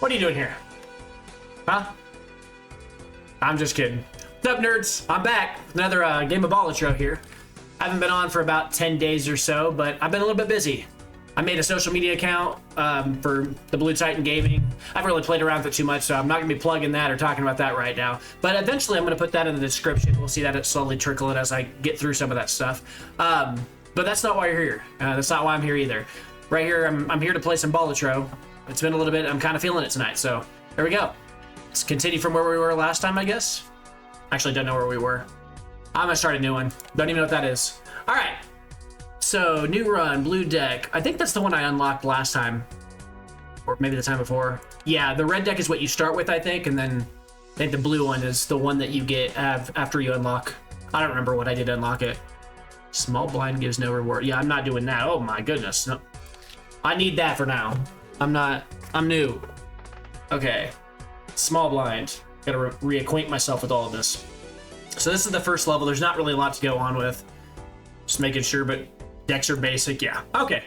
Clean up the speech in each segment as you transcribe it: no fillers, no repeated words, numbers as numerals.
What are you doing here? Huh? I'm just kidding. What's up, nerds? I'm back with another game of Balatro here. I haven't been on for about 10 days or so, but I've been a little bit busy. I made a social media account for the Blue Titan Gaming. I haven't really played around with it too much, so I'm not going to be plugging that or talking about that right now. But eventually I'm going to put that in the description. We'll see that it slowly trickle in as I get through some of that stuff. But that's not why you're here. That's not why I'm here either. Right here, I'm here to play some Balatro. It's been a little bit, I'm kind of feeling it tonight, so here we go. Let's continue from where we were last time, I guess. Actually, don't know where we were. I'm gonna start a new one. Don't even know what that is. All right. So, new run, blue deck. I think that's the one I unlocked last time. Or maybe the time before. Yeah, the red deck is what you start with, I think. And then I think the blue one is the one that you get after you unlock. I don't remember what I did to unlock it. Small blind gives no reward. Yeah, I'm not doing that. Oh my goodness. No. I need that for now. I'm new. Okay. Small blind. Gotta reacquaint myself with all of this. So this is the first level. There's not really a lot to go on with. Just making sure, but decks are basic. Yeah. Okay.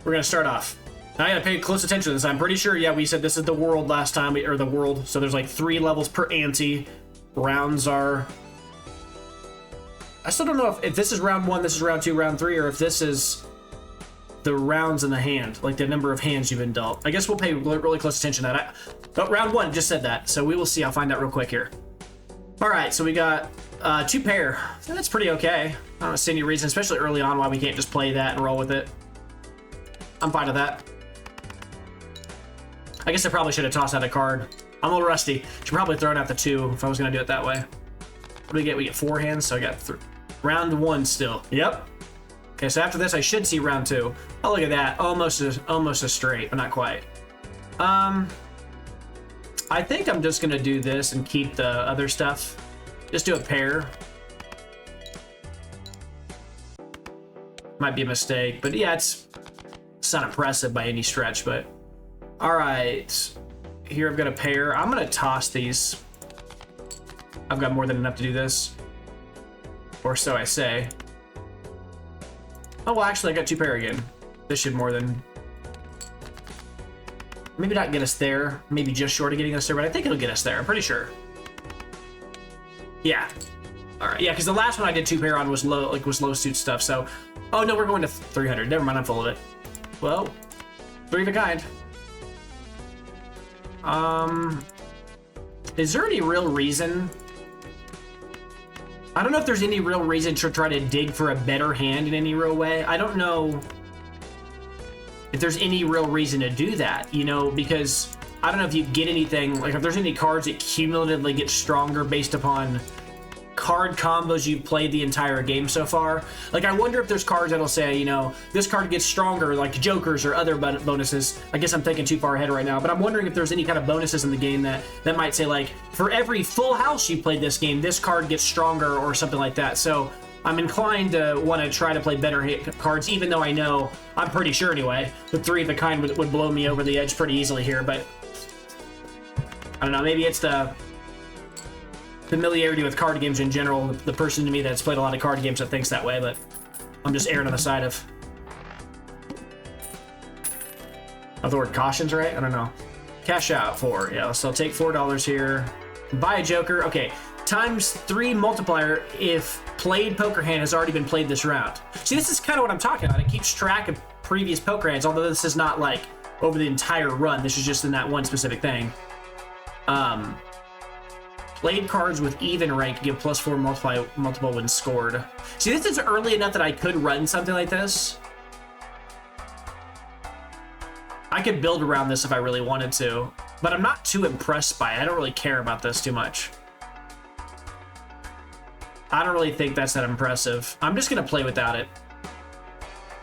We're gonna start off. I gotta pay close attention to this. I'm pretty sure, yeah, we said this is the world last time, or the world. So there's like 3 levels per ante. Rounds are... I still don't know if this is round 1, this is round 2, round 3, or if this is the rounds in the hand, like the number of hands you've been dealt. I guess we'll pay really close attention to that. But round 1 just said that, so we will see. I'll find out real quick here. All right, so we got 2 pair. So that's pretty okay. I don't see any reason, especially early on, why we can't just play that and roll with it. I'm fine with that. I guess I probably should have tossed out a card. I'm a little rusty. Should probably throw it out the 2 if I was gonna do it that way. What do we get? We get 4 hands, so I got round 1 still. Yep. Okay, so after this, I should see round 2. Oh, look at that. Almost a straight, but not quite. I think I'm just gonna do this and keep the other stuff. Just do a pair. Might be a mistake, but yeah, it's not impressive by any stretch, but... All right, here I've got a pair. I'm gonna toss these. I've got more than enough to do this. Or so I say. Oh, well, actually, I got 2 pair again. This should more than... Maybe not get us there. Maybe just short of getting us there, but I think it'll get us there. I'm pretty sure. Yeah. All right. Yeah, because the last one I did 2 pair on was low suit stuff. So, oh no, we're going to 300. Never mind, I'm full of it. Well, 3 of a kind. Is there any real reason? I don't know if there's any real reason to try to dig for a better hand in any real way. I don't know if there's any real reason to do that, you know, because I don't know if you get anything, like if there's any cards that cumulatively get stronger based upon card combos you've played the entire game so far. Like, I wonder if there's cards that'll say, you know, this card gets stronger, like jokers or other bonuses. I guess I'm thinking too far ahead right now, but I'm wondering if there's any kind of bonuses in the game that might say, like, for every full house you played this game, this card gets stronger or something like that. So I'm inclined to want to try to play better cards, even though I know, I'm pretty sure anyway, the 3 of a kind would blow me over the edge pretty easily here, but I don't know, maybe it's the familiarity with card games in general, the person to me that's played a lot of card games that thinks that way, but I'm just erring on the side of the word caution's right? I don't know. Cash out 4. Yeah, so I'll take $4 here. Buy a joker. Okay, times 3 multiplier if played poker hand has already been played this round. See, this is kind of what I'm talking about. It keeps track of previous poker hands, although this is not like over the entire run. This is just in that one specific thing. Played cards with even rank give +4 multiple when scored. See, this is early enough that I could run something like this. I could build around this if I really wanted to, but I'm not too impressed by it. I don't really care about this too much. I don't really think that's that impressive. I'm just gonna play without it.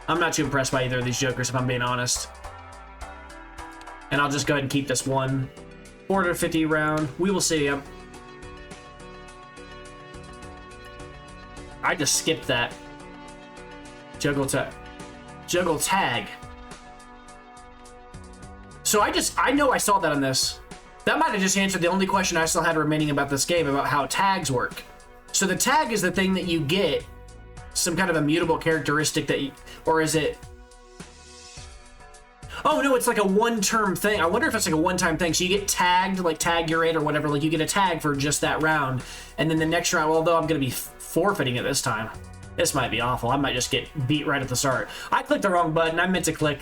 I'm not too impressed by either of these jokers, if I'm being honest. And I'll just go ahead and keep this one. 450 round. We will see. I just skipped that. Juggle tag. So I know I saw that on this. That might have just answered the only question I still had remaining about this game, about how tags work. So the tag is the thing that you get, some kind of immutable characteristic that you, or is it... Oh no, it's like a one-term thing. I wonder if it's like a one-time thing. So you get tagged, like tag you're in or whatever. Like you get a tag for just that round, and then the next round. Although I'm gonna be forfeiting it this time. This might be awful. I might just get beat right at the start. I clicked the wrong button. I meant to click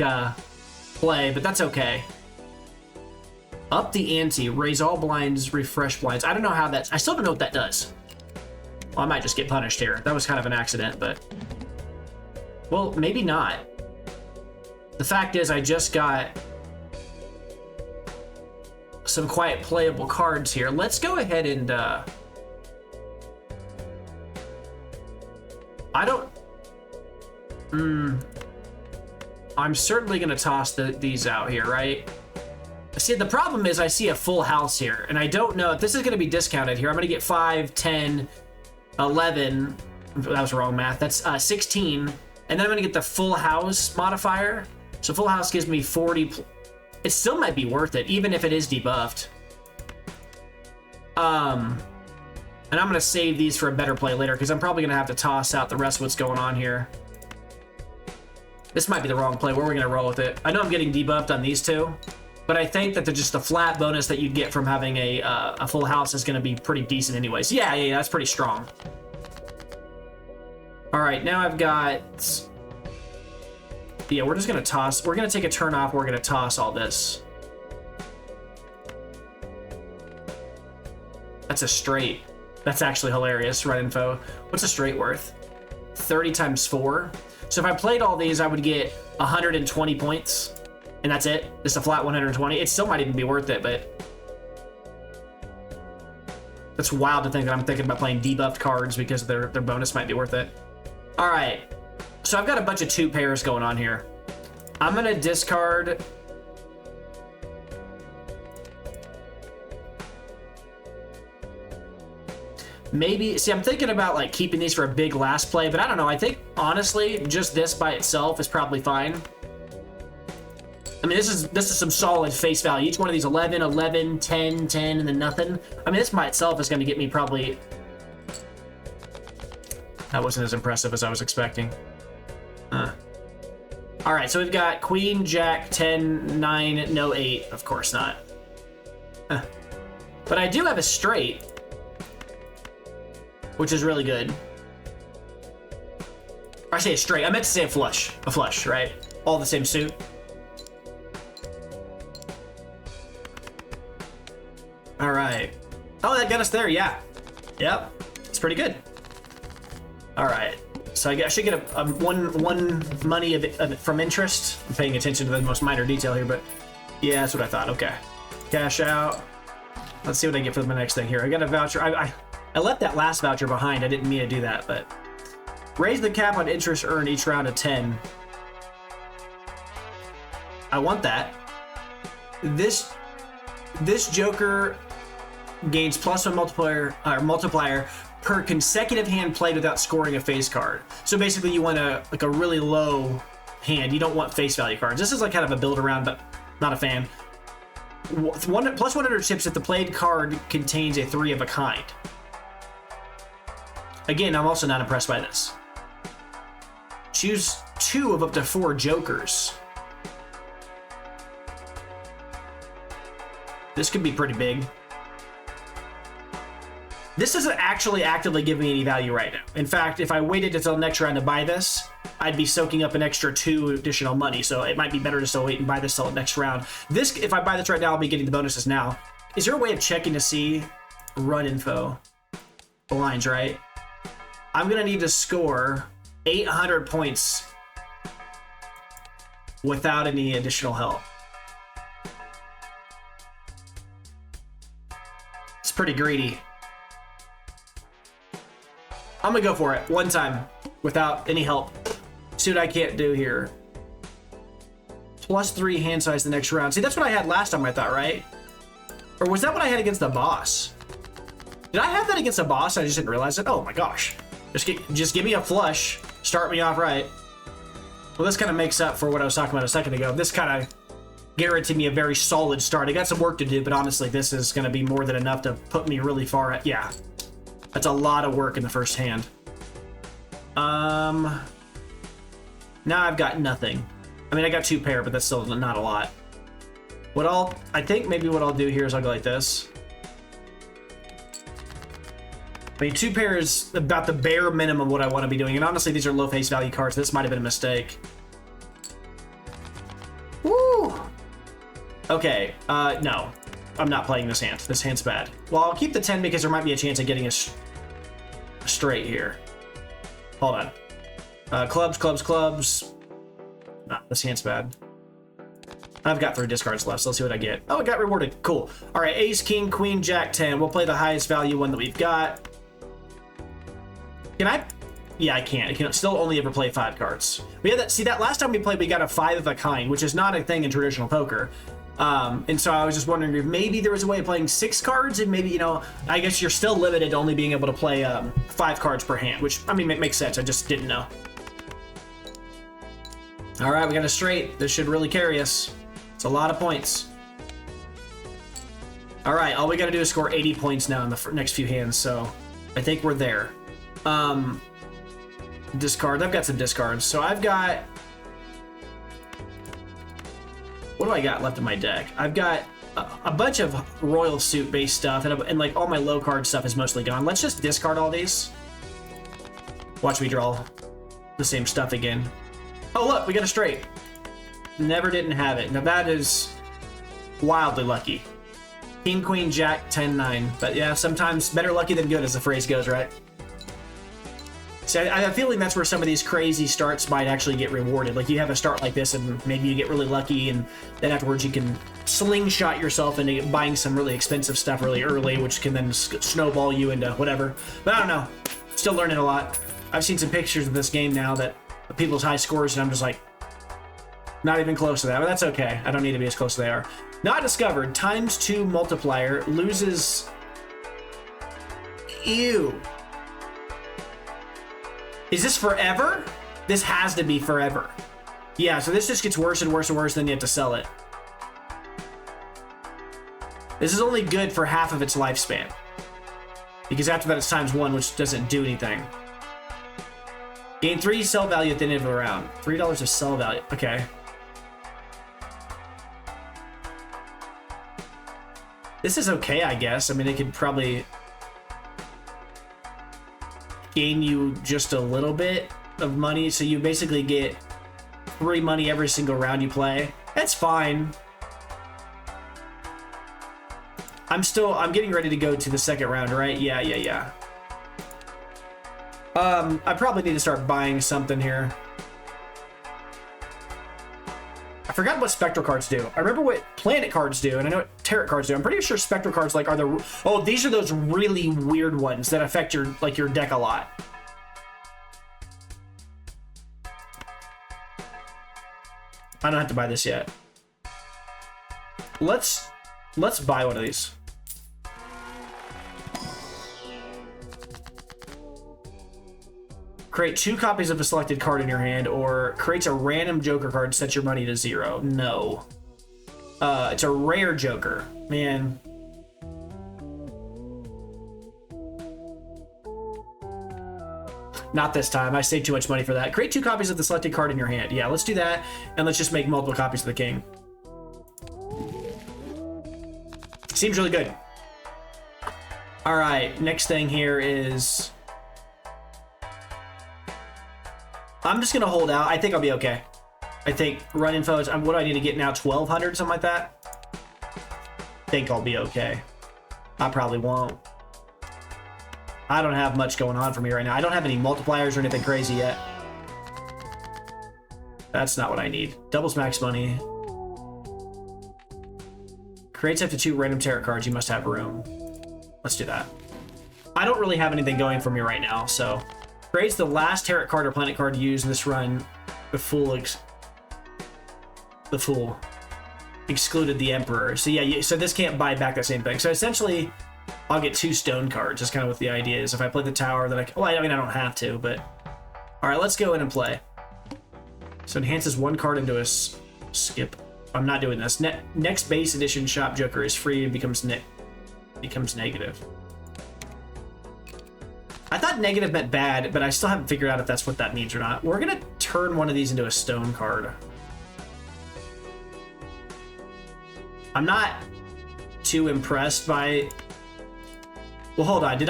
play, but that's okay. Up the ante, raise all blinds, refresh blinds. I don't know how that's. I still don't know what that does. Well, I might just get punished here. That was kind of an accident, but well, maybe not. The fact is, I just got some quite playable cards here. Let's go ahead and I don't. I'm certainly going to toss these out here, right? See, the problem is I see a full house here, and I don't know if this is going to be discounted here. I'm going to get 5, 10, 11. That was wrong math. That's 16. And then I'm going to get the full house modifier. So full house gives me 40. It still might be worth it, even if it is debuffed. And I'm going to save these for a better play later, because I'm probably going to have to toss out the rest of what's going on here. This might be the wrong play. Where are we going to roll with it? I know I'm getting debuffed on these two, but I think that just the flat bonus that you get from having a full house is going to be pretty decent anyways. Yeah, that's pretty strong. All right, now I've got... Yeah, we're just going to toss. We're going to take a turn off. We're going to toss all this. That's a straight. That's actually hilarious, red info. What's a straight worth? 30 times 4. So if I played all these, I would get 120 points. And that's it. Just a flat 120. It still might even be worth it, but... That's wild to think that I'm thinking about playing debuffed cards because their bonus might be worth it. All right. So I've got a bunch of 2 pairs going on here. I'm going to discard... Maybe... See, I'm thinking about like keeping these for a big last play, but I don't know. I think, honestly, just this by itself is probably fine. I mean, this is some solid face value. Each one of these 11, 11, 10, 10, and then nothing. I mean, this by itself is going to get me probably... That wasn't as impressive as I was expecting. All right, so we've got Queen, Jack, 10, 9, no 8. Of course not. But I do have a straight, which is really good. I say a straight. I meant to say a flush. A flush, right? All the same suit. All right. Oh, that got us there. Yeah. Yep. It's pretty good. All right. So I should get a one money from interest. I'm paying attention to the most minor detail here, but yeah, that's what I thought. Okay. Cash out. Let's see what I get for my next thing here. I got a voucher. I left that last voucher behind. I didn't mean to do that, but raise the cap on interest earned each round to 10. I want that. This Joker gains +1 multiplier per consecutive hand played without scoring a face card. So basically you want a really low hand. You don't want face value cards. This is like kind of a build around, but not a fan. +100 chips if the played card contains a 3 of a kind. Again, I'm also not impressed by this. Choose 2 of up to 4 jokers. This could be pretty big. This doesn't actually actively give me any value right now. In fact, if I waited until next round to buy this, I'd be soaking up an extra 2 additional money. So it might be better to still wait and buy this till next round. This, if I buy this right now, I'll be getting the bonuses now. Is there a way of checking to see run info? Blinds, right? I'm gonna need to score 800 points without any additional help. It's pretty greedy. I'm gonna go for it one time without any help. See what I can't do here. +3 hand size the next round. See, that's what I had last time, I thought, right? Or was that what I had against the boss? Did I have that against the boss? I just didn't realize it. Oh my gosh. Just give me a flush. Start me off right. Well, this kind of makes up for what I was talking about a second ago. This kind of guaranteed me a very solid start. I got some work to do, but honestly, this is going to be more than enough to put me really far at... Yeah. That's a lot of work in the first hand. Now I've got nothing. I mean, I got 2 pair, but that's still not a lot. I think maybe what I'll do here is I'll go like this. I mean, 2 pair is about the bare minimum of what I want to be doing. And honestly, these are low face value cards. This might have been a mistake. Woo! Okay, no. I'm not playing this hand. This hand's bad. Well, I'll keep the 10 because there might be a chance of getting a straight here. Hold on. Clubs, clubs, clubs. Nah, this hand's bad. I've got 3 discards left, so let's see what I get. Oh, it got rewarded. Cool. All right, ace, king, queen, jack, 10. We'll play the highest value one that we've got. Can I? Yeah, I can't. I can still only ever play 5 cards. We had that. See, that last time we played, we got a 5 of a kind, which is not a thing in traditional poker. And so I was just wondering if maybe there was a way of playing 6 cards, and maybe, you know, I guess you're still limited to only being able to play 5 cards per hand, which, I mean, it makes sense. I just didn't know. All right, we got a straight. This should really carry us. It's a lot of points. All right, all we got to do is score 80 points now in the next few hands, so I think we're there. Discard. I've got some discards, so I've got... What do I got left in my deck? I've got a bunch of royal suit based stuff, and like all my low card stuff is mostly gone. Let's just discard all these. Watch me draw the same stuff again. Oh look, we got a straight. Never didn't have it. Now that is wildly lucky. King, queen, jack, 10, 9. But yeah, sometimes better lucky than good, as the phrase goes, right? See, I have a feeling that's where some of these crazy starts might actually get rewarded. Like, you have a start like this, and maybe you get really lucky, and then afterwards you can slingshot yourself into buying some really expensive stuff really early, which can then snowball you into whatever. But I don't know. Still learning a lot. I've seen some pictures of this game now that people's high scores, and I'm just like, not even close to that. But that's okay. I don't need to be as close as they are. Not discovered. ×2 multiplier loses... Ew. Is this forever? This has to be forever. Yeah, so this just gets worse and worse and worse, then you have to sell it. This is only good for half of its lifespan. Because after that it's ×1, which doesn't do anything. Gain 3 sell value at the end of the round. $3 of sell value. Okay. This is okay, I guess. I mean, it could probably... gain you just a little bit of money, so you basically get 3 money every single round you play. That's fine. I'm getting ready to go to the second round, right? Yeah. I probably need to start buying something here. I forgot what spectral cards do. I remember what planet cards do, and I know what tarot cards do. I'm pretty sure spectral cards like are the... Oh, these are those really weird ones that affect your deck a lot. I don't have to buy this yet. Let's buy one of these. Create 2 copies of a selected card in your hand, or creates a random Joker card, sets your money to 0. No. It's a rare Joker. Man. Not this time. I saved too much money for that. Create 2 copies of the selected card in your hand. Yeah, let's do that, and let's just make multiple copies of the king. Seems really good. All right, next thing here is... I'm just going to hold out. I think I'll be okay. I think run info is... what do I need to get now? 1,200, something like that? I think I'll be okay. I probably won't. I don't have much going on for me right now. I don't have any multipliers or anything crazy yet. That's not what I need. Doubles max money. Creates up to 2 random tarot cards. You must have room. Let's do that. I don't really have anything going for me right now, so... Creates the last tarot card or planet card used in this run. The Fool excluded the Emperor. So yeah, so this can't buy back that same thing. So essentially, I'll get 2 stone cards. That's kind of what the idea is. If I play the tower, then well, I mean, I don't have to, but... Alright, let's go in and play. So enhances 1 card into a skip. I'm not doing this. Next base edition shop Joker is free and becomes negative. I thought negative meant bad, but I still haven't figured out if that's what that means or not. We're going to turn one of these into a stone card. I'm not too impressed by... Well, hold on.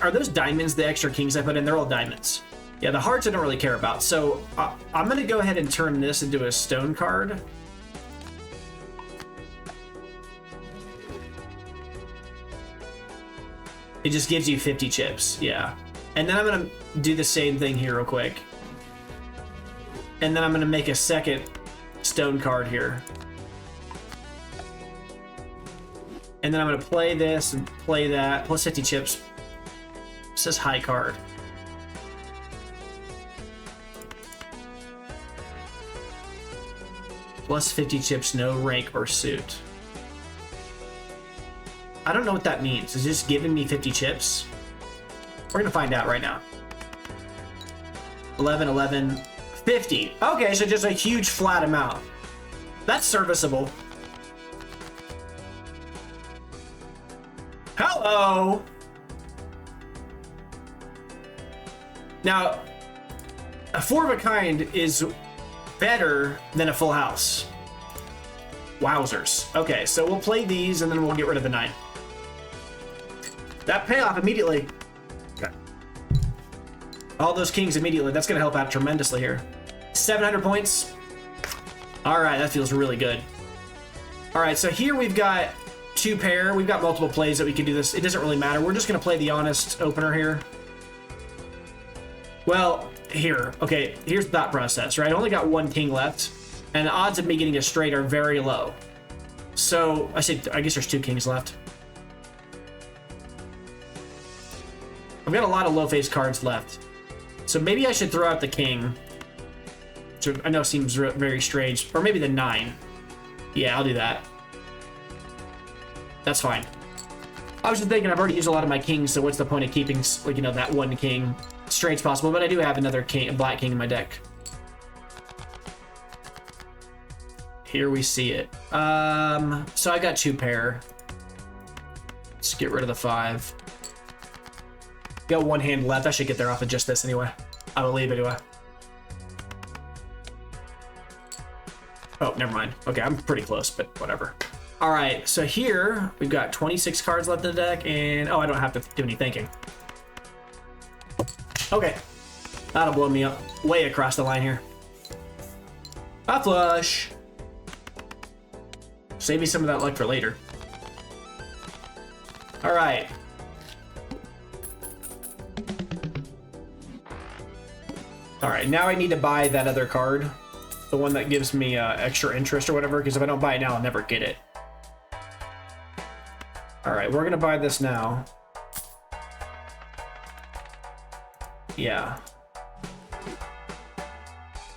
Are those diamonds the extra kings I put in? They're all diamonds. Yeah, the hearts I don't really care about. So I'm going to go ahead and turn this into a stone card. It just gives you 50 chips. Yeah. And then I'm going to do the same thing here real quick. And then I'm going to make a second stone card here. And then I'm going to play this and play that. Plus 50 chips. It says high card. Plus 50 chips, no rank or suit. I don't know what that means. Is it just giving me 50 chips? We're going to find out right now. 11, 11, 50. Okay, so just a huge flat amount. That's serviceable. Hello! Now, a 4 of a kind is better than a full house. Wowzers. Okay, so we'll play these and then we'll get rid of the 9. That payoff immediately. Okay. All those kings immediately. That's going to help out tremendously here. 700 points. All right, that feels really good. All right, so here we've got 2 pair. We've got multiple plays that we can do this. It doesn't really matter. We're just going to play the honest opener here. Well, here. Okay, here's the thought process, right? I only got 1 king left, and the odds of me getting a straight are very low. So, I guess there's 2 kings left. I've got a lot of low-face cards left. So maybe I should throw out the king. Which I know seems very strange. Or maybe the 9. Yeah, I'll do that. That's fine. I was just thinking I've already used a lot of my kings, so what's the point of keeping, like, you know, that 1 king straight's possible, but I do have another king, a black king in my deck. Here we see it. So I got 2 pair. Let's get rid of the 5. Got 1 hand left. I should get there off of just this anyway. I believe anyway. Oh, never mind. Okay, I'm pretty close, but whatever. All right, so here we've got 26 cards left in the deck, and oh, I don't have to do any thinking. Okay, that'll blow me up way across the line here. A flush. Save me some of that luck for later. All right. All right, now I need to buy that other card. The one that gives me extra interest or whatever, because if I don't buy it now, I'll never get it. All right, we're gonna buy this now. Yeah.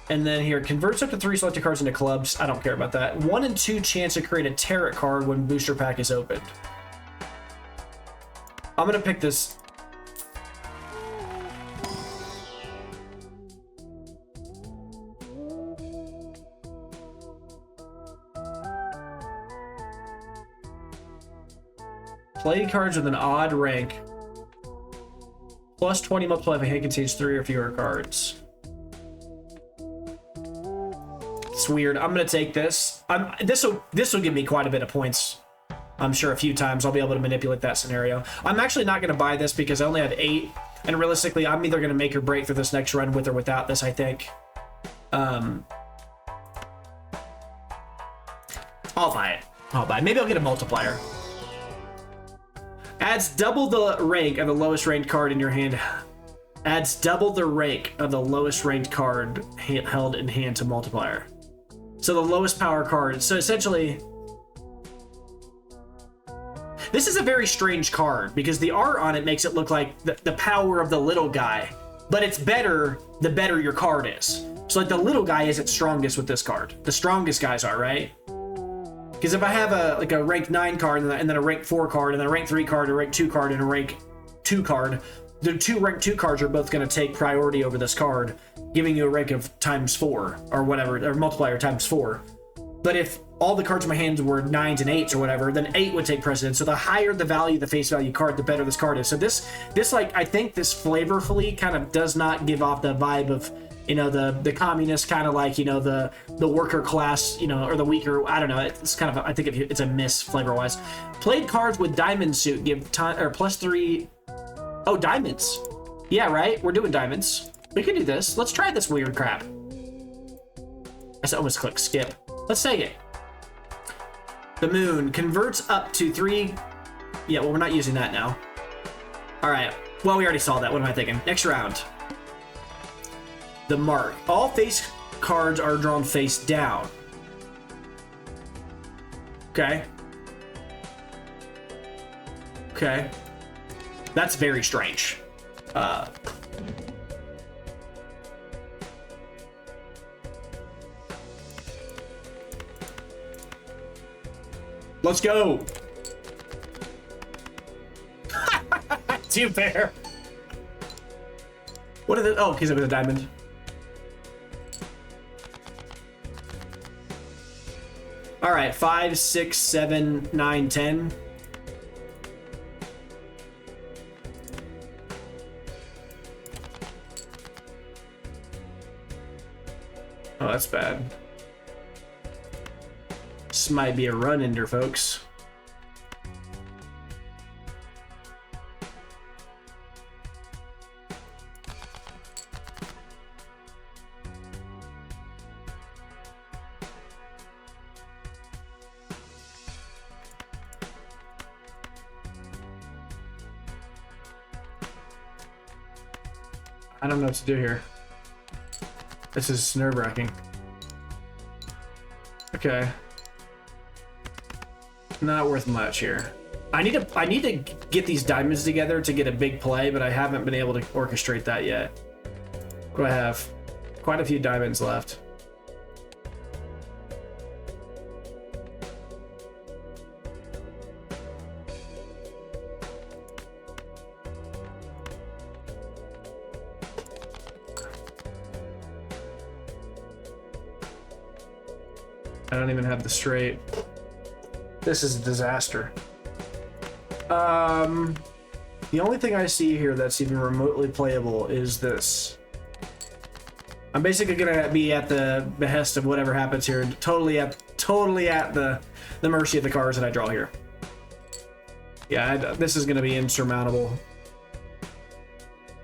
And then here, converts up to 3 selected cards into clubs. I don't care about that. 1 in 2 chance to create a tarot card when booster pack is opened. I'm gonna pick this. Play cards with an odd rank. Plus 20 multiply if a hand contains 3 or fewer cards. It's weird. I'm gonna take this. This will give me quite a bit of points. I'm sure a few times I'll be able to manipulate that scenario. I'm actually not gonna buy this because I only have 8, and realistically, I'm either gonna make or break through this next run with or without this. I think. I'll buy it. I'll buy it. Maybe I'll get a multiplier. Adds double the rank of the lowest ranked card in your hand. Adds double the rank of the lowest ranked card held in hand to multiplier. So the lowest power card. So essentially, this is a very strange card because the art on it makes it look like the power of the little guy, but it's better the better your card is. So like the little guy isn't strongest with this card. The strongest guys are, right? Because if I have a rank 9 card and then a rank 4 card and then a rank 3 card, a rank 2 card, and a rank 2 card, the 2 rank 2 cards are both going to take priority over this card, giving you a rank of ×4 or whatever, or multiplier ×4. But if all the cards in my hands were 9s and 8s or whatever, then 8 would take precedence. So the higher the value, the face value card, the better this card is. So this like, I think this flavorfully kind of does not give off the vibe of You know, the communist kind of like, you know, the worker class, you know, or the weaker, I don't know. It's kind of, I think it's a miss flavor wise. Played cards with diamond suit give time or +3. Oh, diamonds. Yeah, right. We're doing diamonds. We can do this. Let's try this weird crap. I almost clicked skip. Let's take it. The moon converts up to 3. Yeah, well, we're not using that now. All right. Well, we already saw that. What am I thinking? Next round. The mark. All face cards are drawn face down. Okay. Okay. That's very strange. Let's go. Two pair. What is it? Oh, because it was a diamond. All right, 5, 6, 7, 9, 10. Oh, that's bad. This might be a run-ender, folks. I don't know what to do here. This is nerve-wracking. Okay. Not worth much here. I need to get these diamonds together to get a big play, but I haven't been able to orchestrate that yet. What do I have? Quite a few diamonds left. I don't even have the straight. This is a disaster. The only thing I see here that's even remotely playable is this. I'm basically gonna be at the behest of whatever happens here, totally at the mercy of the cards that I draw here. Yeah, this is gonna be insurmountable.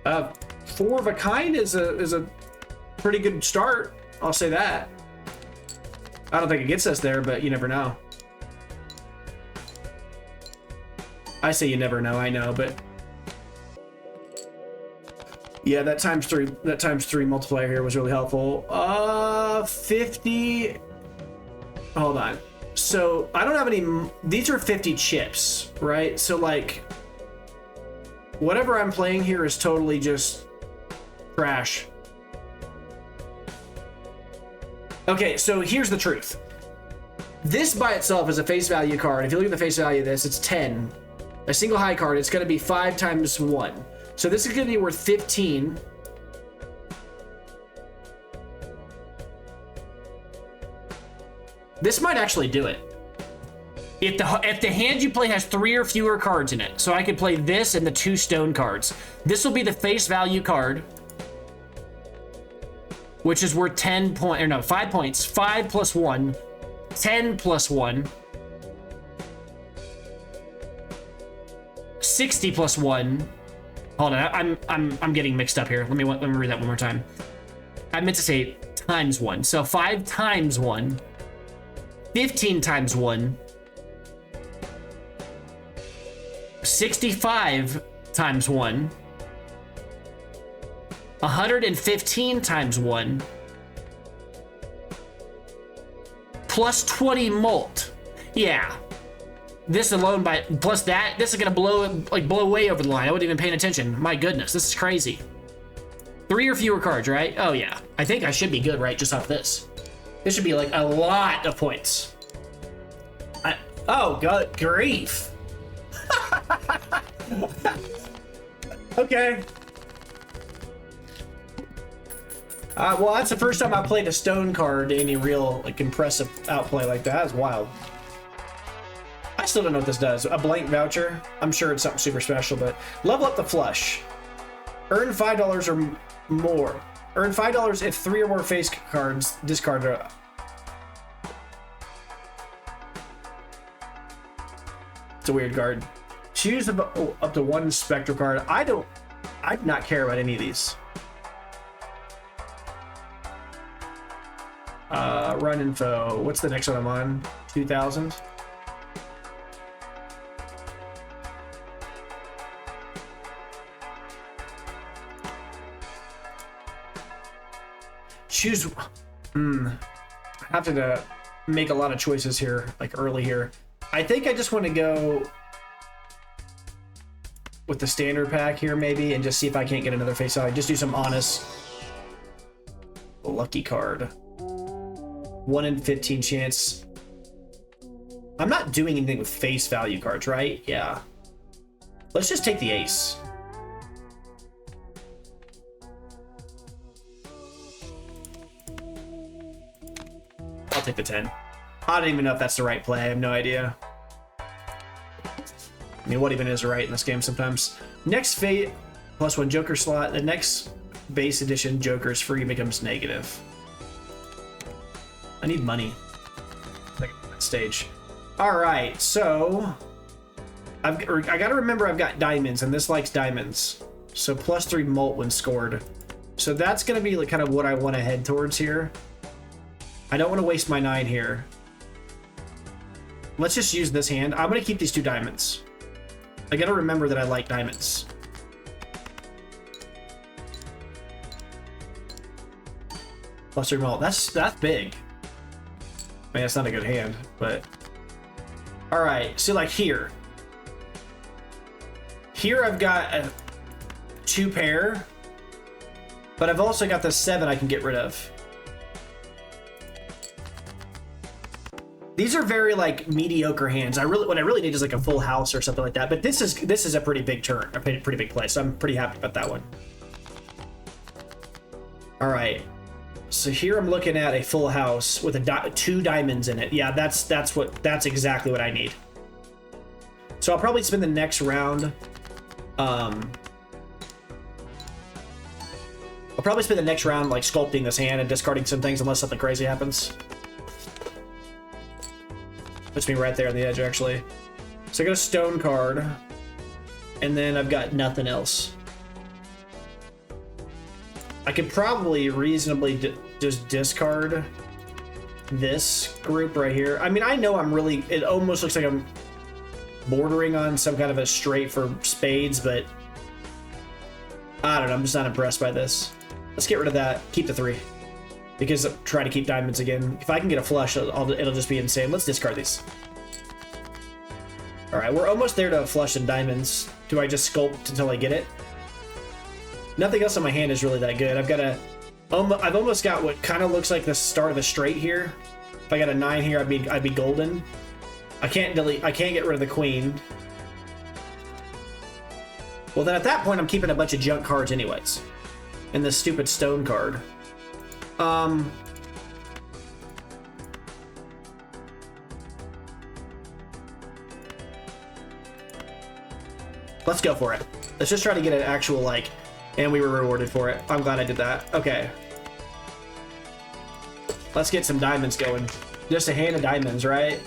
4 of a kind is a pretty good start. I'll say that. I don't think it gets us there, but you never know. I say you never know, I know, but yeah, that times three multiplier here was really helpful. 50. Hold on. So I don't have any. These are 50 chips, right? So like, whatever I'm playing here is totally just trash. Okay, so here's the truth. This by itself is a face value card. If you look at the face value of this, it's 10. A single high card, it's going to be 5 times 1. So this is going to be worth 15. This might actually do it. If the hand you play has 3 or fewer cards in it, so I could play this and the 2 stone cards. This will be the face value card, which is worth 5 points. 5 plus 1, 10 plus 1, 60 plus 1. Hold on, I'm getting mixed up here. Let me read that one more time. I meant to say times 1. So 5 times 1, 15 times 1, 65 times 1, 115 times 1, plus 20 molt. Yeah. This alone, plus that, this is gonna blow way over the line. I wasn't even paying attention. My goodness, this is crazy. 3 or fewer cards, right? Oh yeah. I think I should be good, right? Just off this. This should be like a lot of points. Oh, God, grief. Okay. Well, that's the first time I played a stone card to any real impressive outplay like that. That's wild. I still don't know what this does. A blank voucher. I'm sure it's something super special, but level up the flush. Earn $5 or more. Earn $5 if 3 or more face cards discard. It's a weird card. Choose up to 1 spectral card. I do not care about any of these. Run info. What's the next one I'm on? 2000. Choose. I have to make a lot of choices here, like early here. I think I just want to go with the standard pack here, maybe, and just see if I can't get another face value. Just do some honest lucky card. 1 in 15 chance. I'm not doing anything with face value cards, right? Yeah. Let's just take the ace. I'll take the 10. I don't even know if that's the right play. I have no idea. I mean, what even is right in this game sometimes? Next fate, +1 Joker slot. The next base edition Joker is free becomes negative. I need money. That stage. All right, so I got to remember I've got diamonds, and this likes diamonds. So +3 molt when scored. So that's going to be like kind of what I want to head towards here. I don't want to waste my 9 here. Let's just use this hand. I'm going to keep these 2 diamonds. I got to remember that I like diamonds. +3 molt. That's big. Man, it's not a good hand, but... Alright, so like here. Here I've got a 2 pair, but I've also got the 7 I can get rid of. These are very like mediocre hands. What I really need is like a full house or something like that. But this is a pretty big turn, a pretty big play. So I'm pretty happy about that one. All right. So here I'm looking at a full house with 2 diamonds in it. Yeah, that's exactly what I need. So I'll probably spend the next round. I'll probably spend the next round like sculpting this hand and discarding some things unless something crazy happens. Puts me right there on the edge, actually. So I got a stone card, and then I've got nothing else. I could probably reasonably just discard this group right here. I mean, I know it almost looks like I'm bordering on some kind of a straight for spades, but I don't know. I'm just not impressed by this. Let's get rid of that. Keep the 3. Because I'm trying to keep diamonds again. If I can get a flush, it'll just be insane. Let's discard these. All right, we're almost there to flush in diamonds. Do I just sculpt until I get it? Nothing else on my hand is really that good. I've almost got what kind of looks like the start of a straight here. If I got a 9 here, I'd be golden. I can't get rid of the queen. Well, then at that point, I'm keeping a bunch of junk cards anyways. And this stupid stone card. Let's go for it. Let's just try to get an actual, like, and we were rewarded for it. I'm glad I did that. Okay. Let's get some diamonds going. Just a hand of diamonds, right?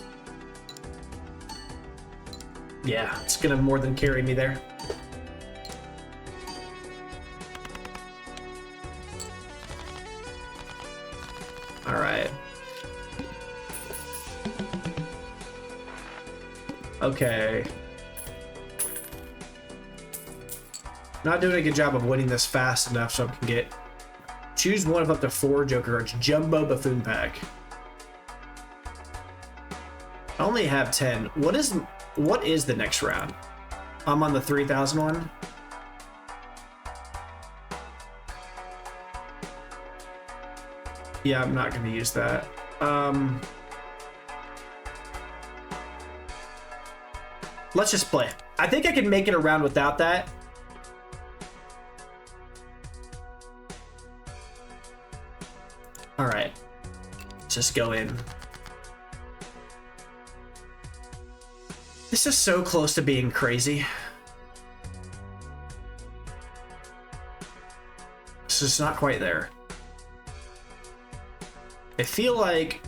Yeah, it's gonna more than carry me there. All right. Okay. Not doing a good job of winning this fast enough so I can get... Choose one of up to 4 Joker cards. Jumbo Buffoon Pack. I only have 10. What is the next round? I'm on the 3,000 one. Yeah, I'm not going to use that. Let's just play. I think I can make it around without that. All right. Let's just go in. This is so close to being crazy. It's just not quite there. I feel like...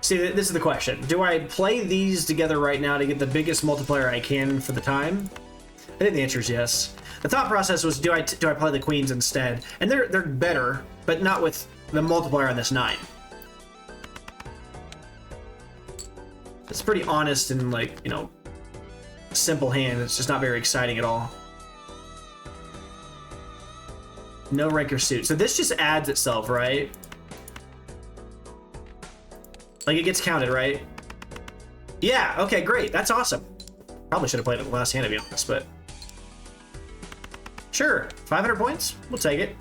See, this is the question. Do I play these together right now to get the biggest multiplier I can for the time? I think the answer is yes. The thought process was, do I play the queens instead? And they're better, but not with the multiplier on this 9. It's pretty honest and, like, you know, simple hand. It's just not very exciting at all. No ranker suit. So this just adds itself, right? Like, it gets counted, right? Yeah, okay, great. That's awesome. Probably should have played it the last hand, to be honest, but... Sure, 500 points? We'll take it.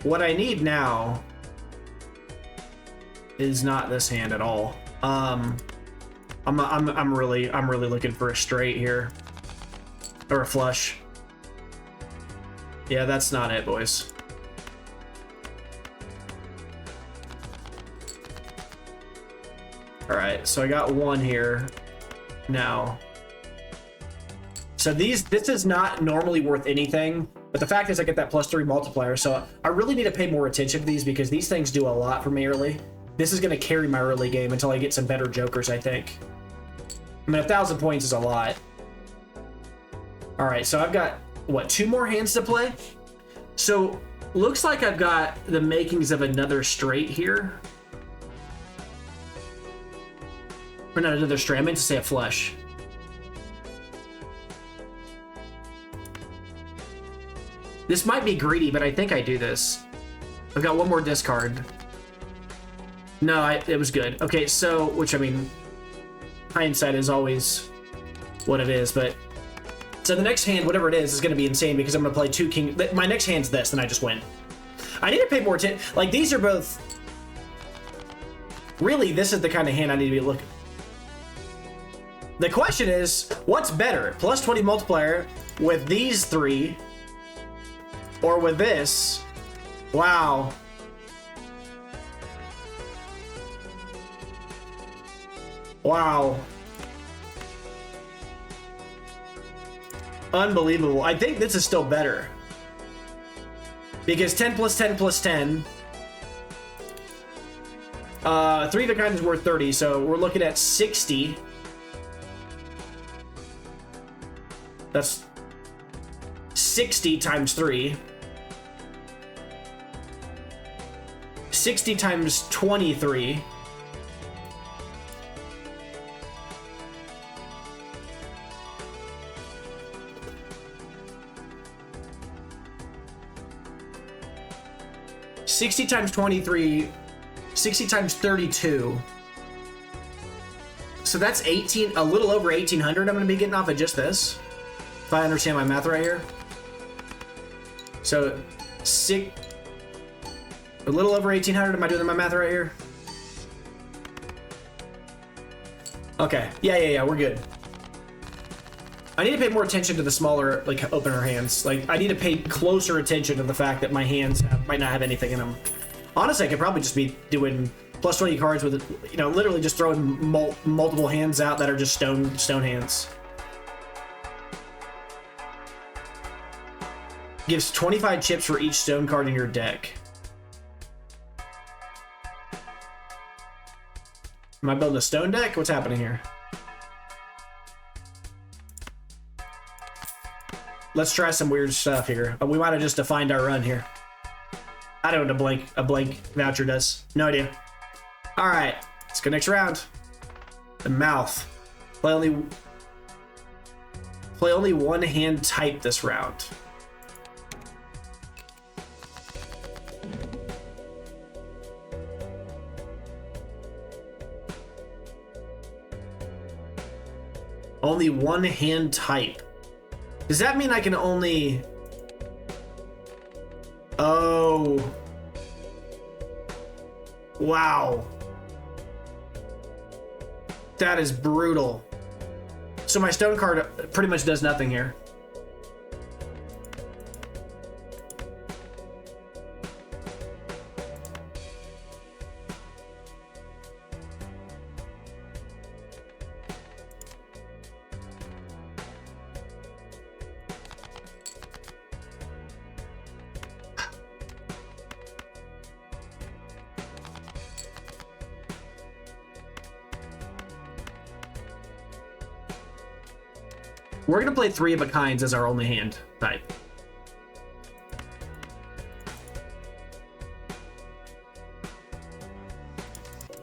What I need now is not this hand at all. I'm really looking for a straight here. Or a flush. Yeah, that's not it, boys. Alright, so I got one here now. So this is not normally worth anything, but the fact is I get that +3 multiplier, so I really need to pay more attention to these because these things do a lot for me early. This is going to carry my early game until I get some better jokers, I think. I mean, 1,000 points is a lot. Alright, so I've got, what, 2 more hands to play? So, looks like I've got the makings of another straight here. Or not another straight, I meant to say a flush. This might be greedy, but I think I do this. I've got one more discard. No, it was good. Okay, so, which I mean, hindsight is always what it is, but... So the next hand, whatever it is going to be insane because I'm going to play 2 king... My next hand's this, and I just win. I need to pay more attention. Like, these are both... Really, this is the kind of hand I need to be looking... The question is, what's better? +20 multiplier with these 3 or with this? Wow. Wow. Unbelievable. I think this is still better. Because 10 plus 10 plus 10. 3 of the kind is worth 30, so we're looking at 60. That's 60 times 3. 60 times 23. $60 times 23, 60 times 32. So that's 18, a little over 1,800 I'm going to be getting off of just this. If I understand my math right here. So, a little over 1,800, am I doing my math right here? Okay, yeah, we're good. I need to pay more attention to the smaller, like, opener hands. Like, I need to pay closer attention to the fact that my hands might not have anything in them. Honestly, I could probably just be doing +20 cards with, you know, literally just throwing multiple hands out that are just stone hands. Gives 25 chips for each stone card in your deck. Am I building a stone deck? What's happening here? Let's try some weird stuff here. We might have just defined our run here. I don't know what a blank voucher does. No idea. All right, let's go next round. The mouth. Play only one hand type this round. Only one hand type. Does that mean I can only... Oh. Wow. That is brutal. So my stone card pretty much does nothing here. We're gonna play 3 of a kinds as our only hand type.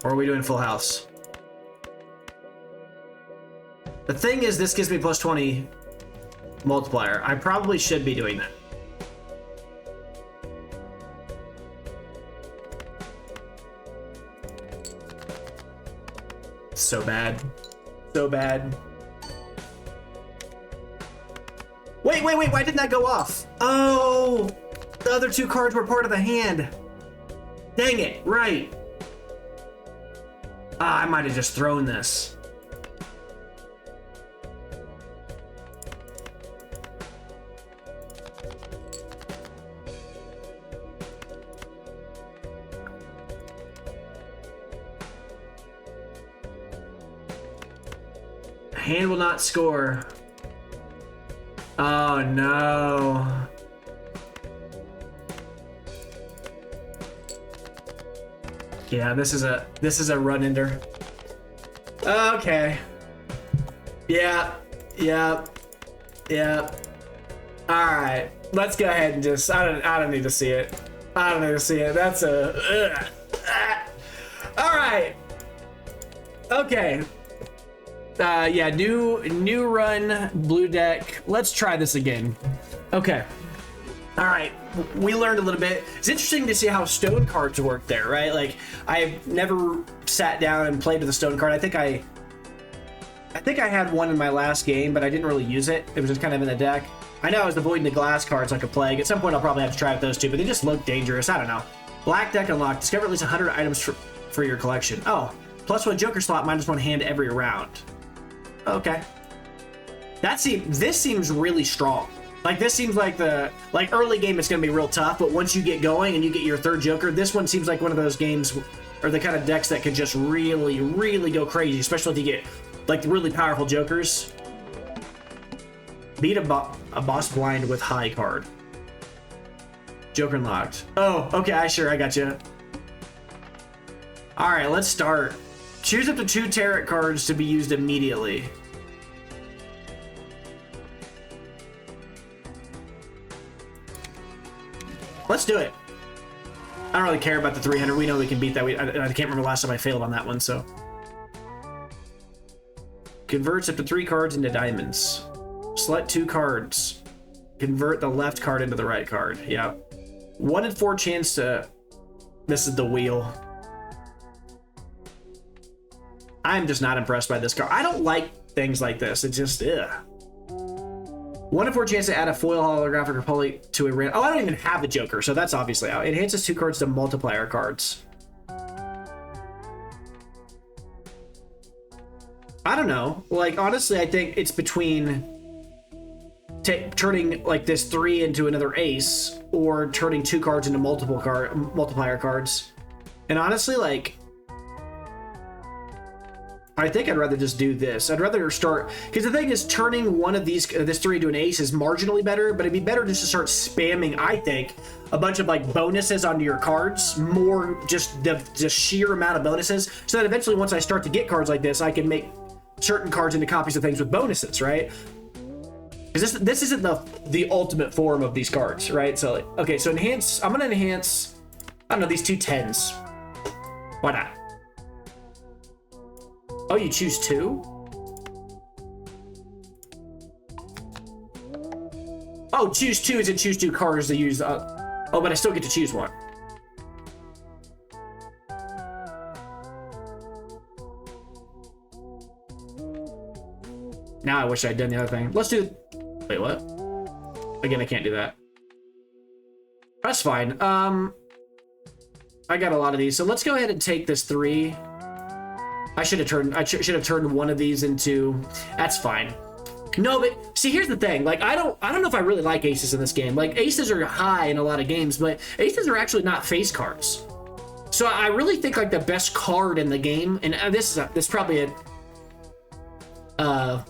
Or are we doing full house? The thing is, this gives me plus 20 multiplier. I probably should be doing that. So bad. So bad. Wait, why didn't that go off? Oh, the other 2 cards were part of the hand. Dang it, right. Ah, I might have just thrown this. Hand will not score. Oh no. Yeah, this is a run-ender. Okay. Yeah. Alright. Let's go ahead and just I don't need to see it. I don't need to see it. That's a Alright. Okay. Yeah, new run, blue deck. Let's try this again. Okay. All right, we learned a little bit. It's interesting to see how stone cards work there, right? Like, I've never sat down and played with a stone card. I think I had one in my last game, but I didn't really use it. It was just kind of in the deck. I know I was avoiding the glass cards like a plague. At some point, I'll probably have to try with those two, but they just look dangerous. I don't know. Black deck unlocked. Discover at least 100 items for your collection. Oh, +1 Joker slot, -1 hand every round. Okay. This seems really strong. Like, this seems like early game it's gonna be real tough, but once you get going and you get your 3rd Joker, this one seems like one of those games or the kind of decks that could just really, really go crazy, especially if you get like really powerful Jokers. Beat a boss blind with high card. Joker unlocked. Oh, okay, I got you. All right, let's start. Choose up to 2 tarot cards to be used immediately. Let's do it. I don't really care about the 300. We know we can beat that. I can't remember the last time I failed on that one, so. Converts up to 3 cards into diamonds. Select 2 cards. Convert the left card into the right card. Yeah. 1 in 4 chance to... This is the wheel. I'm just not impressed by this card. I don't like things like this. It's just, ugh. 1 in 4 chance to add a foil, holographic, or poly to a random. Oh, I don't even have a Joker, so that's obviously out. Enhances 2 cards to multiplier cards. I don't know. Like, honestly, I think it's between turning like this 3 into another ace or turning 2 cards into multiplier cards. And honestly, like, I think I'd rather just do this. I'd rather start, because the thing is, turning one of these, this 3 into an ace is marginally better, but it'd be better just to start spamming, I think, a bunch of like bonuses onto your cards, more just the sheer amount of bonuses, so that eventually once I start to get cards like this, I can make certain cards into copies of things with bonuses, right? Because this isn't the ultimate form of these cards, right? So, like, okay, so enhance, I'm gonna enhance, I don't know, these 2 10s. Why not? Oh, you choose 2? Oh, choose 2 is to choose 2 cards to use. Oh, but I still get to choose 1. Now I wish I'd done the other thing. Let's do... Wait, what? Again, I can't do that. That's fine. I got a lot of these, so let's go ahead and take this 3. I should have turned one of these into... That's fine. No, but see, here's the thing. Like, I don't know if I really like aces in this game. Like, aces are high in a lot of games, but aces are actually not face cards. So I really think like the best card in the game, and this is probably a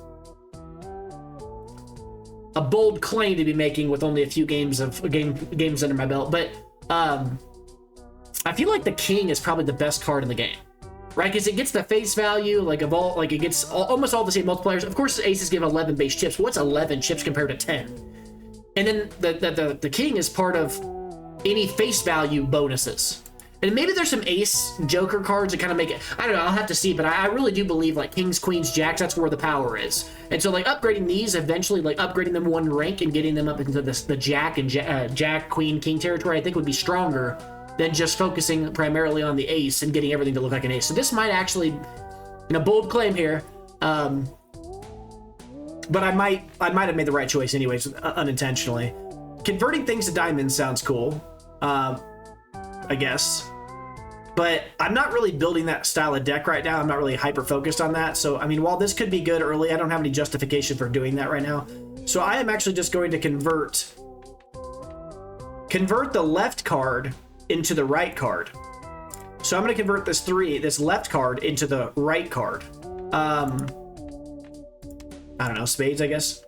bold claim to be making with only a few games games under my belt, but I feel like the king is probably the best card in the game. right? Because it gets the face value, like of all, like it gets almost all the same multipliers. Of course, aces give 11 base chips. What's 11 chips compared to 10? And then the king is part of any face value bonuses. And maybe there's some ace joker cards that kind of make it, I don't know, I'll have to see, but I really do believe like kings, queens, jacks, that's where the power is. And so like upgrading these, eventually like upgrading them one rank and getting them up into the jack and jack, queen, king territory, I think would be stronger than just focusing primarily on the ace and getting everything to look like an ace. So this might actually, in a bold claim here, but I might have made the right choice anyways, unintentionally. Converting things to diamonds sounds cool. I guess, but I'm not really building that style of deck right now. I'm not really hyper focused on that. So, I mean, while this could be good early, I don't have any justification for doing that right now. So I am actually just going to convert the left card into the right card. So I'm going to convert this left card into the right card. I don't know, spades, I guess.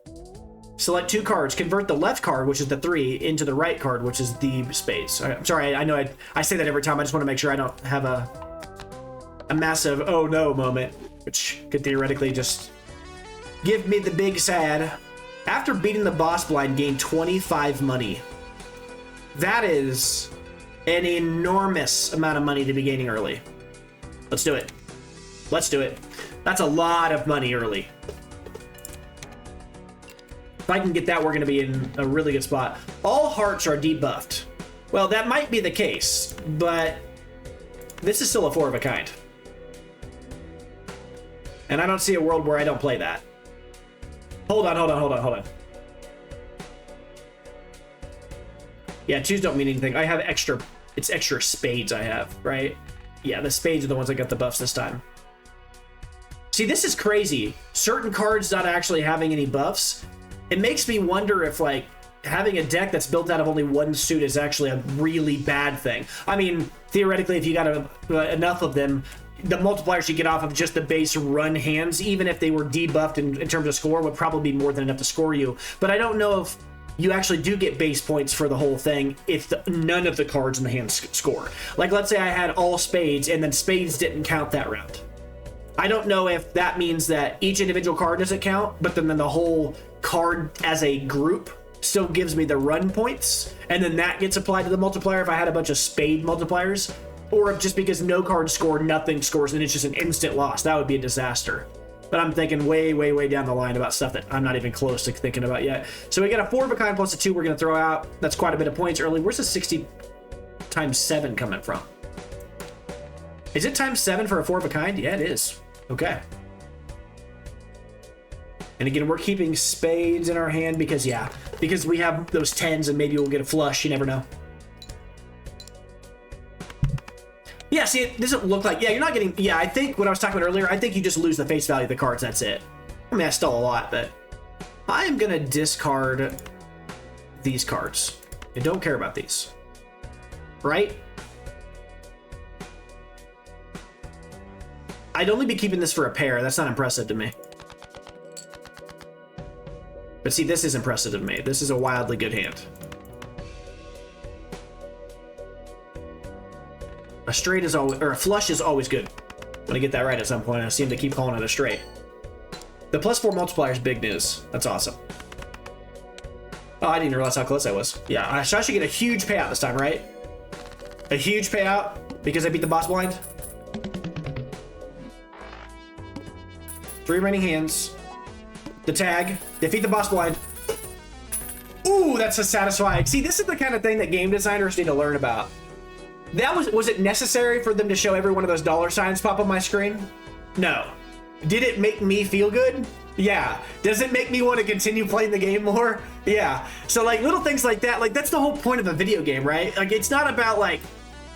Select 2 cards, convert the left card, which is the 3, into the right card, which is the spades. I'm sorry, I know I say that every time. I just want to make sure I don't have a massive oh no moment, which could theoretically just give me the big sad. After beating the boss blind, gain 25 money. That is an enormous amount of money to be gaining early. Let's do it. Let's do it. That's a lot of money early. If I can get that, we're going to be in a really good spot. All hearts are debuffed. Well, that might be the case, but this is still a 4 of a kind. And I don't see a world where I don't play that. Hold on. Yeah, 2s don't mean anything. I have extra, it's extra spades I have, right? Yeah, the spades are the ones that got the buffs this time. See, this is crazy. Certain cards not actually having any buffs. It makes me wonder if, like, having a deck that's built out of only one suit is actually a really bad thing. I mean, theoretically, if you got enough of them, the multipliers you get off of just the base run hands, even if they were debuffed in terms of score, would probably be more than enough to score you. But I don't know if you actually do get base points for the whole thing if none of the cards in the hand score. Like, let's say I had all spades, and then spades didn't count that round. I don't know if that means that each individual card doesn't count, but then the whole card as a group still gives me the run points, and then that gets applied to the multiplier if I had a bunch of spade multipliers, or if just because no cards score, nothing scores, and it's just an instant loss. That would be a disaster. But I'm thinking way down the line about stuff that I'm not even close to thinking about yet. So we got a 4 of a kind plus a 2 we're going to throw out. That's quite a bit of points early. Where's the 60 times 7 coming from? Is it times 7 for a 4 of a kind? Yeah, it is. Okay. And again, we're keeping spades in our hand because we have those 10s and maybe we'll get a flush. You never know. Yeah, see, it doesn't look like, you're not getting, I think what I was talking about earlier, I think you just lose the face value of the cards, that's it. I mean, that's still a lot, but I am going to discard these cards. I don't care about these. Right? I'd only be keeping this for a pair. That's not impressive to me. But see, this is impressive to me. This is a wildly good hand. A straight is always, or a flush is always good. I'm gonna get that right at some point. I seem to keep calling it a straight. The +4 multiplier is big news. That's awesome. Oh, I didn't realize how close I was. Yeah, so I should get a huge payout this time, right? A huge payout because I beat the boss blind. 3 remaining hands. The tag. Defeat the boss blind. Ooh, that's a satisfying. See, this is the kind of thing that game designers need to learn about. That was it necessary for them to show every one of those dollar signs pop on my screen? No. Did it make me feel good? Yeah. Does it make me want to continue playing the game more? Yeah. So like little things like that, like that's the whole point of a video game, right? Like it's not about like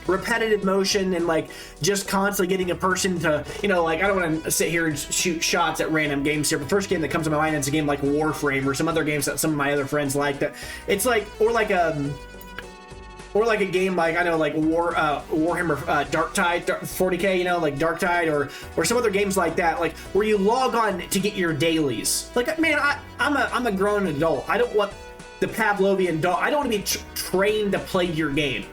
repetitive motion and like just constantly getting a person to, you know, like I don't want to sit here and shoot shots at random games here. But the first game that comes to my mind is a game like Warframe or some other games that some of my other friends like. That it's like, or like a game like, I know, like Warhammer Darktide 40k, you know, like Darktide or some other games like that, like where you log on to get your dailies. Like, man, I'm a grown adult. I don't want the Pavlovian dog. I don't want to be trained to play your game.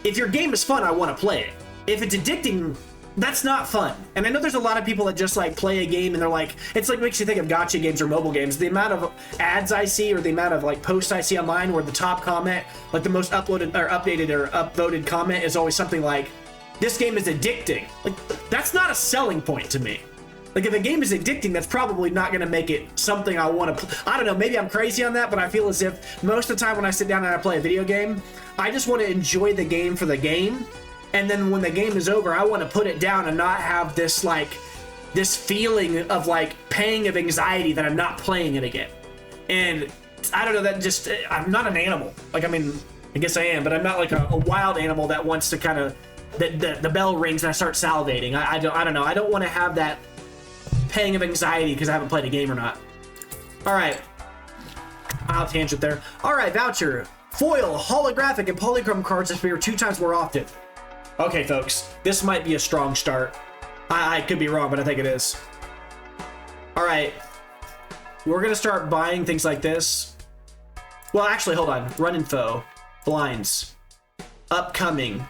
If your game is fun, I want to play it. If it's addicting, that's not fun. And I know there's a lot of people that just like play a game and they're like, it's like makes you think of gacha games or mobile games. The amount of ads I see or the amount of like posts I see online where the top comment, like the most uploaded or updated or upvoted comment is always something like, this game is addicting. Like, that's not a selling point to me. Like, if a game is addicting, that's probably not going to make it something I want to I don't know, maybe I'm crazy on that, but I feel as if most of the time when I sit down and I play a video game, I just want to enjoy the game for the game. And then when the game is over, I want to put it down and not have this, like, this feeling of, like, pang of anxiety that I'm not playing it again. And I don't know, that just, I'm not an animal. Like, I mean, I guess I am, but I'm not like a wild animal that wants to kind of, the bell rings and I start salivating. I don't know. I don't want to have that pang of anxiety because I haven't played a game or not. All right. I'll tangent there. All right, voucher. Foil, holographic, and polychrome cards appear 2 times more often. Okay, folks. This might be a strong start. I could be wrong, but I think it is. All right. We're going to start buying things like this. Well, actually, hold on. Run info. Blinds. Upcoming.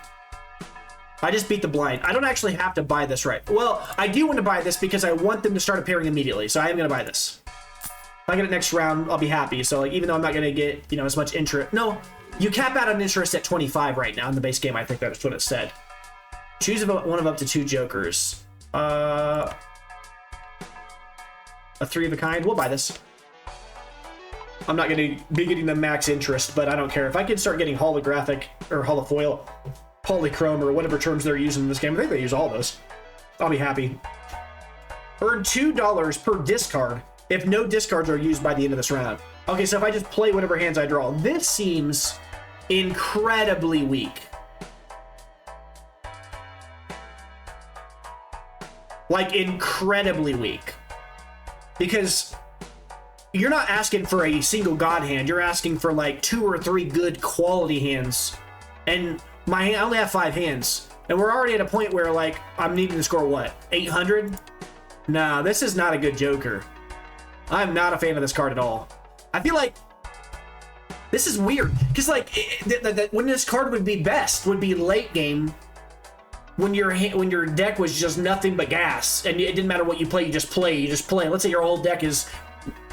I just beat the blind. I don't actually have to buy this, right? Well, I do want to buy this because I want them to start appearing immediately. So I am going to buy this. If I get it next round, I'll be happy. So like, even though I'm not going to get, you know, as much interest. No, you cap out on interest at 25 right now in the base game. I think that's what it said. Choose one of up to 2 jokers. A 3 of a kind. We'll buy this. I'm not going to be getting the max interest, but I don't care. If I can start getting holographic or holofoil, Polychrome, or whatever terms they're using in this game. I think they use all those. I'll be happy. Earn $2 per discard if no discards are used by the end of this round. Okay, so if I just play whatever hands I draw, this seems incredibly weak. Like, incredibly weak. Because you're not asking for a single god hand. You're asking for like 2 or 3 good quality hands. And I only have 5 hands, and we're already at a point where, like, I'm needing to score, what, 800? Nah, this is not a good Joker. I'm not a fan of this card at all. I feel like this is weird, because, like, when this card would be best would be late game, when your deck was just nothing but gas, and it didn't matter what you play, you just play. Let's say your whole deck is,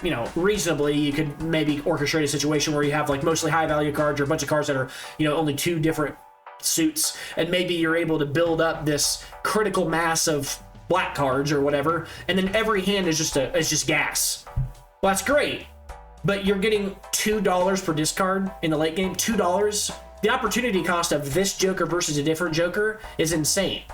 you know, reasonably, you could maybe orchestrate a situation where you have, like, mostly high-value cards or a bunch of cards that are, you know, only 2 different suits, and maybe you're able to build up this critical mass of black cards or whatever, and then every hand is just gas. Well, that's great, but you're getting $2 per discard in the late game. $2. The opportunity cost of this Joker versus a different Joker is insane.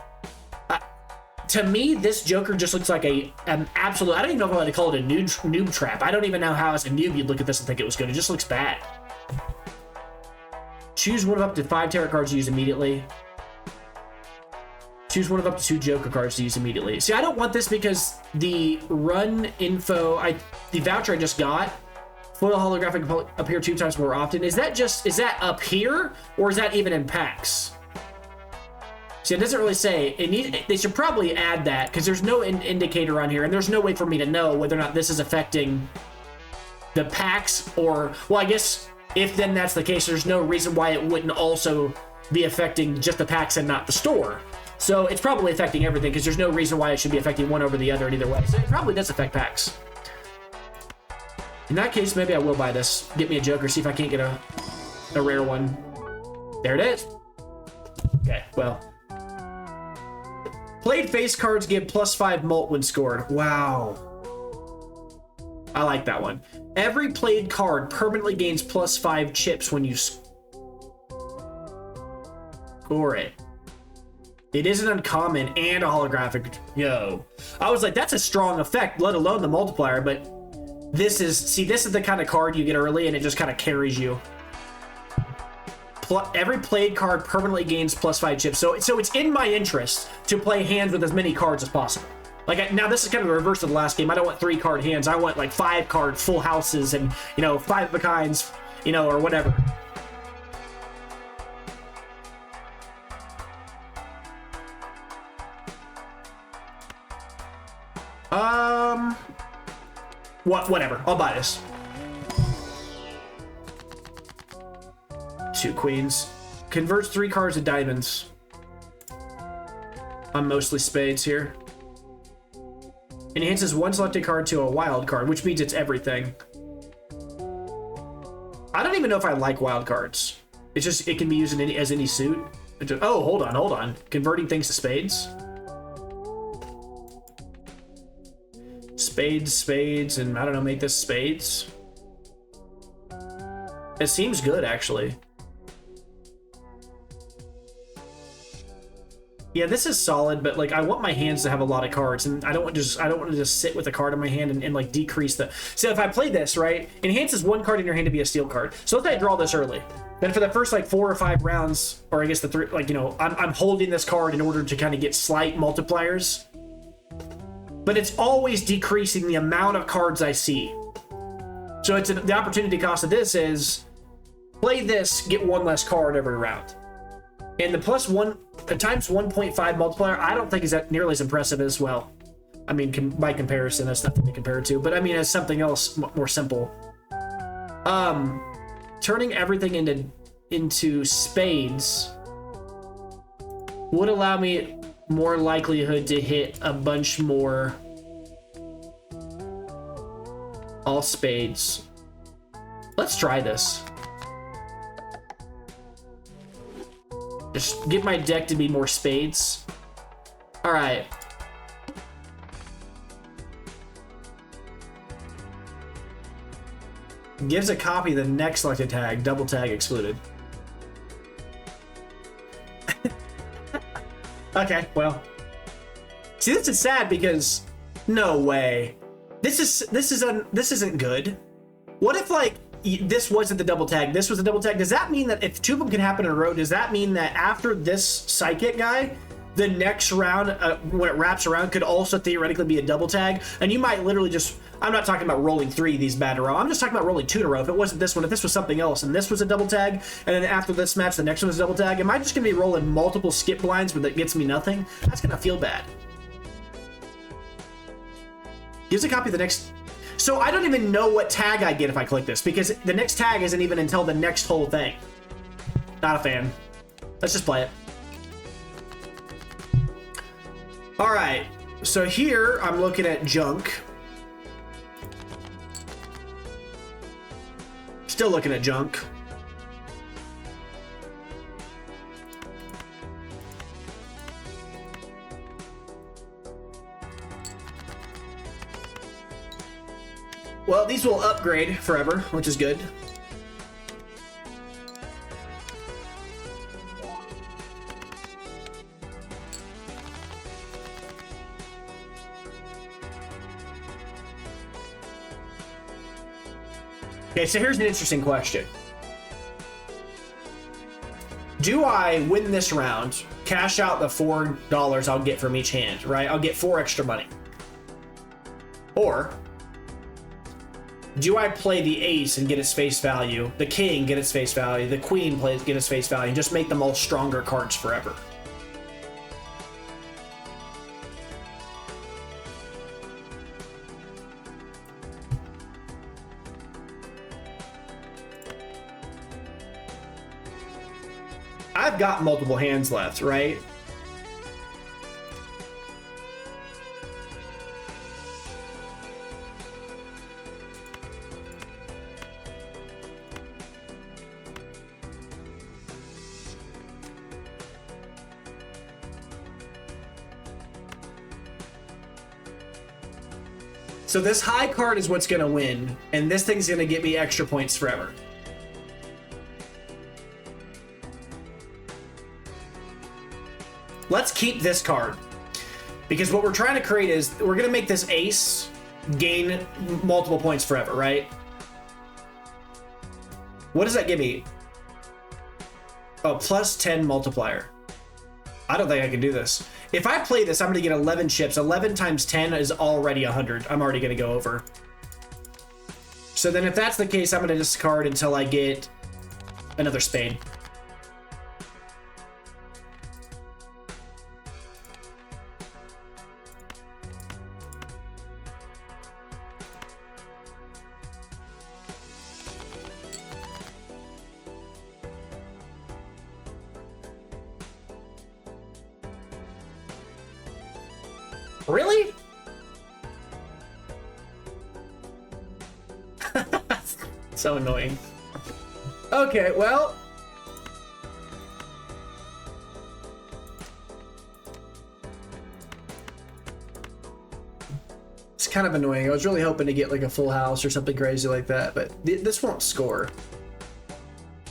To me, this Joker just looks like an absolute, I don't even know if I want to call it a noob trap. I don't even know how as a noob you'd look at this and think it was good. It just looks bad. Choose one of up to 5 tarot cards to use immediately. Choose one of up to 2 Joker cards to use immediately. See, I don't want this because the run info, the voucher I just got, foil holographic appear 2 times more often. Is that up here, or is that even in packs? See, it doesn't really say. They should probably add that, because there's no indicator on here, and there's no way for me to know whether or not this is affecting the packs, or, well, I guess if then that's the case, there's no reason why it wouldn't also be affecting just the packs and not the store. So it's probably affecting everything, because there's no reason why it should be affecting one over the other in either way. So it probably does affect packs. In that case, maybe I will buy this. Get me a Joker, see if I can't get a rare one. There it is. Okay, well. Played face cards give +5 mult when scored. Wow. I like that one. Every played card permanently gains +5 chips when you score it. It is an uncommon and a holographic. Yo. I was like, that's a strong effect, let alone the multiplier, but this is the kind of card you get early and it just kind of carries you. Every played card permanently gains +5 chips. So it's in my interest to play hands with as many cards as possible. Like, now this is kind of the reverse of the last game. I don't want 3-card hands. I want like 5-card full houses and, you know, 5 of a kinds, you know, or whatever. Whatever. I'll buy this. 2 queens. Converts 3 cards to diamonds. I'm mostly spades here. Enhances one selected card to a wild card, which means it's everything. I don't even know if I like wild cards. It's just, it can be used in as any suit. Oh, hold on. Converting things to spades. Spades, and I don't know, make this spades. It seems good, actually. Yeah, this is solid, but like I want my hands to have a lot of cards, and I don't want to just sit with a card in my hand and like decrease the. So if I play this, right, enhances one card in your hand to be a steal card. So let's say I draw this early. Then for the first like 4 or 5 rounds, or I guess the 3, like, you know, I'm holding this card in order to kind of get slight multipliers. But it's always decreasing the amount of cards I see. So it's the opportunity cost of this is play this, get 1 less card every round. And the +1 times 1.5 multiplier, I don't think is that nearly as impressive as well. I mean, by comparison, that's nothing to compare it to. But I mean, as something else more simple. Turning everything into spades would allow me more likelihood to hit a bunch more all spades. Let's try this. Just get my deck to be more spades. All right. Gives a copy of the next selected tag, double tag excluded. Okay, well. See, this is sad because no way. This isn't good. What if like this wasn't the double tag, this was the double tag? Does that mean that if 2 of them can happen in a row, does that mean that after this psychic guy, the next round, when it wraps around, could also theoretically be a double tag? And you might literally just, I'm not talking about rolling 3 of these bad in a row, I'm just talking about rolling 2 in a row. If it wasn't this one, if this was something else and this was a double tag, and then after this match the next one was a double tag, am I just gonna be rolling multiple skip blinds but that gets me nothing? That's gonna feel bad. Gives a copy of the next. So I don't even know what tag I get if I click this, because the next tag isn't even until the next whole thing. Not a fan. Let's just play it. All right, so here I'm looking at junk. Still looking at junk. Well, these will upgrade forever, which is good. Okay, so here's an interesting question. Do I win this round, cash out the $4 I'll get from each hand, right? I'll get 4 extra money. Or do I play the ace and get its face value, the king get its face value, the queen get its face value, and just make them all stronger cards forever? I've got multiple hands left, right? So this high card is what's gonna win, and this thing's gonna get me extra points forever. Let's keep this card, because what we're trying to create is we're gonna make this ace gain multiple points forever, right? What does that give me? Oh, plus 10 multiplier. I don't think I can do this. If I play this, I'm gonna get 11 chips. 11 times 10 is already 100. I'm already gonna go over. So then if that's the case, I'm gonna discard until I get another spade. Really? So annoying. Okay, well. It's kind of annoying. I was really hoping to get like a full house or something crazy like that, but this won't score.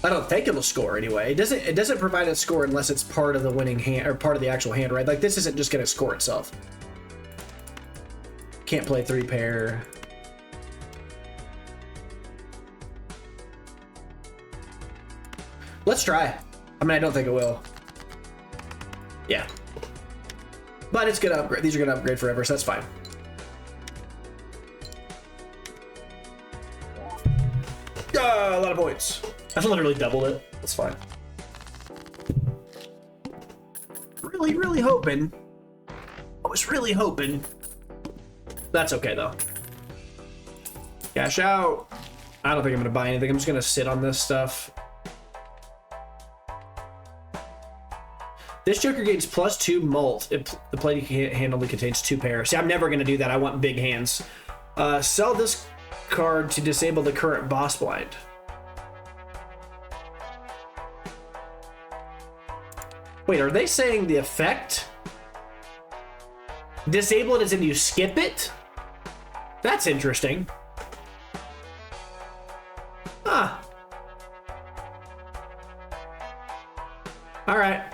I don't think it'll score anyway. It doesn't provide a score unless it's part of the winning hand or part of the actual hand, right? Like this isn't just gonna score itself. Can't play 3 pair. Let's try. I mean, I don't think it will. Yeah. But it's gonna upgrade. These are gonna upgrade forever, so that's fine. A lot of points. I've literally doubled it. That's fine. Really hoping. I was really hoping. That's okay though. Cash out. I don't think I'm gonna buy anything. I'm just gonna sit on this stuff. This Joker gains +2 mult if the play hand only contains 2 pairs. See, I'm never gonna do that. I want big hands. Sell this card to disable the current boss blind. Wait, are they saying the effect? Disable it as in you skip it? That's interesting. Huh. All right.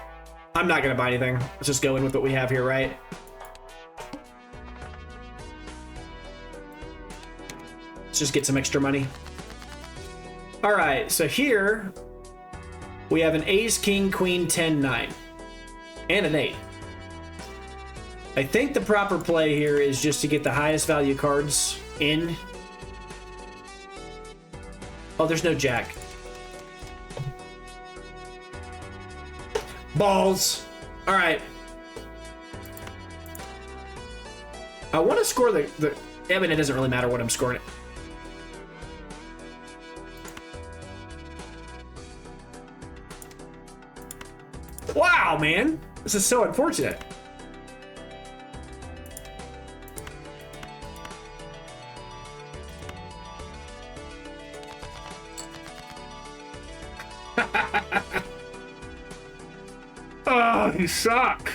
I'm not gonna buy anything. Let's just go in with what we have here, right? Let's just get some extra money. All right, so here we have an ace, king, queen, 10, 9, and an 8. I think the proper play here is just to get the highest value cards in. Oh, there's no jack. Balls. All right. I want to score the. I mean, it doesn't really matter what I'm scoring it. Wow, man. This is so unfortunate. Oh, you suck.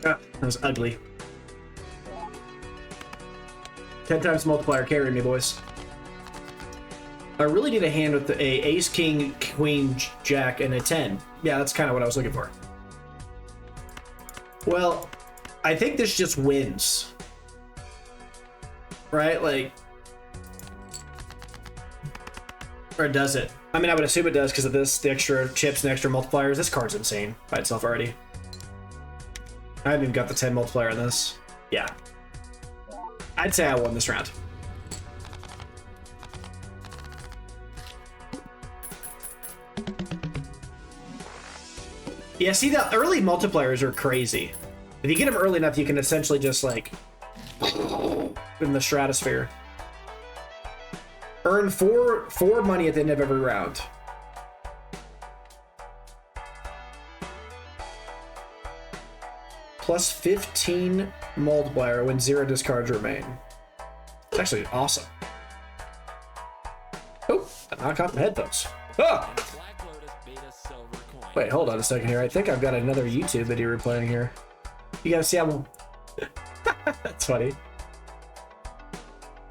Ah, that was ugly. 10 times multiplier, carry me, boys. I really need a hand with a ace, king, queen, jack, and a 10. Yeah, that's kind of what I was looking for. Well, I think this just wins. Right? Like... Or does it? I mean, I would assume it does because of this, the extra chips and extra multipliers. This card's insane by itself already. I haven't even got the 10 multiplier on this. Yeah. I'd say I won this round. Yeah, see, the early multipliers are crazy. If you get them early enough, you can essentially just, like, in the stratosphere. Earn four money at the end of every round. Plus 15 multiplier when 0 discards remain. It's actually awesome. Oh, I knocked off my headphones. Oh! Wait, hold on a second here. I think I've got another YouTube video replaying here. You gotta see how... That's funny.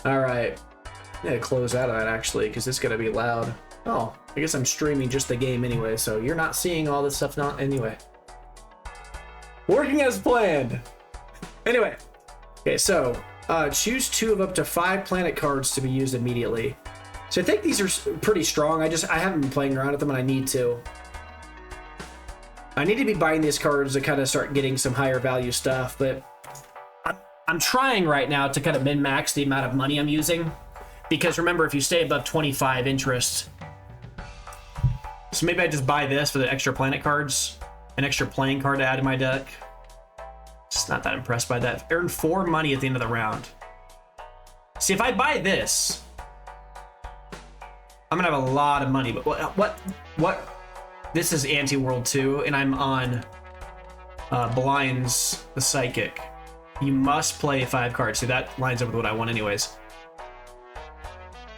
Alright. I gotta close out of that, actually, because it's gonna be loud. Oh, I guess I'm streaming just the game anyway, so you're not seeing all this stuff not anyway. Working as planned. Anyway. Okay, so choose 2 of up to 5 planet cards to be used immediately. So I think these are pretty strong. I haven't been playing around with them and I need to. I need to be buying these cards to kind of start getting some higher value stuff, but I'm trying right now to kind of min-max the amount of money I'm using, because remember, if you stay above 25 interest, so maybe I just buy this for the extra planet cards, an extra playing card to add to my deck. Just not that impressed by that. Earn 4 money at the end of the round. See, if I buy this, I'm gonna have a lot of money, but what? This is Ante World 2, and I'm on Blinds the Psychic. You must play 5 cards. See, that lines up with what I want anyways.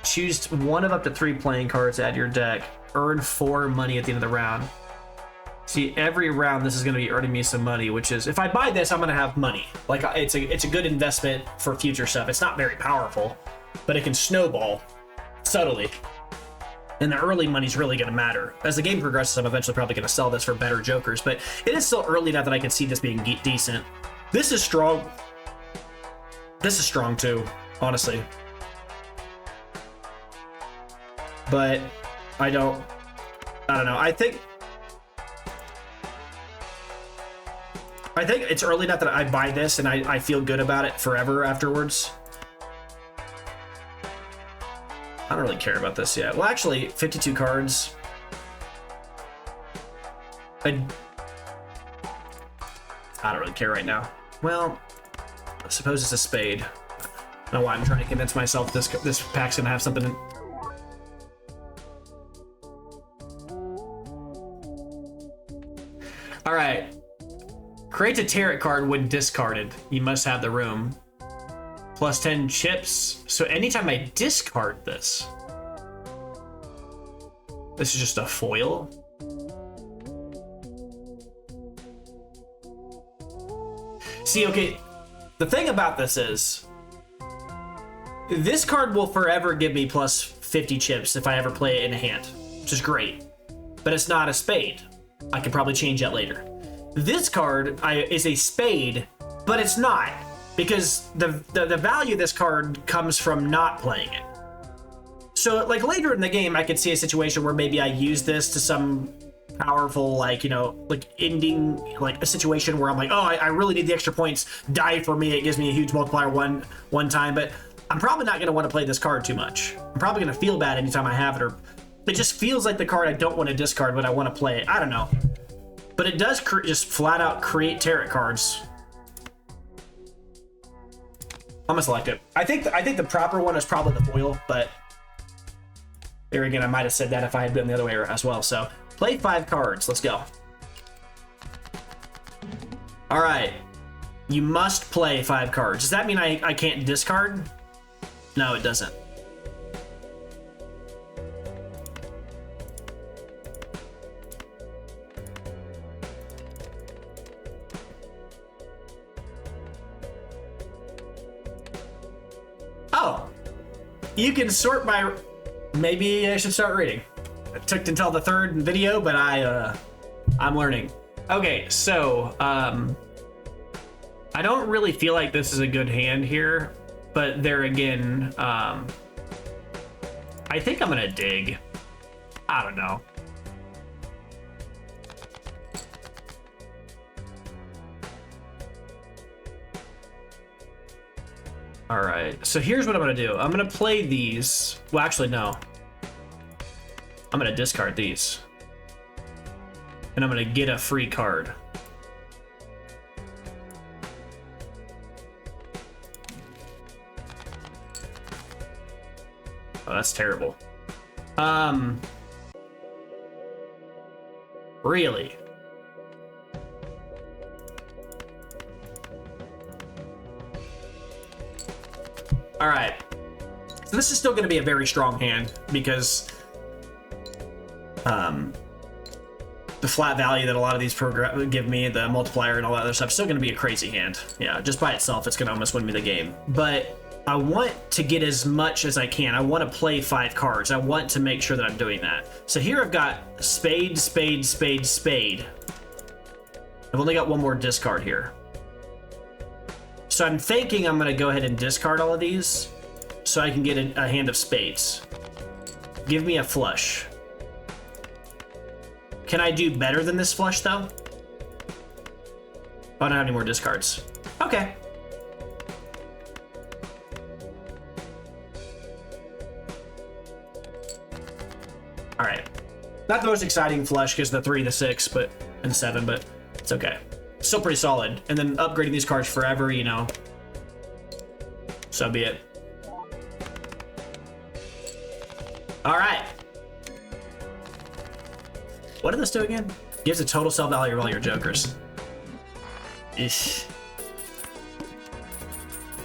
Choose one of up to 3 playing cards to add to your deck. Earn 4 money at the end of the round. See, every round this is going to be earning me some money, which is, if I buy this, I'm going to have money. Like, it's a good investment for future stuff. It's not very powerful, but it can snowball subtly. And the early money's really going to matter. As the game progresses, I'm eventually probably going to sell this for better jokers, but it is still early enough that I can see this being decent. This is strong. This is strong too, honestly. But I don't know. I think it's early enough that I buy this and I feel good about it forever afterwards. I don't really care about this yet. Well, actually, 52 cards. I don't really care right now. Well, I suppose it's a spade. I don't know why I'm trying to convince myself this pack's gonna have something in. All right. Creates a tarot card when discarded. You must have the room. Plus 10 chips. So anytime I discard this is just a foil. See, okay, the thing about this is, this card will forever give me plus 50 chips if I ever play it in a hand, which is great. But it's not a spade. I can probably change that later. This card is a spade, but it's not, because the value of this card comes from not playing it. So, like, later in the game, I could see a situation where maybe I use this to some powerful, like, you know, like ending, like a situation where I'm like, oh, I really need the extra points, die for me, it gives me a huge multiplier one time, but I'm probably not going to want to play this card too much. I'm probably going to feel bad anytime I have it, or it just feels like the card I don't want to discard, but I want to play it. I don't know. But it does just flat out create tarot cards. I'm gonna select it. I think the proper one is probably the foil, but there again, I might have said that if I had been the other way as well. So play 5 cards. Let's go. All right. You must play 5 cards. Does that mean I can't discard? No, it doesn't. Oh, you can sort by. Maybe I should start reading. It took until the 3rd video, but I'm learning. Okay, so I don't really feel like this is a good hand here, but there again, I think I'm gonna dig. I don't know. All right, so here's what I'm gonna do. I'm gonna play these. Well, actually, no. I'm gonna discard these. And I'm gonna get a free card. Oh, that's terrible. Really? All right, so this is still going to be a very strong hand because the flat value that a lot of these give me, the multiplier and all that other stuff, is still going to be a crazy hand. Yeah, just by itself, it's going to almost win me the game. But I want to get as much as I can. I want to play 5 cards. I want to make sure that I'm doing that. So here I've got spade, spade, spade, spade. I've only got one more discard here. So I'm thinking I'm going to go ahead and discard all of these so I can get a hand of spades. Give me a flush. Can I do better than this flush, though? I don't have any more discards. Okay. All right. Not the most exciting flush because the 3, the 6, but and the 7, but it's okay. Still pretty solid. And then upgrading these cards forever, you know. So be it. All right. What did this do again? Gives a total sell value of all your jokers. Ish.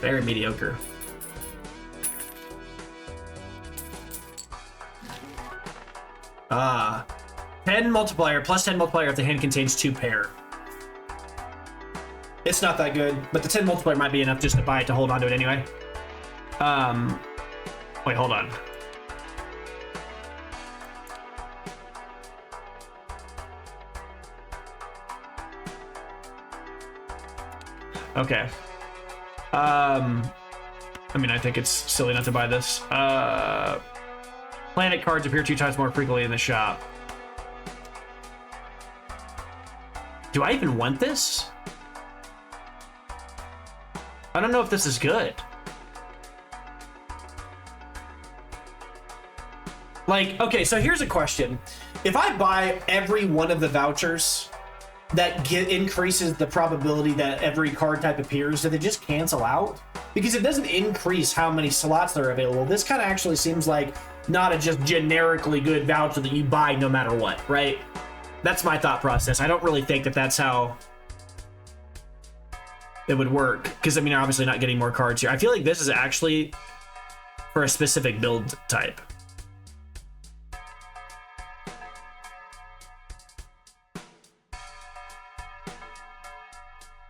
Very mediocre. Ah. 10 multiplier, plus 10 multiplier if the hand contains 2 pair. It's not that good, but the 10 multiplier might be enough just to buy it to hold on to it anyway. Wait, hold on. Okay. I mean, I think it's silly not to buy this. Planet cards appear 2 times more frequently in the shop. Do I even want this? I don't know if this is good. Like, okay, so here's a question. If I buy every one of the vouchers that increases the probability that every card type appears, do they just cancel out? Because it doesn't increase how many slots that are available. This kind of actually seems like not a just generically good voucher that you buy no matter what, right? That's my thought process. I don't really think that that's how it would work. Because, I mean, obviously not getting more cards here. I feel like this is actually for a specific build type.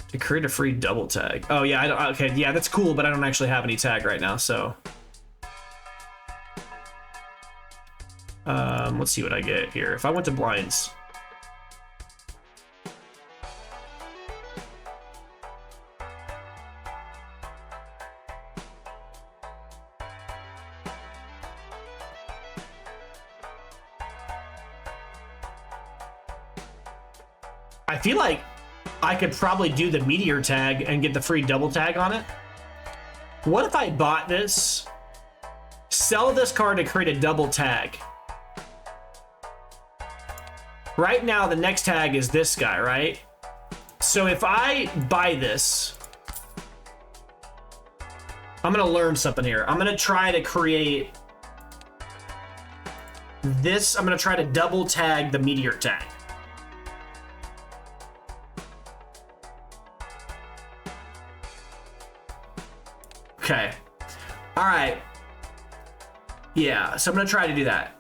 To create a free double tag. Oh, yeah, I don't, okay, yeah, that's cool, but I don't actually have any tag right now, so. Let's see what I get here. If I went to blinds. I feel like I could probably do the meteor tag and get the free double tag on it. What if I bought this, sell this card to create a double tag? Right now, the next tag is this guy, right? So if I buy this, I'm gonna learn something here. I'm gonna try to create this. I'm gonna try to double tag the meteor tag. Okay. All right. Yeah, so I'm gonna try to do that.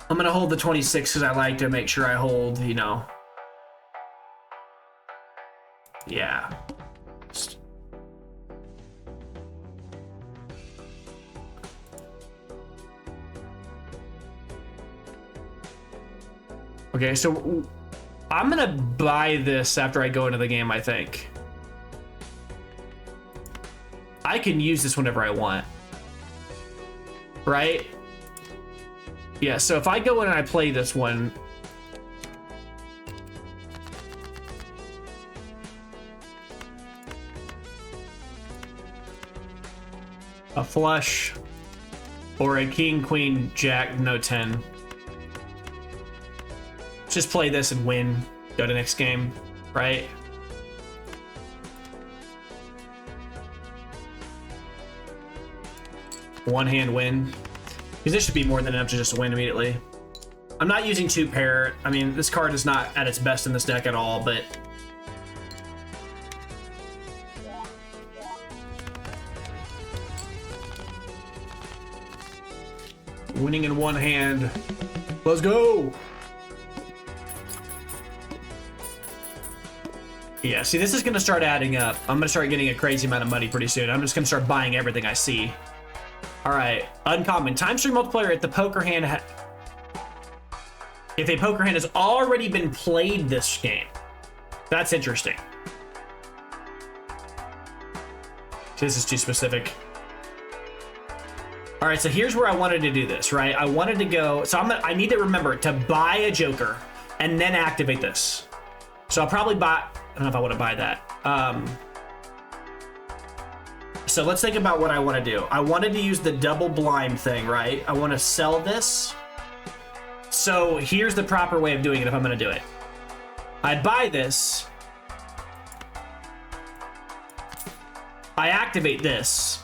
I'm gonna hold the 26 because I like to make sure I hold, you know. Yeah. Okay, so I'm gonna buy this after I go into the game, I think. I can use this whenever I want. Right? Yeah, so if I go in and I play this one, a flush or a king, queen, jack, no 10. Just play this and win. Go to next game, right? One hand win. Because this should be more than enough to just win immediately. I'm not using 2 pair. I mean, this card is not at its best in this deck at all, but winning in one hand. Let's go. Yeah, see, this is going to start adding up. I'm going to start getting a crazy amount of money pretty soon. I'm just going to start buying everything I see. All right, uncommon. Time stream multiplier at the poker hand. If a poker hand has already been played this game. That's interesting. This is too specific. All right, so here's where I wanted to do this, right? I wanted to go, so I need to remember to buy a Joker and then activate this. So I'll probably buy, I don't know if I want to buy that. So let's think about what I want to do. I wanted to use the double blind thing, right? I want to sell this. So here's the proper way of doing it if I'm going to do it. I buy this. I activate this.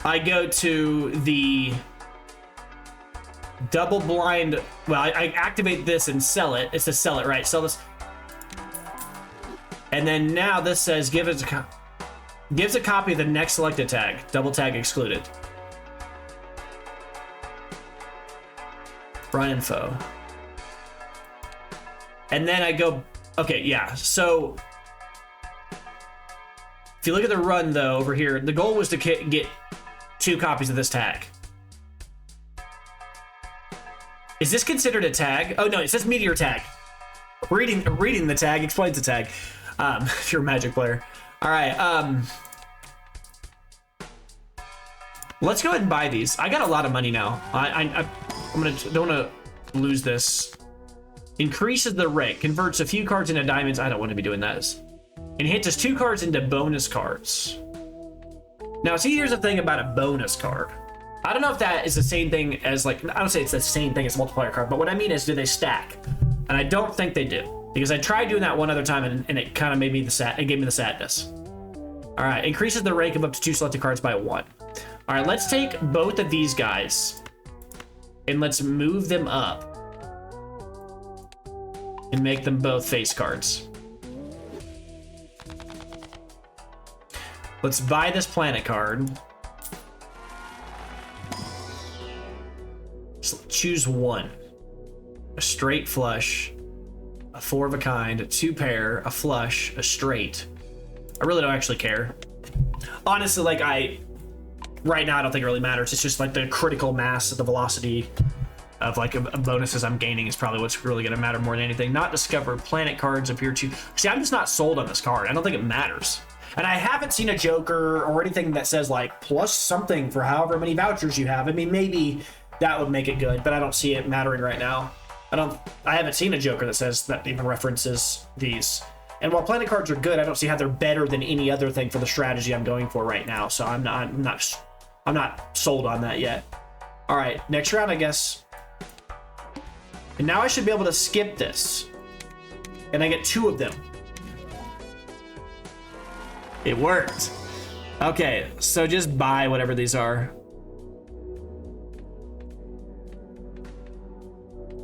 I go to the double blind. Well, I activate this and sell it. It's to sell it, right? Sell this. And then now this says gives a copy of the next selected tag. Double tag excluded. Run info. And then I go, okay, yeah. So if you look at the run though over here, the goal was to get 2 copies of this tag. Is this considered a tag? Oh no, it says meteor tag. Reading the tag explains the tag. If you're a Magic player. All right. Let's go ahead and buy these. I got a lot of money now. Don't want to lose this. Increases the rank. Converts a few cards into diamonds. I don't want to be doing that. Enhances 2 cards into bonus cards. Now, see, here's the thing about a bonus card. I don't know if that is the same thing as, like, I don't say it's the same thing as a multiplier card, but what I mean is, do they stack? And I don't think they do. Because I tried doing that one other time and it kind of made me it gave me the sadness. All right, increases the rank of up to 2 selected cards by 1. All right, let's take both of these guys and let's move them up and make them both face cards. Let's buy this planet card. So choose 1. A straight flush. A 4 of a kind, a 2 pair, a flush, a straight. I really don't actually care. Honestly, like right now I don't think it really matters. It's just like the critical mass of the velocity of like a bonuses I'm gaining is probably what's really gonna matter more than anything. Not discovered. Planet cards appear to, see, I'm just not sold on this card. I don't think it matters. And I haven't seen a Joker or anything that says like plus something for however many vouchers you have. I mean, maybe that would make it good, but I don't see it mattering right now. I haven't seen a Joker that says that even references these. And while planet cards are good, I don't see how they're better than any other thing for the strategy I'm going for right now. So I'm not sold on that yet. All right, next round, I guess. And now I should be able to skip this. And I get 2 of them. It worked. Okay, so just buy whatever these are.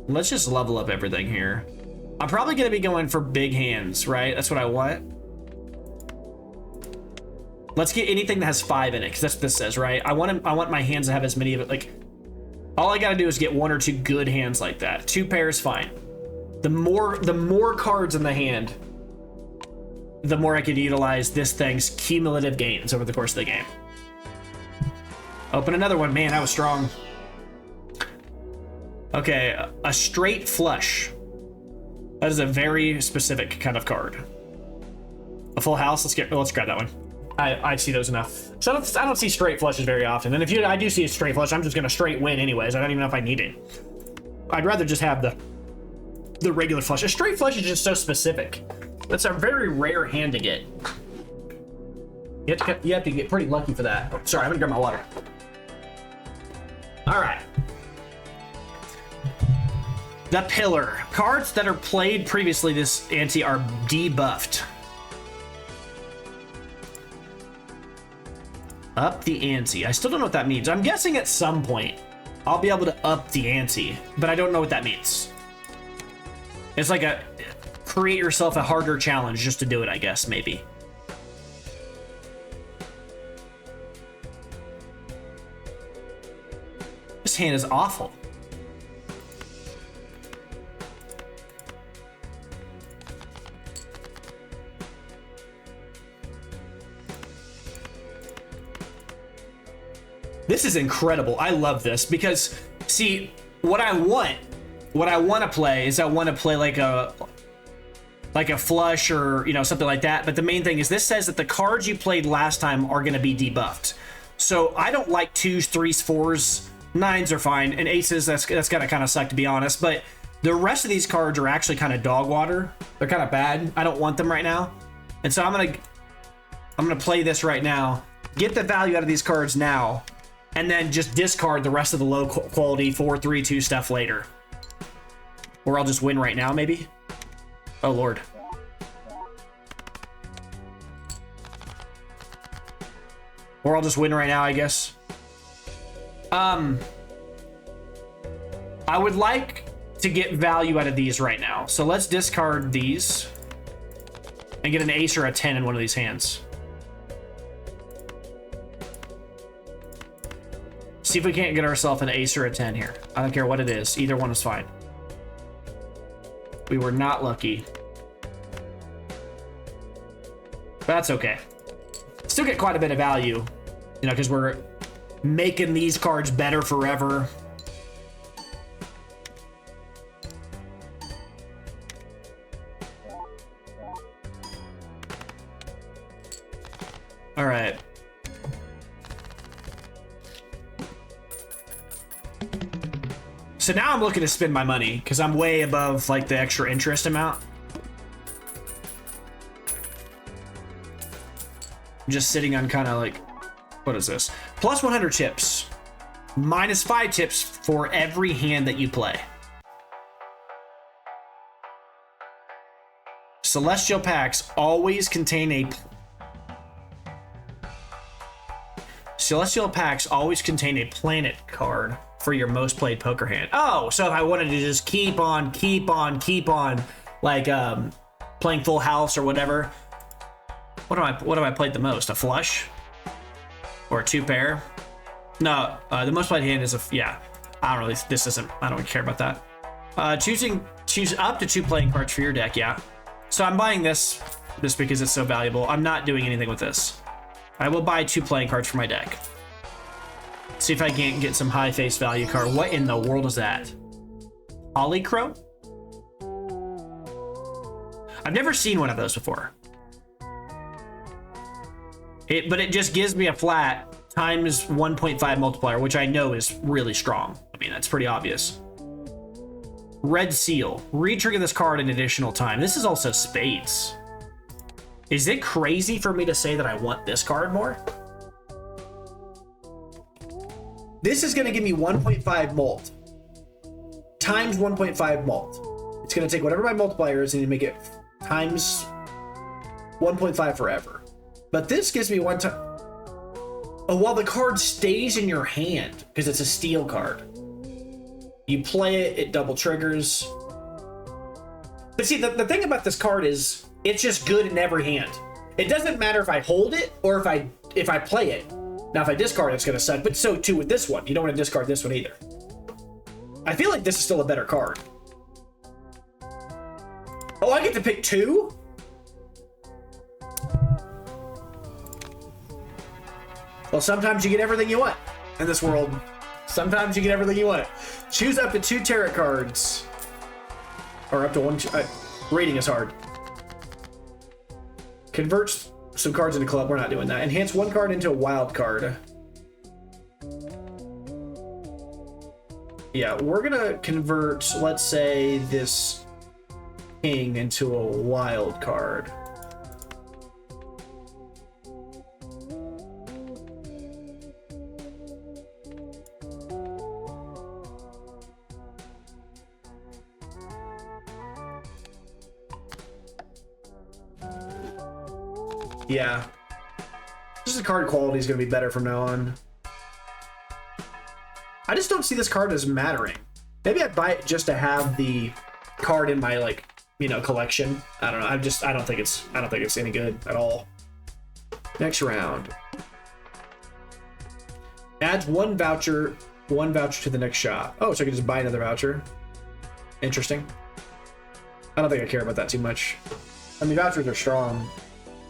Let's just level up everything here. I'm probably going to be going for big hands, right? That's what I want. Let's get anything that has 5 in it, because that's what this says, right? I want my hands to have as many of it. Like, all I got to do is get 1 or 2 good hands like that. 2 pairs, fine. The more cards in the hand, the more I could utilize this thing's cumulative gains over the course of the game. Open another one. Man, that was strong. Okay, a straight flush. That is a very specific kind of card. A full house. Let's grab that one. I see those enough. So I don't see straight flushes very often. And if I do see a straight flush, I'm just gonna straight win anyways. I don't even know if I need it. I'd rather just have the regular flush. A straight flush is just so specific. That's a very rare hand to get. You have to get pretty lucky for that. Oh, sorry, I'm gonna grab my water. All right. The Pillar. Cards that are played previously this ante are debuffed. Up the ante. I still don't know what that means. I'm guessing at some point I'll be able to up the ante, but I don't know what that means. It's like a create yourself a harder challenge just to do it, I guess, maybe. This hand is awful. This is incredible. I love this because, see, what I want to play is I want to play like like a flush or, you know, something like that. But the main thing is this says that the cards you played last time are going to be debuffed. So I don't like 2s, 3s, 4s. 9s are fine, and aces, that's gonna kind of suck, to be honest. But the rest of these cards are actually kind of dog water. They're kind of bad. I don't want them right now. And so I'm gonna play this right now, get the value out of these cards now, and then just discard the rest of the low quality 4, 3, 2 stuff later. Or I'll just win right now, maybe. Oh, Lord. Or I'll just win right now, I guess. I would like to get value out of these right now. So let's discard these and get an ace or a 10 in one of these hands. See if we can't get ourselves an ace or a 10 here. I don't care what it is. Either one is fine. We were not lucky. But that's okay. Still get quite a bit of value, you know, because we're making these cards better forever. All right. So now I'm looking to spend my money because I'm way above like the extra interest amount. I'm just sitting on kind of like, what is this? Plus 100 chips. Minus 5 chips for every hand that you play. Celestial packs always contain a... Celestial packs always contain a planet card for your most played poker hand. Oh, so if I wanted to just keep on, like playing full house or whatever. What have I played the most? A flush? Or a 2 pair? No, the most played hand is yeah. I don't really care about that. Choose up to 2 playing cards for your deck, yeah. So I'm buying this because it's so valuable. I'm not doing anything with this. I will buy 2 playing cards for my deck. See if I can't get some high face value card. What in the world is that? Polychrome? I've never seen one of those before. But it just gives me a flat times 1.5 multiplier, which I know is really strong. I mean, that's pretty obvious. Red Seal. Re-trigger this card an additional time. This is also spades. Is it crazy for me to say that I want this card more? This is going to give me 1.5 mult. Times 1.5 mult. It's going to take whatever my multiplier is and make it times 1.5 forever. But this gives me one time. Oh, while the card stays in your hand, because it's a steel card. You play it, it double triggers. But see, the thing about this card is it's just good in every hand. It doesn't matter if I hold it or if I play it. Now, if I discard, it's going to suck. But so too with this one. You don't want to discard this one either. I feel like this is still a better card. Oh, I get to pick 2? Well, sometimes you get everything you want in this world. Sometimes you get everything you want. Choose up to 2 tarot cards. Or up to 1. Rating is hard. Converts some cards into club. We're not doing that. Enhance 1 card into a wild card. Yeah, we're going to convert, let's say, this king into a wild card. Yeah. Just the card quality is going to be better from now on. I just don't see this card as mattering. Maybe I'd buy it just to have the card in my, like, you know, collection. I don't know. I don't think it's any good at all. Next round. Adds 1 voucher to the next shop. Oh, so I can just buy another voucher. Interesting. I don't think I care about that too much. I mean, vouchers are strong,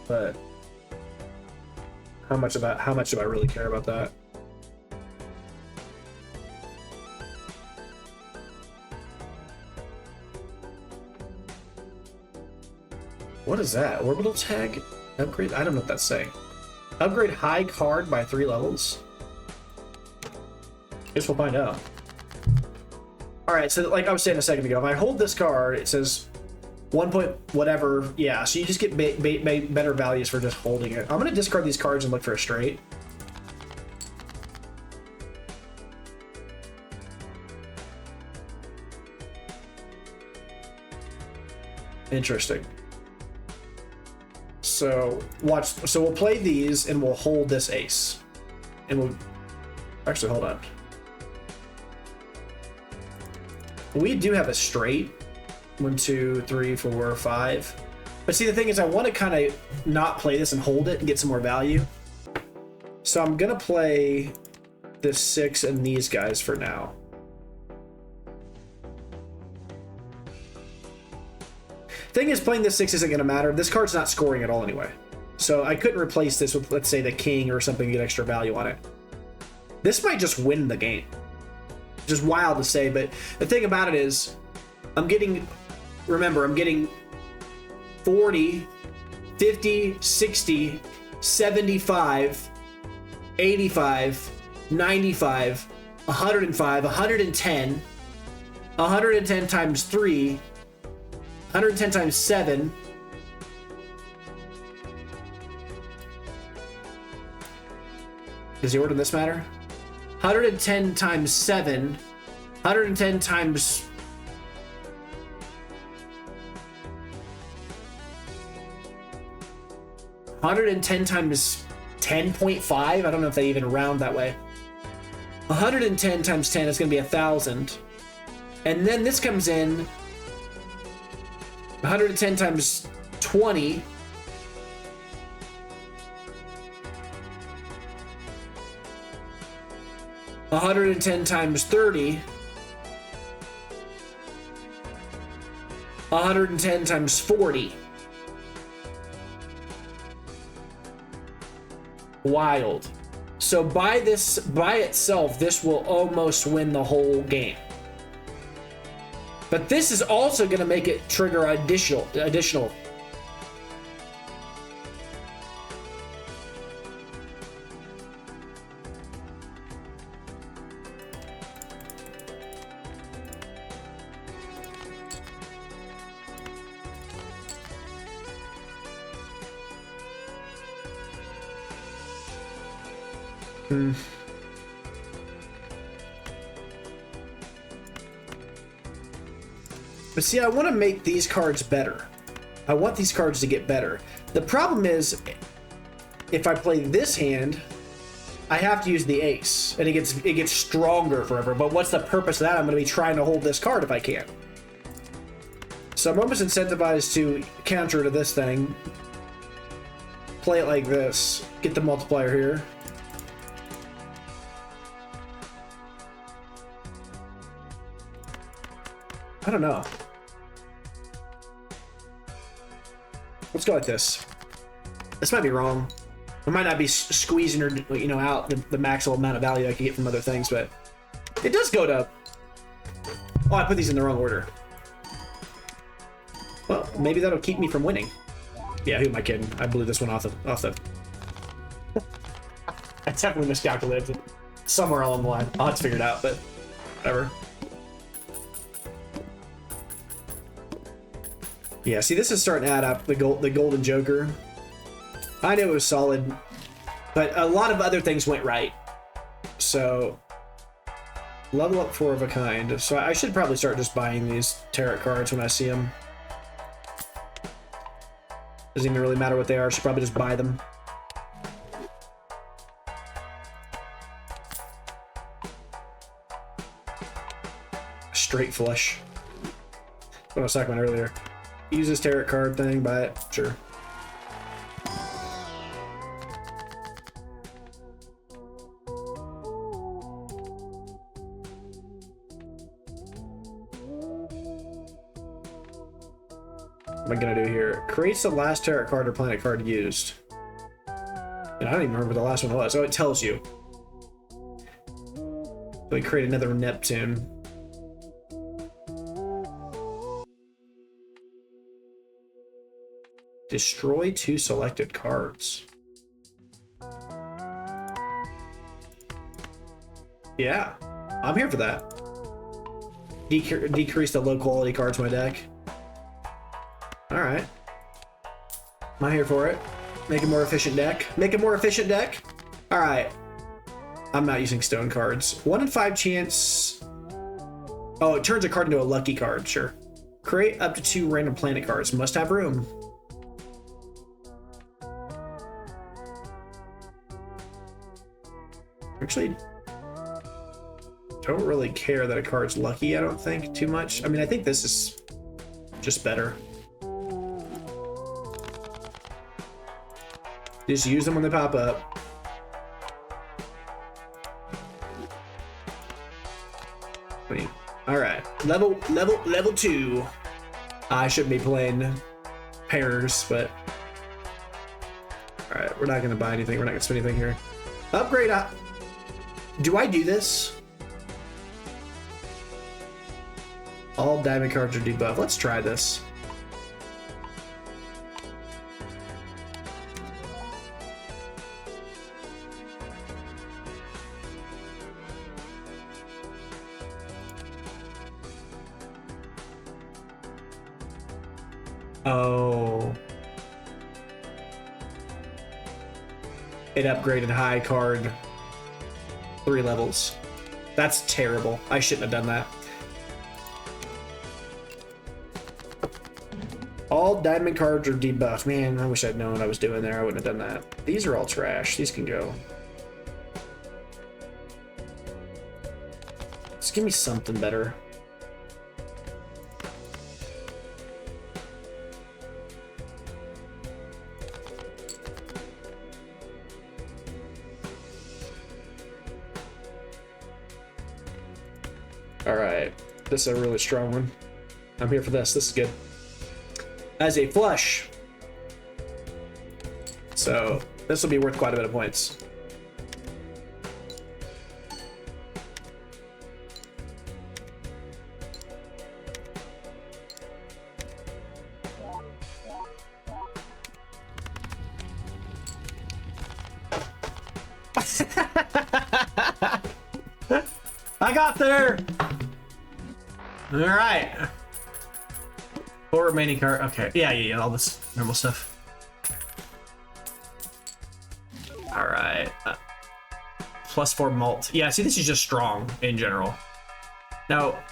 but how much do I really care about that? What is that? Orbital tag? Upgrade? I don't know what that's saying. Upgrade high card by 3 levels? Guess we'll find out. Alright, so like I was saying a second ago, if I hold this card, it says 1 point whatever. Yeah, so you just get better values for just holding it. I'm going to discard these cards and look for a straight. Interesting. So watch. So we'll play these and we'll hold this ace, and we'll actually hold on. We do have a straight. 1, 2, 3, 4, 5. But see, the thing is, I want to kind of not play this and hold it and get some more value. So I'm gonna play this 6 and these guys for now. Thing is, playing this 6 isn't going to matter. This card's not scoring at all anyway. So I couldn't replace this with, let's say, the king or something to get extra value on it. This might just win the game. Just wild to say, but the thing about it is, I'm getting, remember, I'm getting 40, 50, 60, 75, 85, 95, 105, 110, 110 times 3, 110 times 7. Does the order of this matter? 110 times 7. 110 times... $110 times 10.5? I don't know if they even round that way. 110 times 10 is going to be 1,000. And then this comes in... 110 times 20. $110 times 30. 110 times 40. Wild. So by itself, this will almost win the whole game. But this is also going to make it trigger additional. But see, I want to make these cards better. I want these cards to get better. The problem is, if I play this hand, I have to use the ace, and it gets stronger forever. But what's the purpose of that? I'm going to be trying to hold this card if I can. So I'm almost incentivized to counter to this thing. Play it like this. Get the multiplier here. I don't know. Let's go like this. This might be wrong. I might not be squeezing her, out the maximal amount of value I can get from other things, but it does go to... Oh, I put these in the wrong order. Well, maybe that'll keep me from winning. Yeah, who am I kidding? I blew this one off the... I definitely miscalculated somewhere along the line. I'll have to figure it out, but whatever. Yeah, see, this is starting to add up, the Golden Joker. I knew it was solid, but a lot of other things went right. So, level up 4 of a kind. So I should probably start just buying these tarot cards when I see them. Doesn't even really matter what they are, I should probably just buy them. Straight flush. What I was talking about earlier. Use this tarot card thing, buy it, sure. What am I gonna do here? Creates the last tarot card or planet card used. And I don't even remember what the last one was. Oh, it tells you. So we create another Neptune. Destroy 2 selected cards. Yeah, I'm here for that. Decrease the low quality cards in my deck. Alright. I'm here for it. Make a more efficient deck. Make a more efficient deck. Alright. I'm not using stone cards. 1 in 5 chance. Oh, it turns a card into a lucky card. Sure. Create up to 2 random planet cards. Must have room. Actually, don't really care that a card's lucky, I don't think, too much. I mean, I think this is just better. Just use them when they pop up. All right, level 2. I shouldn't be playing pairs, but all right, we're not gonna buy anything. We're not gonna spend anything here. Upgrade up. Do I do this? All diamond cards are debuffed. Let's try this. Oh. It upgraded high card 3 levels. That's terrible. I shouldn't have done that. All diamond cards are debuffed. Man, I wish I'd known what I was doing there. I wouldn't have done that. These are all trash. These can go. Just give me something better. All right, this is a really strong one. I'm here for this. This is good. As a flush. So this will be worth quite a bit of points. I got there. All right. 4 remaining card. Okay. Yeah. All this normal stuff. All right. +4 malt. Yeah. See, this is just strong in general. Now,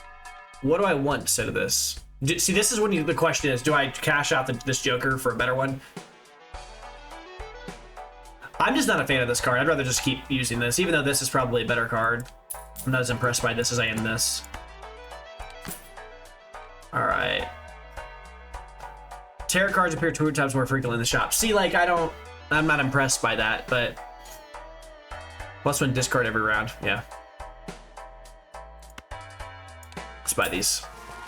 what do I want instead of this? See, this is when the question is: do I cash out this Joker for a better one? I'm just not a fan of this card. I'd rather just keep using this, even though this is probably a better card. I'm not as impressed by this as I am this. All right. Tarot cards appear 2 times more frequently in the shop. See, like, I'm not impressed by that, but +1 discard every round. Yeah. Let's buy these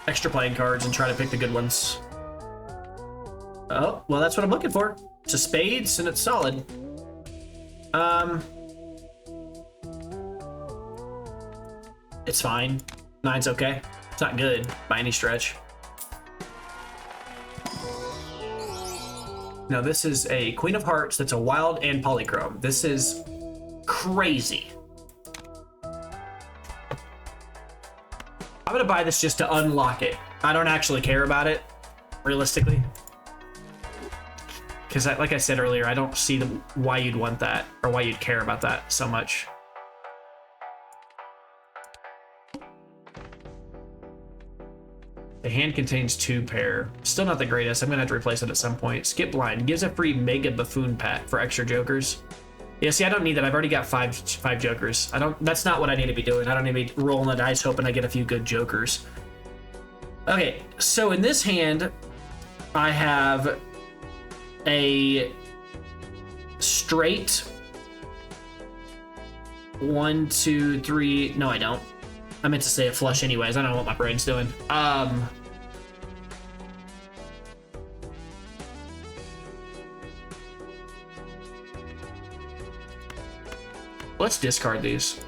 extra playing cards and try to pick the good ones. Oh, well, that's what I'm looking for. It's a spades and it's solid. It's fine. 9's okay. It's not good by any stretch. Now this is a Queen of Hearts that's a wild and polychrome. This is crazy. I'm gonna buy this just to unlock it. I don't actually care about it, realistically. Because like I said earlier, I don't see why you'd want that or why you'd care about that so much. The hand contains 2 pair. Still not the greatest. I'm gonna have to replace it at some point. Skip blind. Gives a free mega buffoon pack for extra jokers. Yeah, see, I don't need that. I've already got five jokers. That's not what I need to be doing. I don't need to be rolling the dice hoping I get a few good jokers. Okay, so in this hand, I have a straight 1, 2, 3. No, I don't. I meant to say a flush anyways. I don't know what my brain's doing. Let's discard these.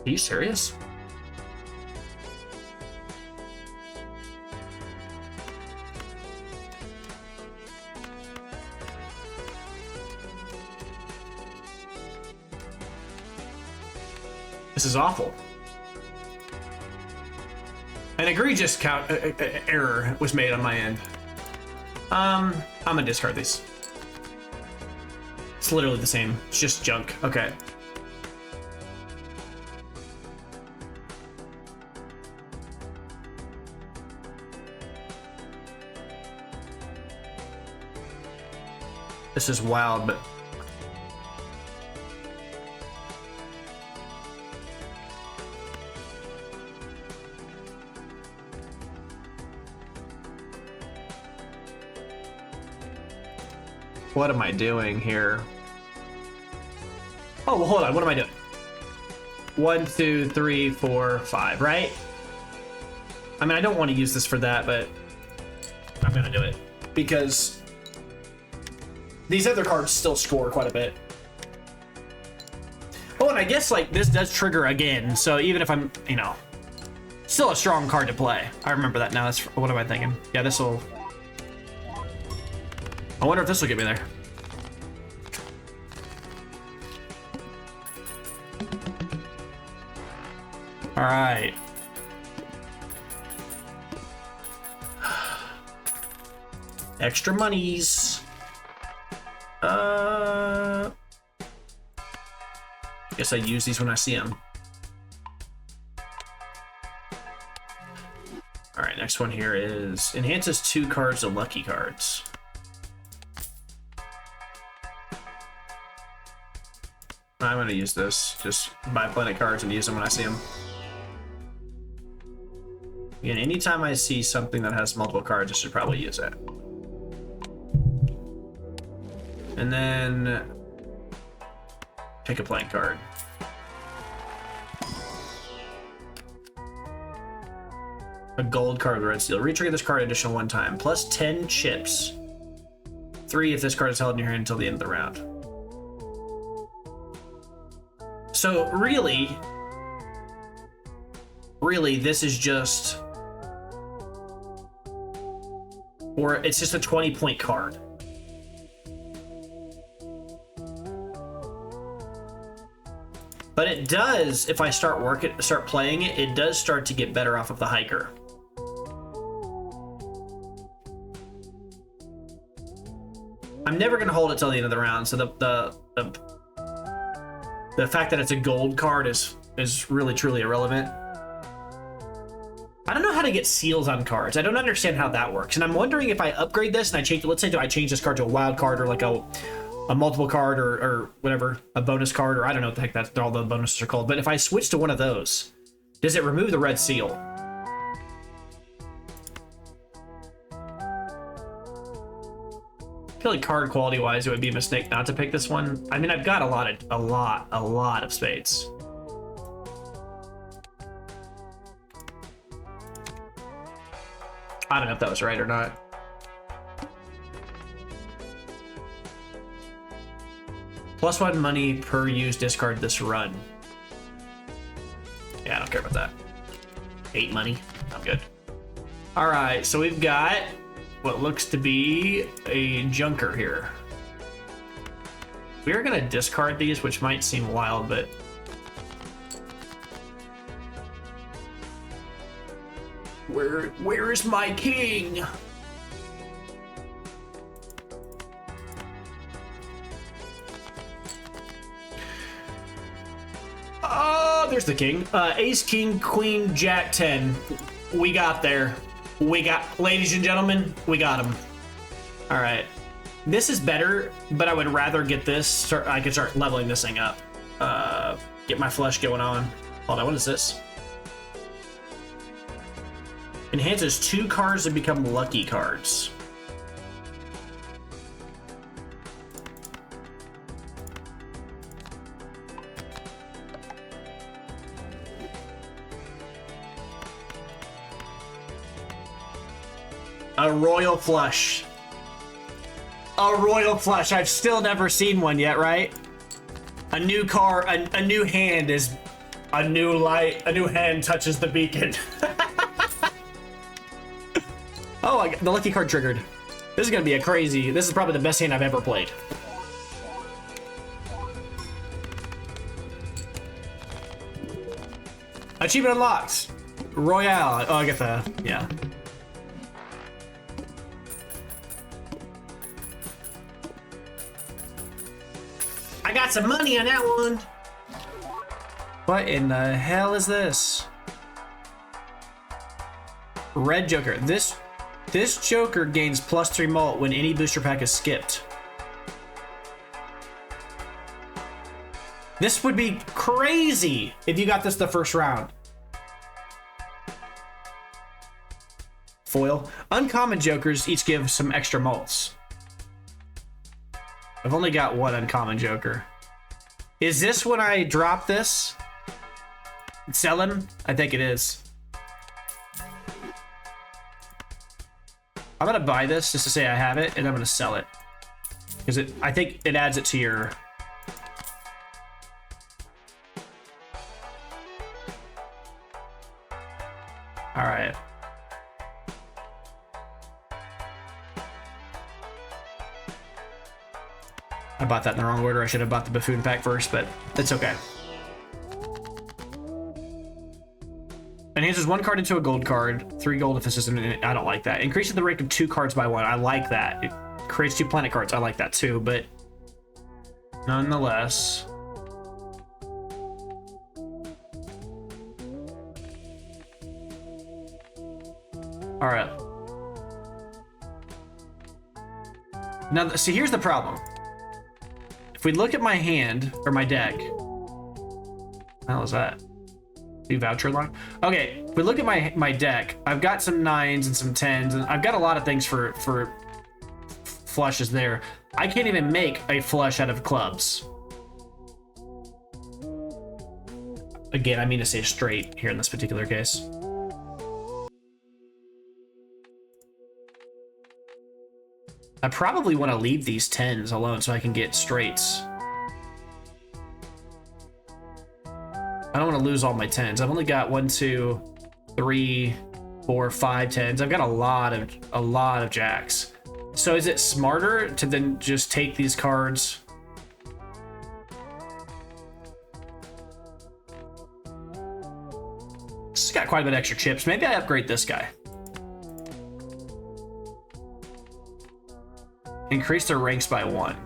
Are you serious? This is awful. An egregious error was made on my end. I'm gonna discard these. It's literally the same. It's just junk. Okay. This is wild, but what am I doing here? Oh, well, hold on. What am I doing? 1, 2, 3, 4, 5, right? I mean, I don't want to use this for that, but I'm gonna do it because these other cards still score quite a bit. Oh, and I guess like this does trigger again, so even if I'm, you know, still a strong card to play. I remember that now. That's what am I thinking? Yeah, this will. I wonder if this will get me there. All right. Extra monies. Guess I use these when I see them. All right, next one here is enhances 2 cards of lucky cards. I'm gonna use this. Just buy planet cards and use them when I see them. Again, anytime I see something that has multiple cards, I should probably use it. And then pick a blank card. A gold card with red seal. Retrigger this card additional 1 time. Plus 10 chips. 3 if this card is held in your hand until the end of the round. So really, this is just, or it's just a 20-point card. But it does, if I start playing it, it does start to get better off of the hiker. I'm never gonna hold it till the end of the round, so the fact that it's a gold card is really truly irrelevant. I don't know how to get seals on cards. I don't understand how that works, and I'm wondering if I upgrade this and I change. Let's say, do I change this card to a wild card or like a multiple card or whatever, a bonus card, or I don't know what the heck that's all the bonuses are called. But if I switch to one of those, does it remove the red seal? I feel like card quality wise, it would be a mistake not to pick this one. I mean, I've got a lot of spades. I don't know if that was right or not. +1 money per use discard this run. Yeah, I don't care about that. 8 money. I'm good. All right, so we've got what looks to be a junker here. We are gonna discard these, which might seem wild, but where is my king? Oh, there's the king. Ace, king, queen, jack, 10. We got there. Ladies and gentlemen, we got him. All right. This is better, but I would rather get this. I could start leveling this thing up. Get my flush going on. Hold on, what is this? Enhances 2 cards to become lucky cards. A royal flush. A royal flush. I've still never seen one yet, right? A new card, a new hand is A new light, a new hand touches the beacon. Oh, the lucky card triggered. This is gonna be this is probably the best hand I've ever played. Achievement unlocked. Royale. Oh, I get the, yeah. I got some money on that one. What in the hell is this? Red Joker. This Joker gains +3 mult when any booster pack is skipped. This would be crazy if you got this the first round. Foil. Uncommon Jokers each give some extra mults. I've only got one uncommon Joker. Is this when I drop this? Sell him? I think it is. I'm gonna buy this just to say I have it, and I'm gonna sell it. Because I think it adds it to your... Alright. I bought that in the wrong order. I should have bought the Buffoon pack first, but it's okay. Enhances 1 card into a gold card, 3 gold if this isn't. I don't like that. Increases the rank of 2 cards by 1. I like that. It creates 2 planet cards. I like that too, but nonetheless. All right. Now, see, here's the problem. If we look at my hand or my deck, how was that? New voucher lock. Okay, if we look at my deck, I've got some 9s and some 10s, and I've got a lot of things for flushes there. I can't even make a flush out of clubs. Again, I mean to say straight here in this particular case. I probably want to leave these 10s alone so I can get straights. I don't want to lose all my 10s. I've only got 1, 2, 3, 4, 5 10s. I've got a lot of jacks. So is it smarter to then just take these cards? This has got quite a bit of extra chips. Maybe I upgrade this guy. Increase their ranks by 1.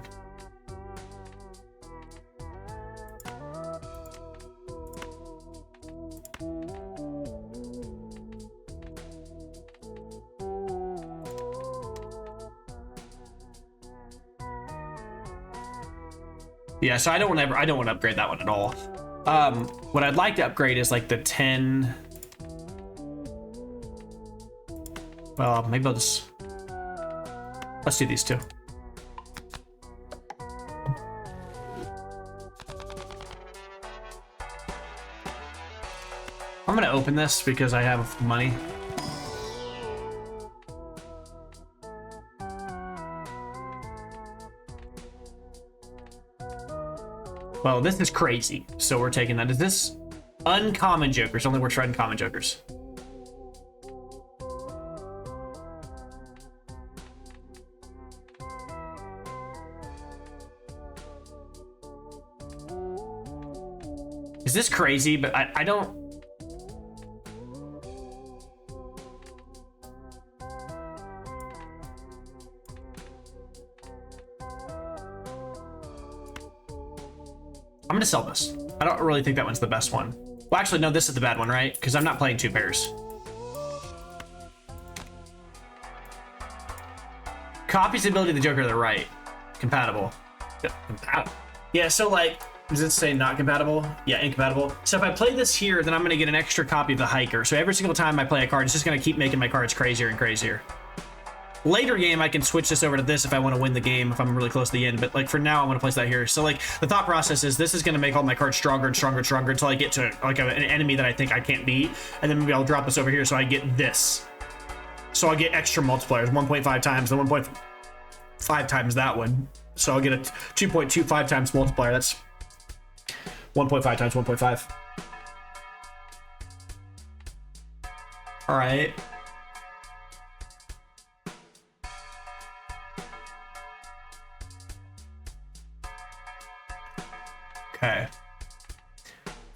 Yeah, so I don't want to upgrade that one at all. What I'd like to upgrade is like the 10. Well, maybe I'll just, let's do these two. I'm gonna open this because I have money. Well, this is crazy. So we're taking that. Is this uncommon Jokers? Only we're trying common Jokers. Is this crazy? But I don't... I'm gonna sell this. I don't really think that one's the best one. Well, actually, no, this is the bad one, right? Because I'm not playing 2 pairs. Copies the ability of the Joker to the right. Compatible. Yeah, compatible. Yeah, so like, does it say not compatible? Yeah, incompatible. So if I play this here, then I'm gonna get an extra copy of the Hiker. So every single time I play a card, it's just gonna keep making my cards crazier and crazier. Later game, I can switch this over to this if I want to win the game, if I'm really close to the end. But like for now, I want to place that here. So like the thought process is this is going to make all my cards stronger and stronger and stronger until I get to like an enemy that I think I can't beat. And then maybe I'll drop this over here so I get this. So I'll get extra multipliers, 1.5 times, then 1.5 times that one. So I'll get a 2.25 times multiplier. That's 1.5 times 1.5. All right. Okay.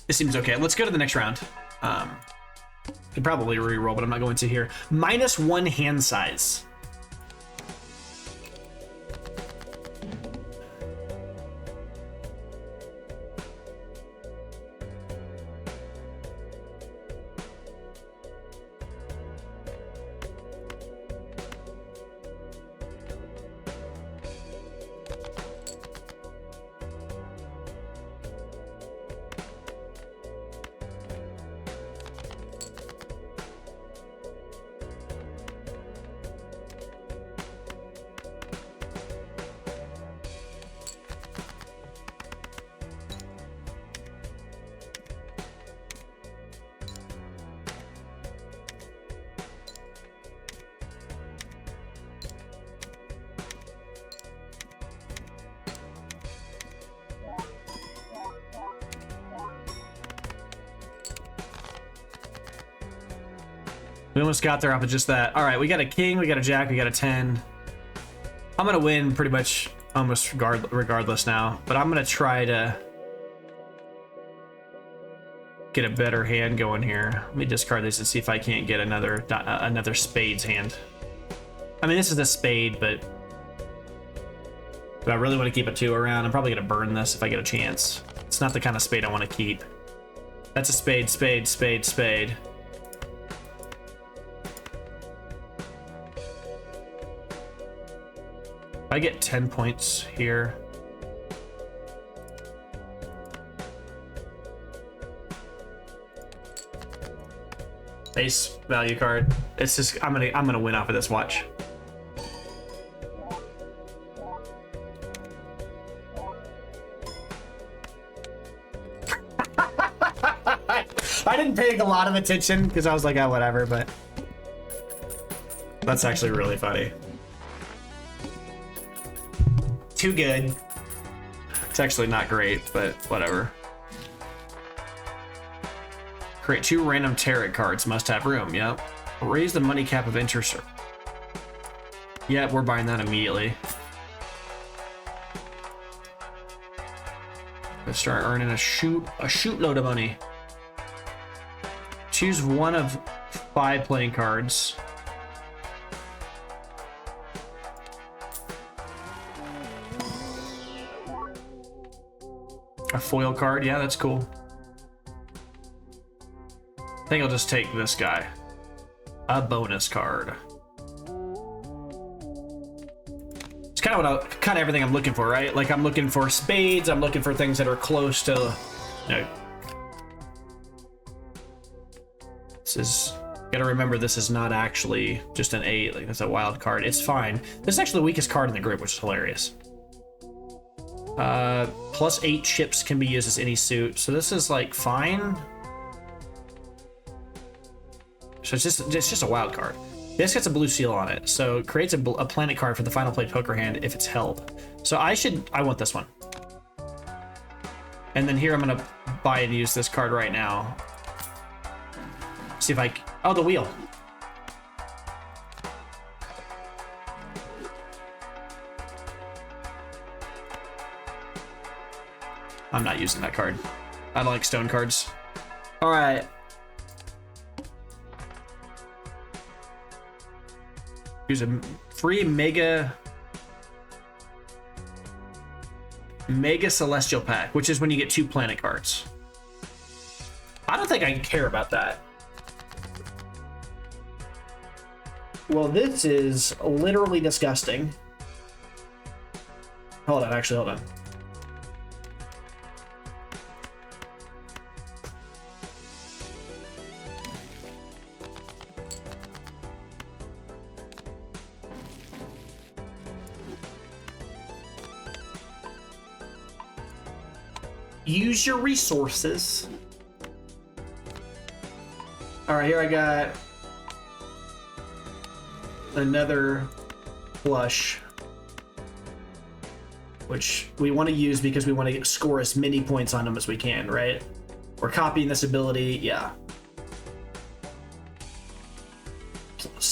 This seems okay. Let's go to the next round. Could probably re-roll, but I'm not going to here. -1 hand size. We almost got there off of just that. All right, we got a king, we got a jack, we got a 10. I'm gonna win pretty much almost regardless now, but I'm gonna try to get a better hand going here. Let me discard this and see if I can't get another spades hand. I mean, this is a spade, but do I really want to keep a 2 around? I'm probably gonna burn this if I get a chance. It's not the kind of spade I want to keep. That's a spade, spade, spade, spade. I get 10 points here. Ace value card. It's just I'm gonna win off of this. Watch. I didn't pay a lot of attention because I was like, oh, whatever, but that's actually really funny. Too good. It's actually not great, but whatever. Create 2 random tarot cards. Must have room. Yep. Raise the money cap of interest. Yep, we're buying that immediately. Let's start earning a shoot load of money. Choose one of 5 playing cards. A foil card, yeah, that's cool. I think I'll just take this guy. A bonus card. It's kind of everything I'm looking for, right? Like I'm looking for spades. I'm looking for things that are close to. No. This is. Gotta remember, this is not actually just an 8. Like that's a wild card. It's fine. This is actually the weakest card in the group, which is hilarious. +8 chips can be used as any suit, so this is like fine. So it's just a wild card. This gets a blue seal on it, so it creates a planet card for the final play poker hand if it's held. So I want this one. And then here I'm gonna buy and use this card right now. See if oh, the wheel. I'm not using that card. I don't like stone cards. All right. Here's a free mega celestial pack, which is when you get 2 planet cards. I don't think I care about that. Well, this is literally disgusting. Hold on, hold on. Use your resources. All right, here I got another flush, which we want to use because we want to score as many points on them as we can, right? We're copying this ability, yeah.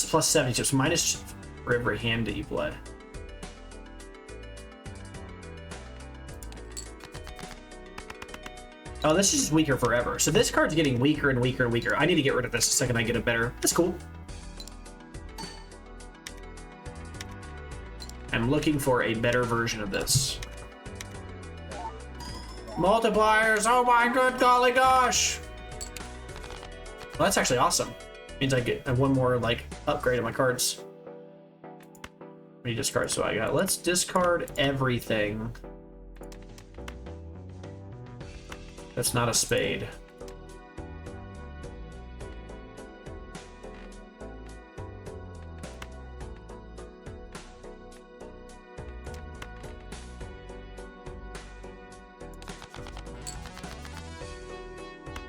plus 70 chips, minus for every hand that you play. Oh, this is just weaker forever. So this card's getting weaker and weaker and weaker. I need to get rid of this the second I get a better. That's cool. I'm looking for a better version of this. Multipliers! Oh my good golly gosh! Well, that's actually awesome. Means I get one more like upgrade of my cards. How many discards do I got? Let's discard everything. That's not a spade.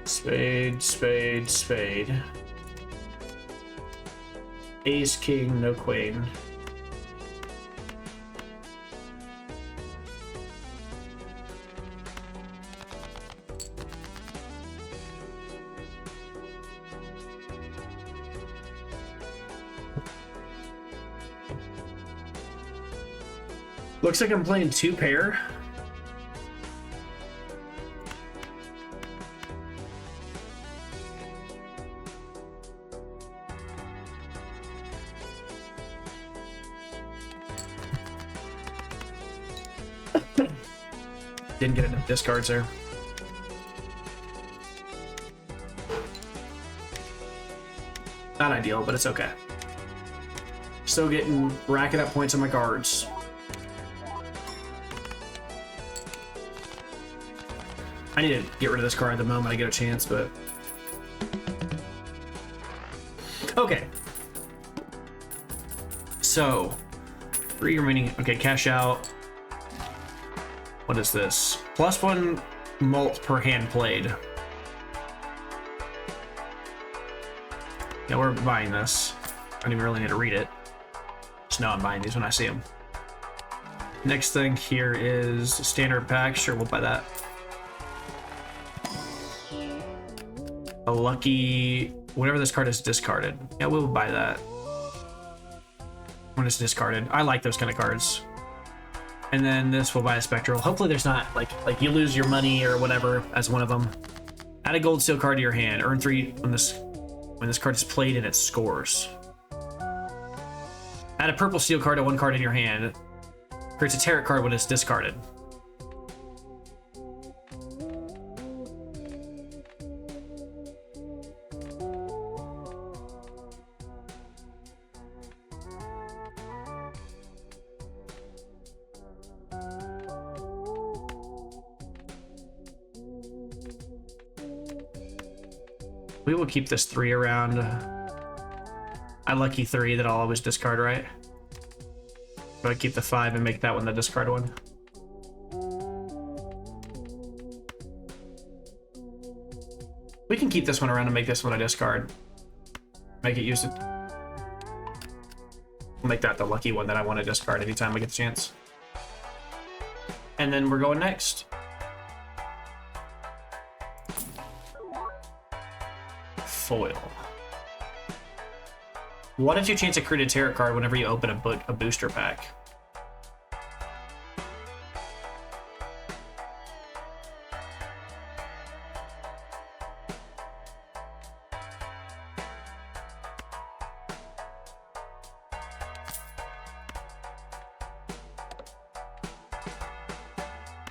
Spade, spade, spade. Ace, king, no queen. Looks like I'm playing two pair. Didn't get enough discards there. Not ideal, but it's okay. Still racking up points on my cards. I need to get rid of this card the moment I get a chance, but... Okay. So, 3 remaining. Okay, cash out. What is this? +1 mult per hand played. Yeah, we're buying this. I don't even really need to read it. Just know I'm buying these when I see them. Next thing here is standard pack. Sure, we'll buy that. A lucky... Whatever this card is discarded. Yeah, we'll buy that. When it's discarded. I like those kind of cards. And then this will buy a spectral. Hopefully there's not like you lose your money or whatever as one of them. Add a gold steel card to your hand. Earn 3 when this card is played and it scores. Add a purple steel card to one card in your hand. Creates a tarot card when it's discarded. We will keep this 3 around. I lucky 3 that I'll always discard, right? But I keep the 5 and make that one the discard one. We can keep this one around and make this one a discard. Make it use it. We'll make that the lucky one that I want to discard anytime I get the chance. And then we're going next. Foil. What if you chance to create a tarot card whenever you open a booster pack?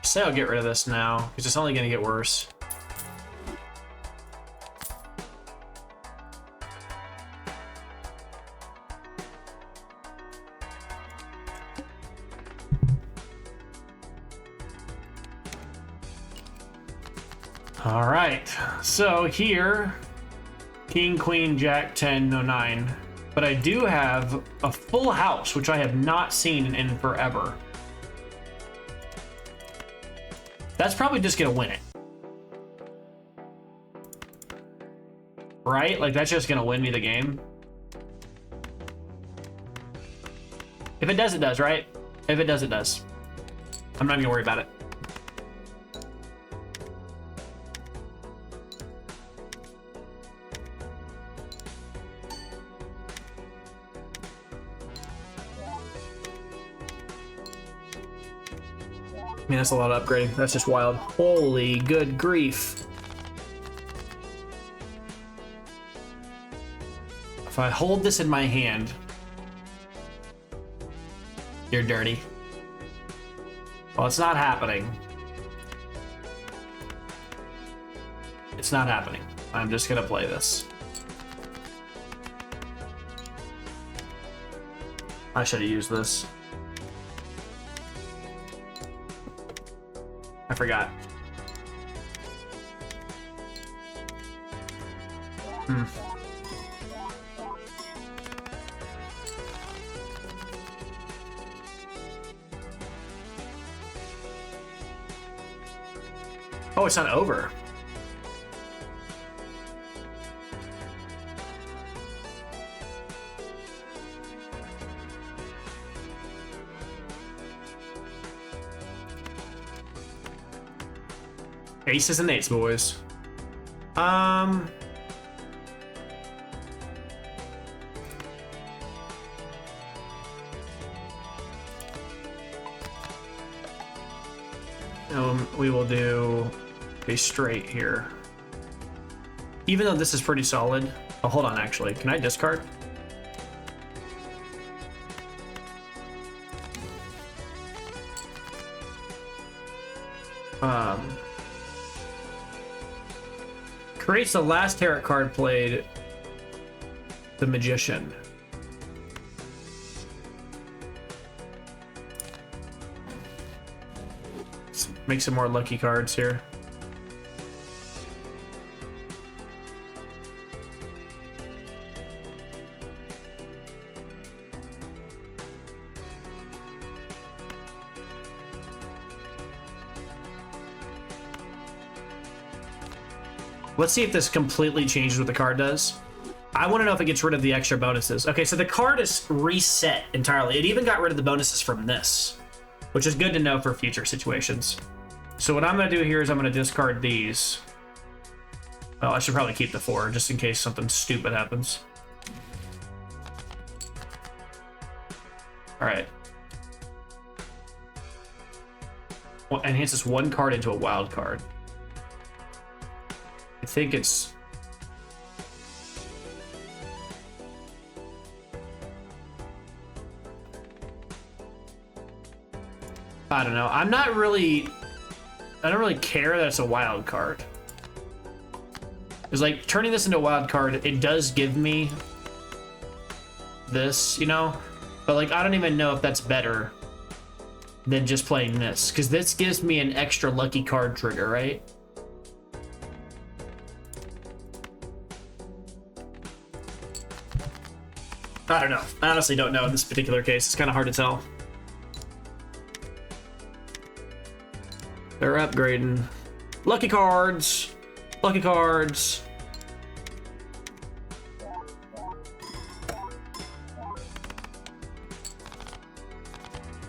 Say I'll get rid of this now, because it's only going to get worse. All right, so here, King, Queen, Jack, 10, no 9. But I do have a full house, which I have not seen in forever. That's probably just gonna win it. Right? Like, that's just gonna win me the game. If it does, it does, right? If it does, it does. I'm not gonna worry about it. Man, that's a lot of upgrading. That's just wild. Holy good grief. If I hold this in my hand, you're dirty. Well, it's not happening. It's not happening. I'm just gonna play this. I should have used this. I forgot. Oh, it's not over. Aces and eights, boys. We will do a straight here. Even though this is pretty solid. Oh, hold on, actually. Can I discard? Creates the last tarot card played, the Magician. Let's make some more lucky cards here. Let's see if this completely changes what the card does. I want to know if it gets rid of the extra bonuses. Okay, so the card is reset entirely. It even got rid of the bonuses from this, which is good to know for future situations. So what I'm going to do here is I'm going to discard these. Well, I should probably keep the 4 just in case something stupid happens. All right. Well, enhances 1 card into a wild card. I think it's... I don't know. I don't really care that it's a wild card. It's like turning this into a wild card, it does give me this, you know? But like, I don't even know if that's better than just playing this, because this gives me an extra lucky card trigger, right? I don't know. I honestly don't know in this particular case. It's kind of hard to tell. They're upgrading. Lucky cards. Lucky cards.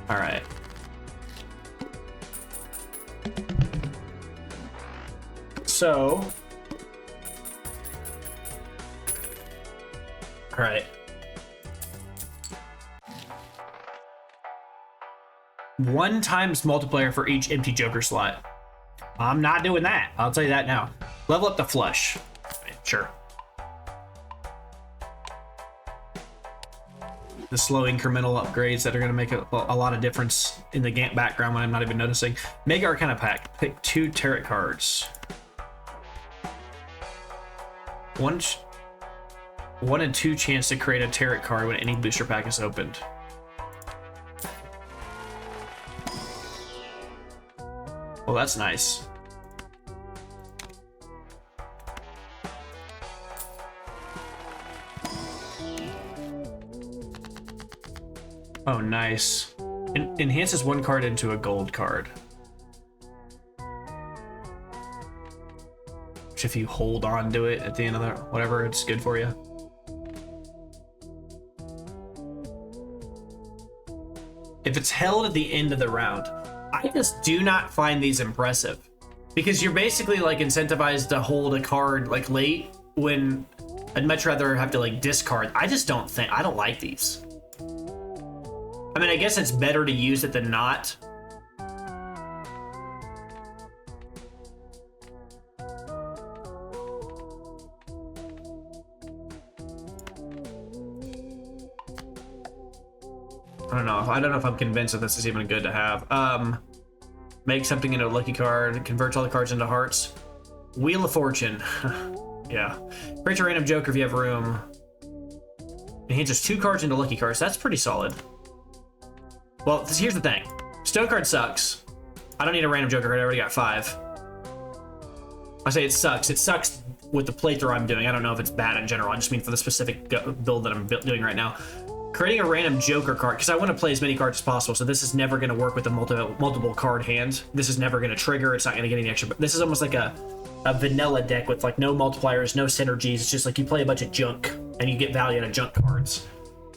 All right. So. All right. 1 times multiplier for each empty Joker slot. I'm not doing that. I'll tell you that now. Level up the flush. Sure. The slow incremental upgrades that are going to make a lot of difference in the background when I'm not even noticing. Mega Arcana Pack. Pick 2 tarot cards. 1 and 2 chance to create a tarot card when any booster pack is opened. Well, that's nice. Oh, nice. Enhances 1 card into a gold card. Which if you hold on to it at the end of the whatever, it's good for you. If it's held at the end of the round, I just do not find these impressive, because you're basically like incentivized to hold a card like late when I'd much rather have to like discard. I don't like these. I mean, I guess it's better to use it than not, I don't know. I don't know if I'm convinced that this is even good to have. Make something into a lucky card. Convert all the cards into hearts. Wheel of Fortune. Yeah. Create a random joker if you have room. Enhances 2 cards into lucky cards. That's pretty solid. Well, here's the thing. Stone card sucks. I don't need a random joker card. I already got 5. I say it sucks. It sucks with the playthrough I'm doing. I don't know if it's bad in general. I just mean for the specific build that I'm doing right now. Creating a random joker card, because I want to play as many cards as possible, so this is never going to work with a multiple card hand. This is never going to trigger. It's not going to get any extra. This is almost like a vanilla deck with like no multipliers, no synergies. It's just like you play a bunch of junk and you get value out of junk cards.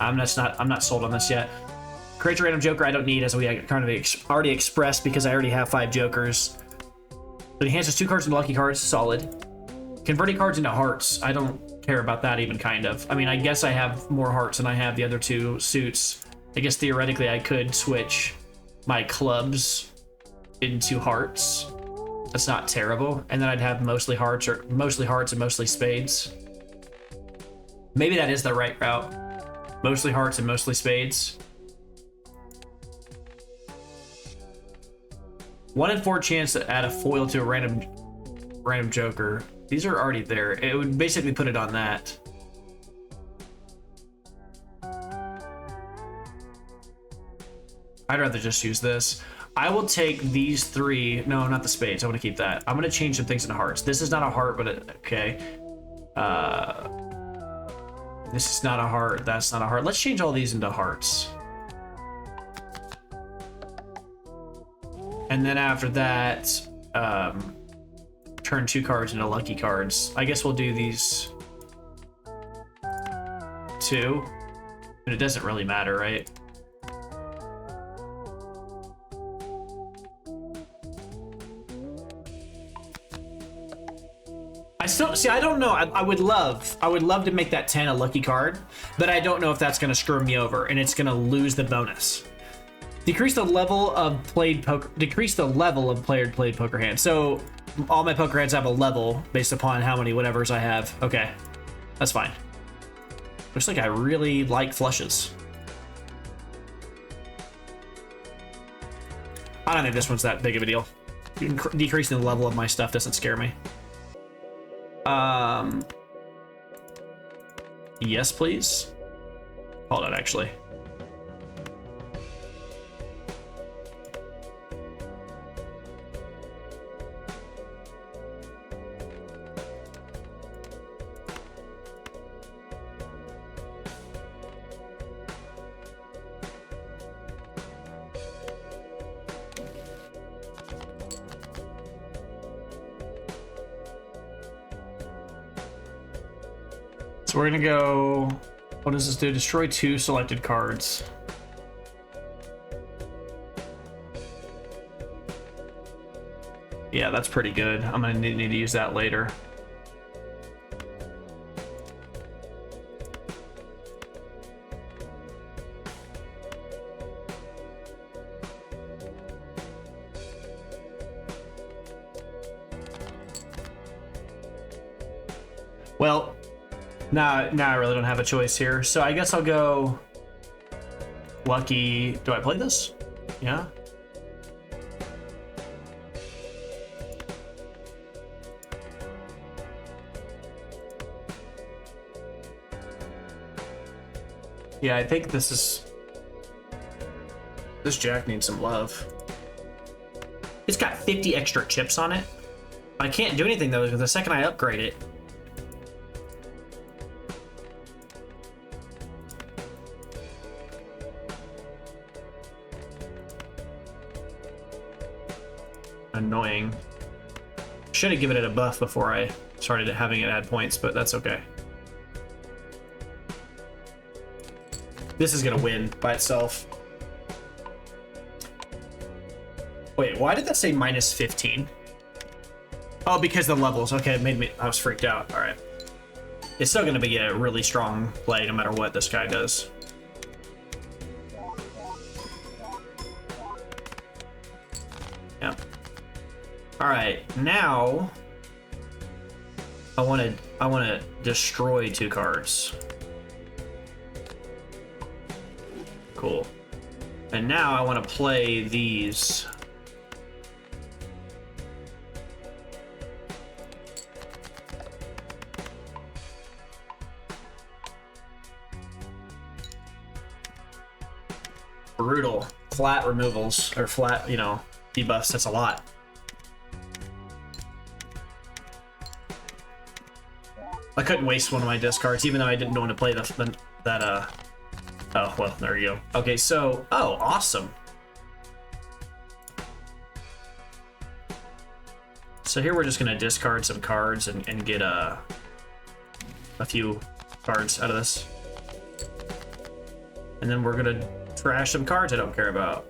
I'm not sold on this yet. Create a random joker I don't need, as we kind of already expressed, because I already have 5 jokers. It enhances 2 cards into lucky cards. Solid. Converting cards into hearts. I don't care about that even, kind of. I mean, I guess I have more hearts than I have the other 2 suits. I guess theoretically I could switch my clubs into hearts. That's not terrible. And then I'd have mostly hearts and mostly spades. Maybe that is the right route. Mostly hearts and mostly spades. 1 in 4 chance to add a foil to a random joker. These are already there. It would basically put it on that. I'd rather just use this. I will take these 3. No, not the spades. I want to keep that. I'm going to change some things into hearts. This is not a heart, but okay. This is not a heart. That's not a heart. Let's change all these into hearts. And then after that, turn 2 cards into lucky cards. I guess we'll do these 2. And it doesn't really matter, right? I don't know. I would love to make that 10 a lucky card, but I don't know if that's going to screw me over and it's going to lose the bonus. Decrease the level of played poker. Decrease the level of played poker hands. So all my poker hands have a level based upon how many whatevers I have. Okay, that's fine. Looks like I really like flushes. I don't think this one's that big of a deal. Decreasing the level of my stuff doesn't scare me. Yes, please. Hold on, actually. So we're gonna go, what does this do? Destroy 2 selected cards. Yeah, that's pretty good. I'm gonna need to use that later. Well, now I really don't have a choice here. So I guess I'll go lucky. Do I play this? Yeah. Yeah, I think this jack needs some love. It's got 50 extra chips on it. I can't do anything though, because the second I upgrade it, annoying. Should have given it a buff before I started having it add points, but that's okay. This is gonna win by itself. Wait, why did that say minus 15? Oh, because the levels. Okay, it made me, I was freaked out. All right. It's still gonna be a really strong play no matter what this guy does. Yeah. All right, now I want to destroy 2 cards. Cool. And now I want to play these. Brutal. Flat removals, or flat, you know, debuffs, that's a lot. I couldn't waste one of my discards, even though I didn't want to play that. Oh, well, there you go. Okay, so, oh, awesome. So here we're just gonna discard some cards and get a few cards out of this. And then we're gonna trash some cards I don't care about.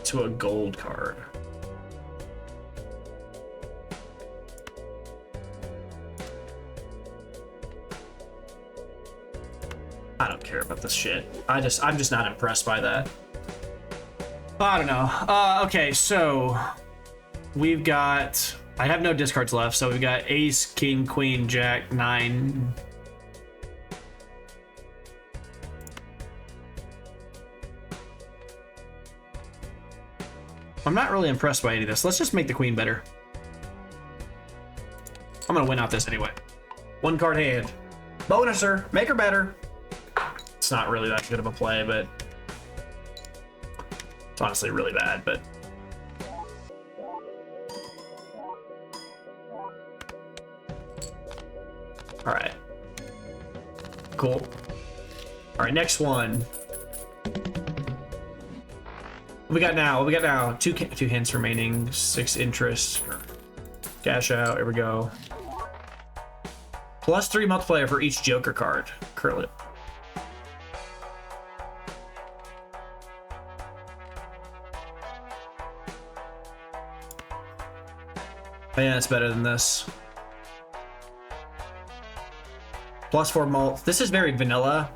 To a gold card. I don't care about this shit. I'm just not impressed by that. I don't know. Okay, so we've got, I have no discards left, so we've got ace, king, queen, jack, 9. I'm not really impressed by any of this. Let's just make the queen better. I'm gonna win out this anyway. One card hand. Bonuser, make her better. It's not really that good of a play, but it's honestly really bad, but all right. Cool. All right, next one. What we got now? What we got now? Two hints remaining, 6 interest. Cash out. Here we go. +3 multiplier for each Joker card. Curl it. Yeah, it's better than this. +4 mult. This is very vanilla.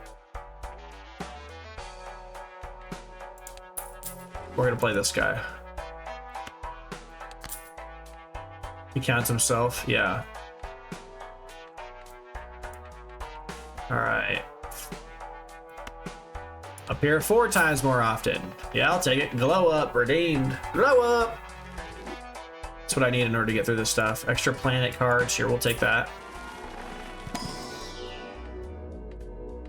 We're gonna play this guy. He counts himself, yeah. All right. Appear 4 times more often. Yeah, I'll take it. Glow up, redeemed. Glow up. That's what I need in order to get through this stuff. Extra planet cards. Here, we'll take that.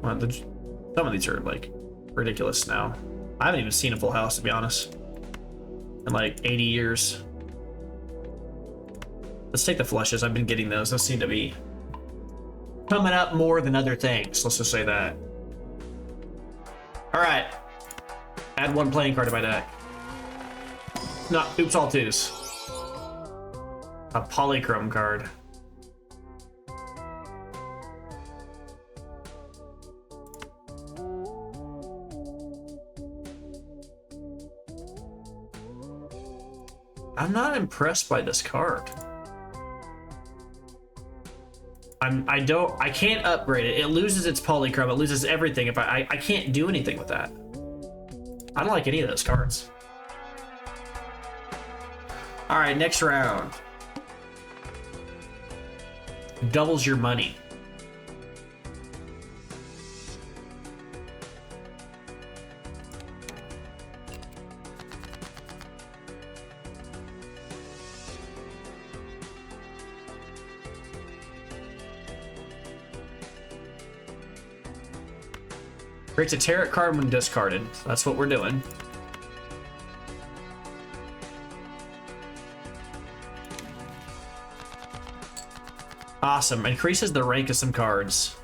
Well, some of these are like ridiculous now. I haven't even seen a full house, to be honest, in like 80 years. Let's take the flushes. I've been getting those. Those seem to be coming up more than other things. Let's just say that. All right. Add 1 playing card to my deck. No, oops, all 2s. A Polychrome card. I'm not impressed by this card. I can't upgrade it. It loses its Polychrome. It loses everything. If I can't do anything with that. I don't like any of those cards. All right, next round. Doubles your money. Creates a tarot card when discarded. That's what we're doing. Awesome. Increases the rank of some cards.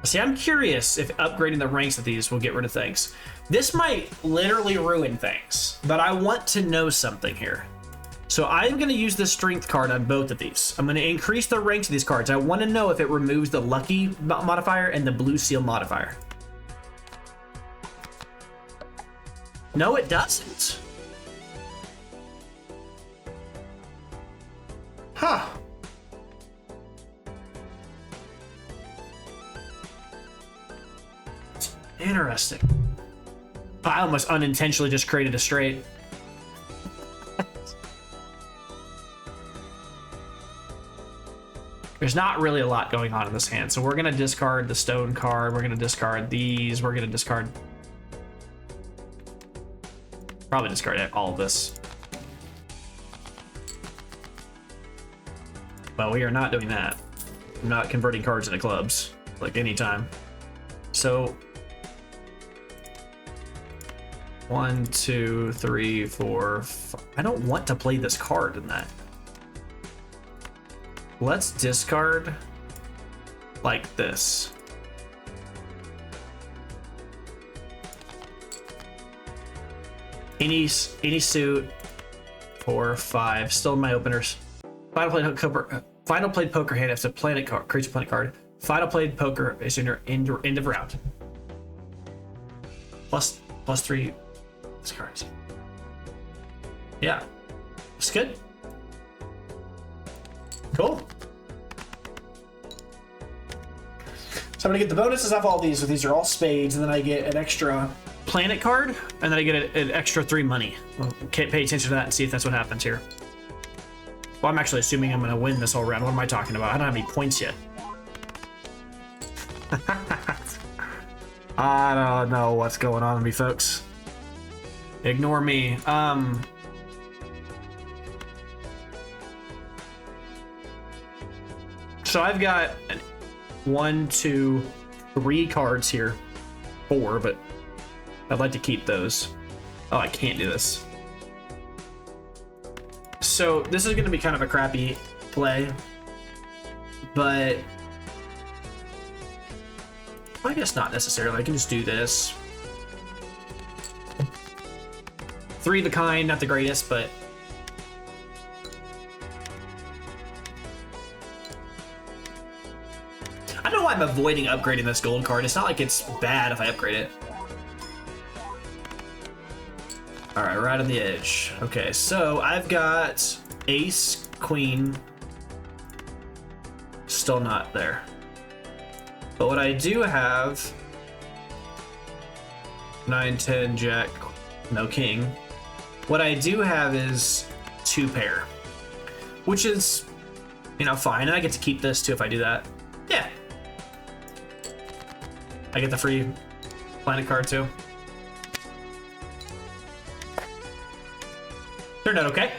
See, I'm curious if upgrading the ranks of these will get rid of things. This might literally ruin things, but I want to know something here. So I'm going to use the strength card on both of these. I'm going to increase the ranks of these cards. I want to know if it removes the lucky modifier and the blue seal modifier. No, it doesn't. Huh. Interesting. I almost unintentionally just created a straight. There's not really a lot going on in this hand, so we're gonna discard the stone card, we're gonna discard these, we're gonna discard... Probably discard all of this. Well, we are not doing that. I'm not converting cards into clubs, like anytime. So... 1, 2, 3, 4, 5. I don't want to play this card in that. Let's discard like this. Any suit. 4, 5. Still in my openers. Final played poker hand. If it's a planet card, creates a planet card. Final played poker is in your end of round. Plus 3 cards. Yeah, it's good. Cool. So I'm gonna get the bonuses off all these. So these are all spades, and then I get an extra planet card, and then I get an extra 3 money. Well, pay attention to that and see if that's what happens here. Well, I'm actually assuming I'm gonna win this whole round. What am I talking about? I don't have any points yet. I don't know what's going on with me, folks. Ignore me. So I've got 1, 2, 3 cards here. 4, but I'd like to keep those. Oh, I can't do this. So this is going to be kind of a crappy play, but I guess not necessarily. I can just do this. 3 of the kind, not the greatest, but I don't know why I'm avoiding upgrading this gold card. It's not like it's bad if I upgrade it. All right, right on the edge. Okay, so I've got ace, queen, still not there. But what I do have, 9, 10, jack, no king. What I do have is 2 pair, which is, you know, fine. And I get to keep this too if I do that. Yeah. I get the free planet card too. Turned out okay.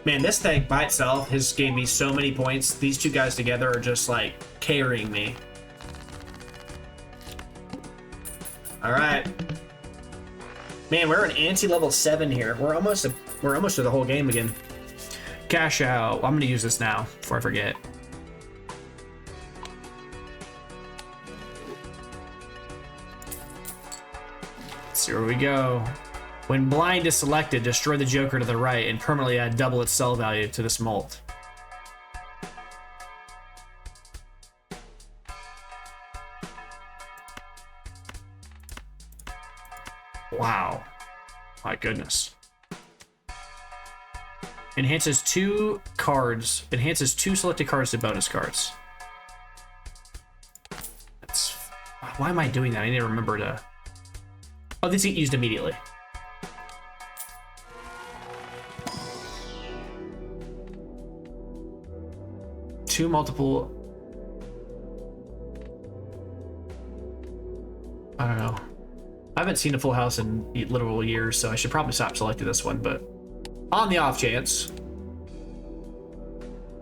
Man, this thing by itself has gave me so many points. These 2 guys together are just like carrying me. All right. Man, we're an Ante level 7 here. We're almost to the whole game again. Cash out. I'm gonna use this now before I forget. Let's see where we go. When blind is selected, destroy the joker to the right and permanently add double its sell value to this mult. Wow. My goodness. Enhances 2 cards. Enhances 2 selected cards to bonus cards. That's... Why am I doing that? I need to remember to... Oh, these get used immediately. Two multiple... I don't know. I haven't seen a full house in literal years, so I should probably stop selecting this one, but on the off chance.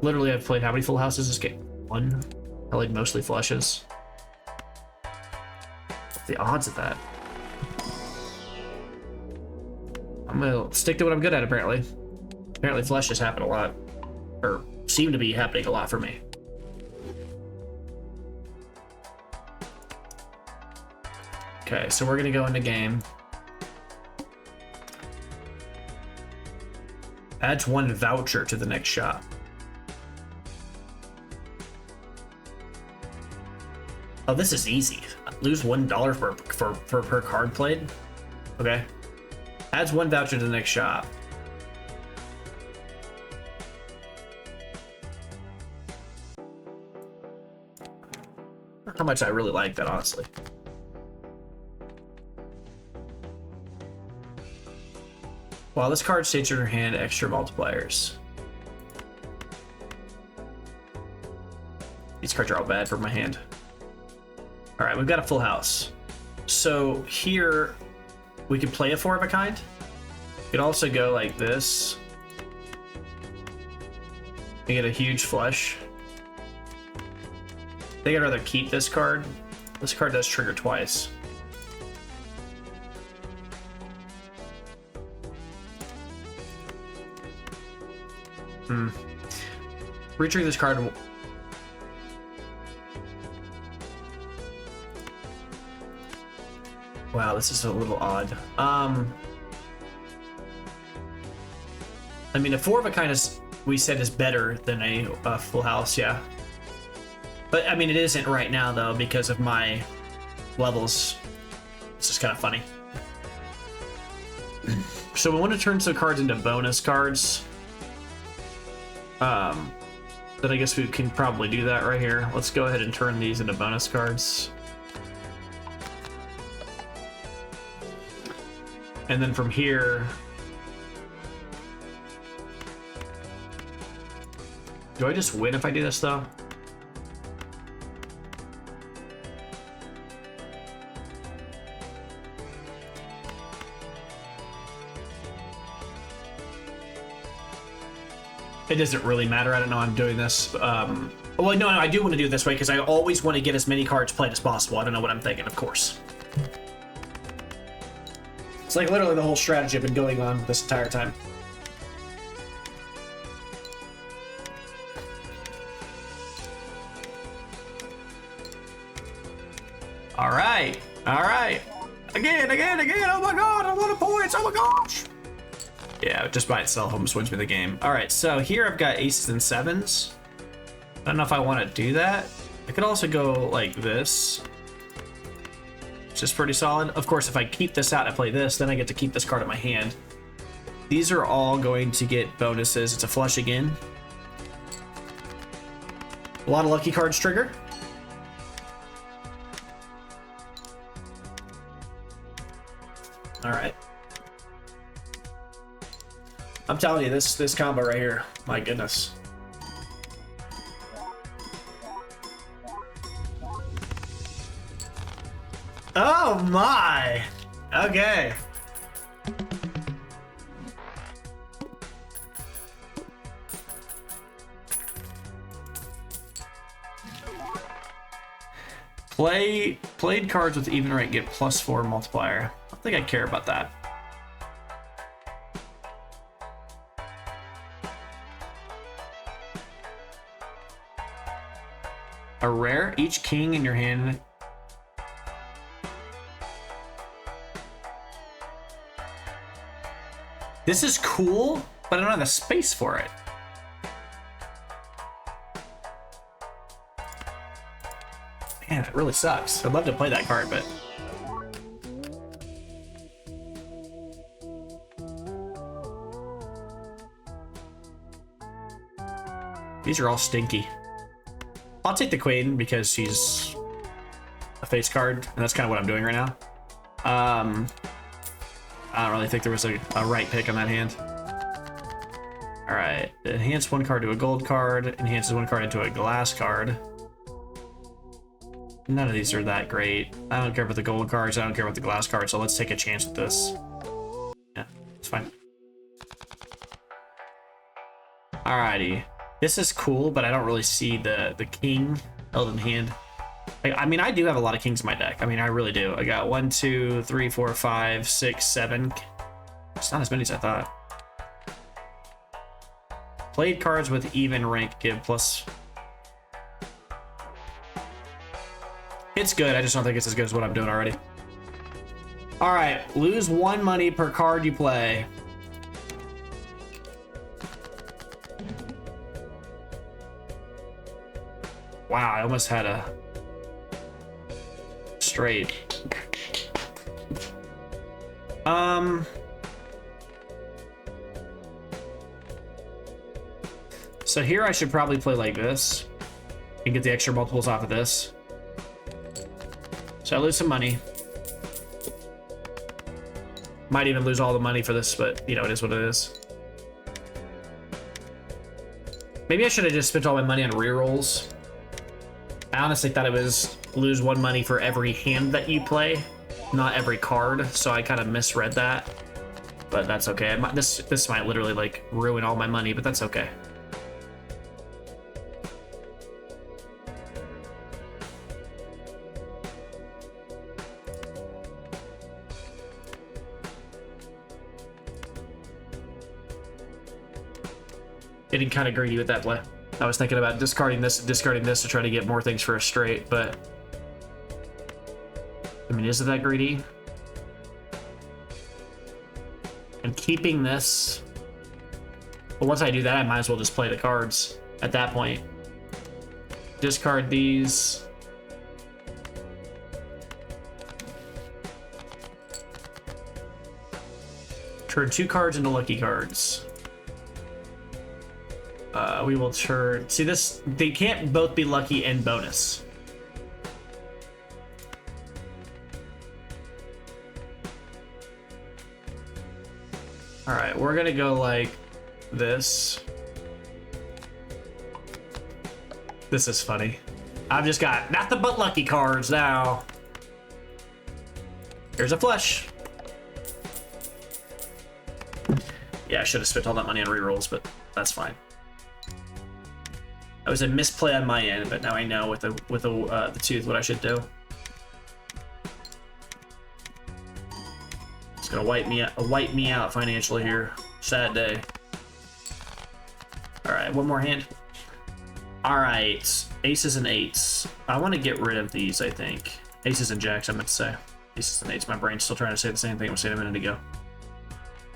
Literally, I've played how many full houses this game? 1. I played mostly flushes. What's the odds of that? I'm gonna stick to what I'm good at, apparently. Apparently flushes happen a lot. Or seem to be happening a lot for me. Okay, so we're gonna go into game. Adds 1 voucher to the next shop. Oh, this is easy. Lose $1 per card played. Okay. Adds 1 voucher to the next shop. how much I really like that, honestly. While this card stays in your hand, extra multipliers. These cards are all bad for my hand. All right, we've got a full house. So here, we could play a 4 of a kind. We could also go like this. We get a huge flush. I think I'd rather keep this card. This card does trigger twice. Retrigger this card. Wow, this is a little odd. I mean, a 4 of a kind is, we said, is better than a full house, yeah. But I mean, it isn't right now though because of my levels. It's just kind of funny. So we want to turn some cards into bonus cards. Then I guess we can probably do that right here. Let's go ahead and turn these into bonus cards. And then from here, do I just win if I do this though? It doesn't really matter. I don't know. I'm doing this. Well, no, I do want to do it this way because I always want to get as many cards played as possible. I don't know what I'm thinking, of course. It's like literally the whole strategy I've been going on this entire time. All right. All right. Again. Oh my God. I want points. Oh my gosh. Yeah, just by itself almost wins me the game. All right, so here I've got aces and sevens. I don't know if I want to do that. I could also go like this, which is pretty solid. Of course, if I keep this out and I play this, then I get to keep this card in my hand. These are all going to get bonuses. It's a flush again. A lot of lucky cards trigger. All right. I'm telling you, this combo right here, my goodness. Oh my! Okay. Played cards with even rate get +4 multiplier. I don't think I care about that. A rare, each king in your hand. This is cool, but I don't have the space for it. Man, it really sucks. I'd love to play that card, but... These are all stinky. I'll take the queen because she's a face card, and that's kind of what I'm doing right now. I don't really think there was a right pick on that hand. All right, enhance one card to a gold card, enhances one card into a glass card. None of these are that great. I don't care about the gold cards, I don't care about the glass cards, so let's take a chance with this. Yeah, it's fine. Alrighty. This is cool, but I don't really see the king held in hand. I mean, I do have a lot of kings in my deck. I mean, I really do. I got 1, 2, 3, 4, 5, 6, 7. It's not as many as I thought. Played cards with even rank give plus. It's good. I just don't think it's as good as what I'm doing already. All right, lose 1 money per card you play. Wow, I almost had a straight. So here I should probably play like this and get the extra multiples off of this. So I lose some money. Might even lose all the money for this, but you know, it is what it is. Maybe I should have just spent all my money on rerolls. I honestly thought it was lose 1 money for every hand that you play, not every card, so I kind of misread that. But that's okay. This might literally like ruin all my money, but that's okay. Getting kind of greedy with that play. I was thinking about discarding this and discarding this to try to get more things for a straight, but I mean, is it that greedy? And keeping this, but once I do that, I might as well just play the cards at that point. Discard these. Turn 2 cards into lucky cards. We will turn... See, this... They can't both be lucky and bonus. Alright, we're gonna go like this. This is funny. I've just got nothing but lucky cards now. Here's a flush. Yeah, I should have spent all that money on rerolls, but that's fine. That was a misplay on my end, but now I know with the tooth what I should do. It's gonna wipe me out financially here. Sad day. All right, one more hand. All right, aces and eights. I want to get rid of these. I think aces and jacks. I meant to say aces and eights. My brain's still trying to say the same thing I was saying a minute ago.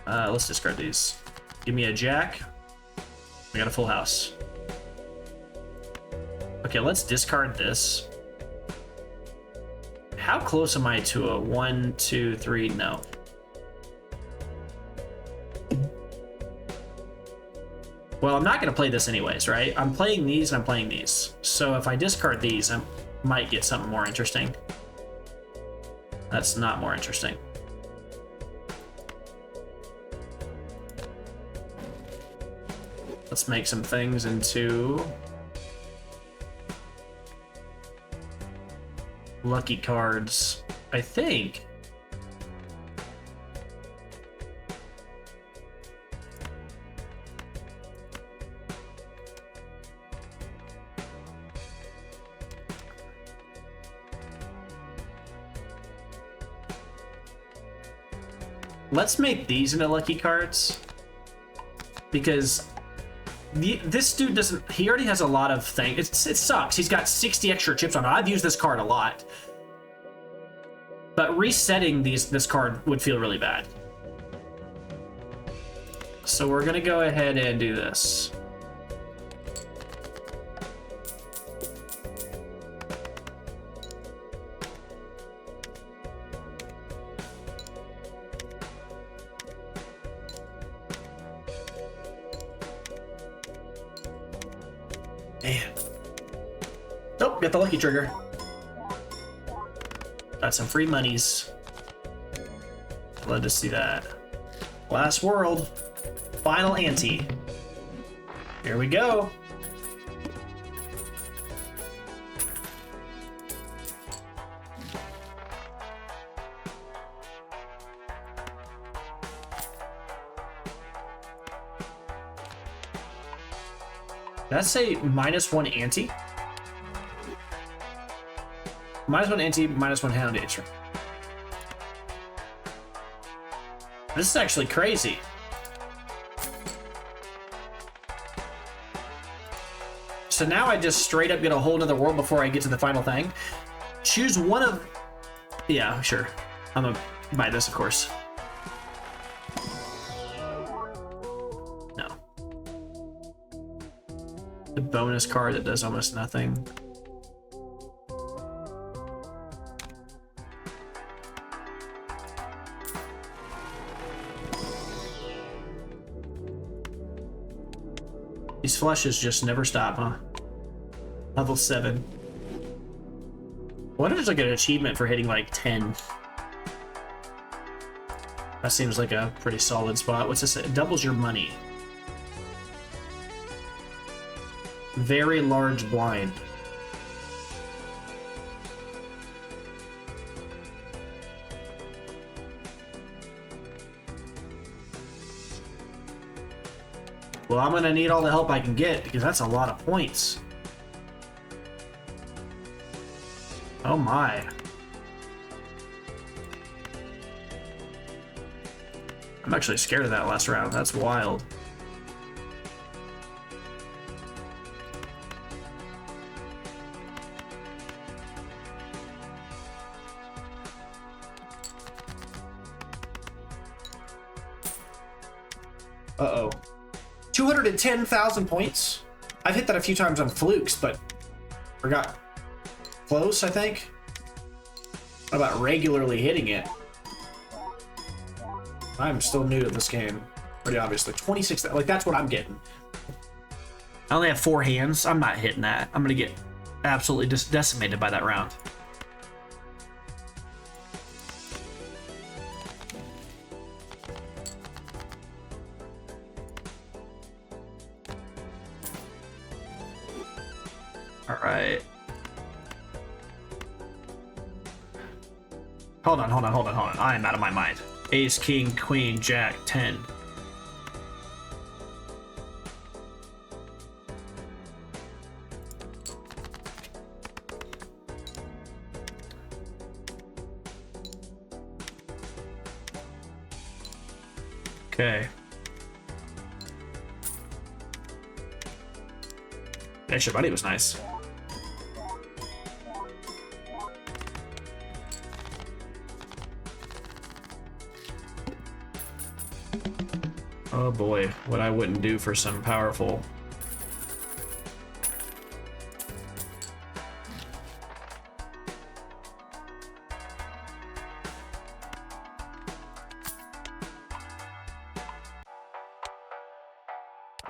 Let's discard these. Give me a jack. We got a full house. Okay, let's discard this. How close am I to a 1, 2, 3? No. Well, I'm not going to play this anyways, right? I'm playing these and I'm playing these. So if I discard these, I might get something more interesting. That's not more interesting. Let's make some things into lucky cards, I think. Let's make these into lucky cards, because this dude doesn't, he already has a lot of things. It sucks. He's got 60 extra chips on it. I've used this card a lot, but resetting this card would feel really bad. So we're gonna go ahead and do this. Man. Nope, got the lucky trigger. Got some free monies. Glad to see that. Last world. Final ante. Here we go. Did that say -1 ante? -1 ante, -1 hound nature. This is actually crazy. So now I just straight up get a whole nother world before I get to the final thing. Choose one of... Yeah, sure. I'm gonna buy this, of course. No. The bonus card that does almost nothing. These flushes just never stop, huh? Level 7. What if there's like an achievement for hitting like 10? That seems like a pretty solid spot. What's this? It doubles your money. Very large blind. Well, I'm gonna need all the help I can get because that's a lot of points. Oh my. I'm actually scared of that last round. That's wild. Uh-oh. 210,000 points? I've hit that a few times on flukes, but forgot. Close, I think. What about regularly hitting it? I'm still new to this game. Pretty obviously. 26, like that's what I'm getting. I only have 4 hands. I'm not hitting that. I'm gonna get absolutely decimated by that round. All right. Hold on. I am out of my mind. Ace, king, queen, jack, 10. Okay. Extra money was nice. Oh boy, what I wouldn't do for some powerful.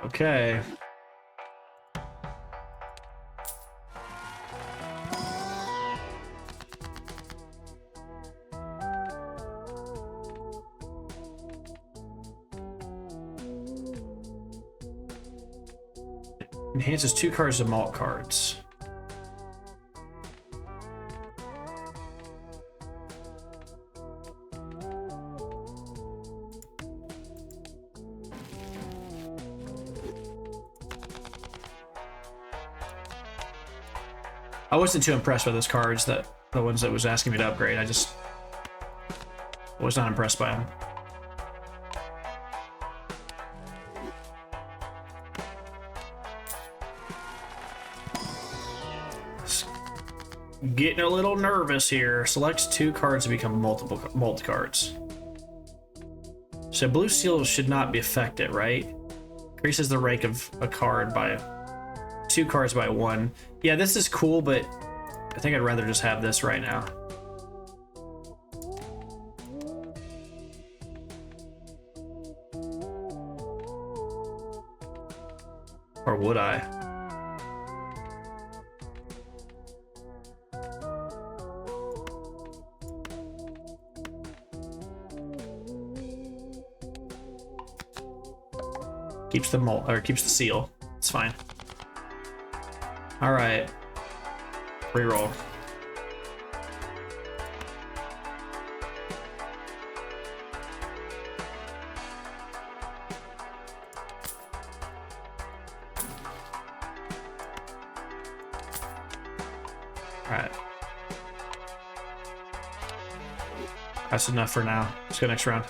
Okay. Enhances 2 cards to malt cards. I wasn't too impressed by those cards, that the ones that was asking me to upgrade. I just was not impressed by them. Getting a little nervous here. Selects 2 cards to become multi cards. So blue seal should not be affected, right? Increases the rank of a card by 2 cards by 1. Yeah, this is cool, but I think I'd rather just have this right now. Or would I? Keeps the malt, or keeps the seal. It's fine. All right. Reroll. All right. That's enough for now. Let's go next round.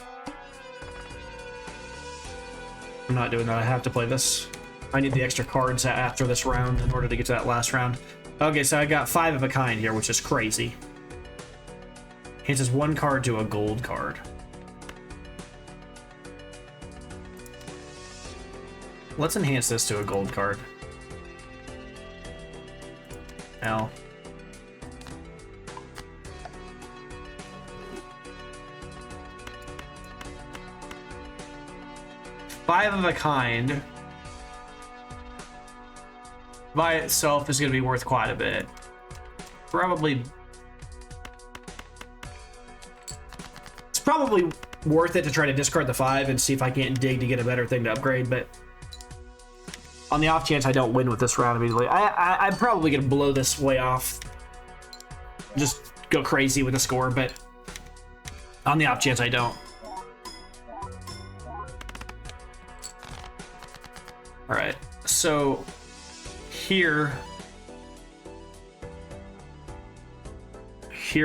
I'm not doing that. I have to play this. I need the extra cards after this round in order to get to that last round. Okay, so I got 5 of a kind here, which is crazy. Enhances 1 card to a gold card. Let's enhance this to a gold card. L. Five of a kind by itself is going to be worth quite a bit. Probably probably worth it to try to discard the 5 and see if I can't dig to get a better thing to upgrade, but on the off chance I don't win with this round immediately, I'm probably going to blow this way off. Just go crazy with the score, but on the off chance I don't. All right, so here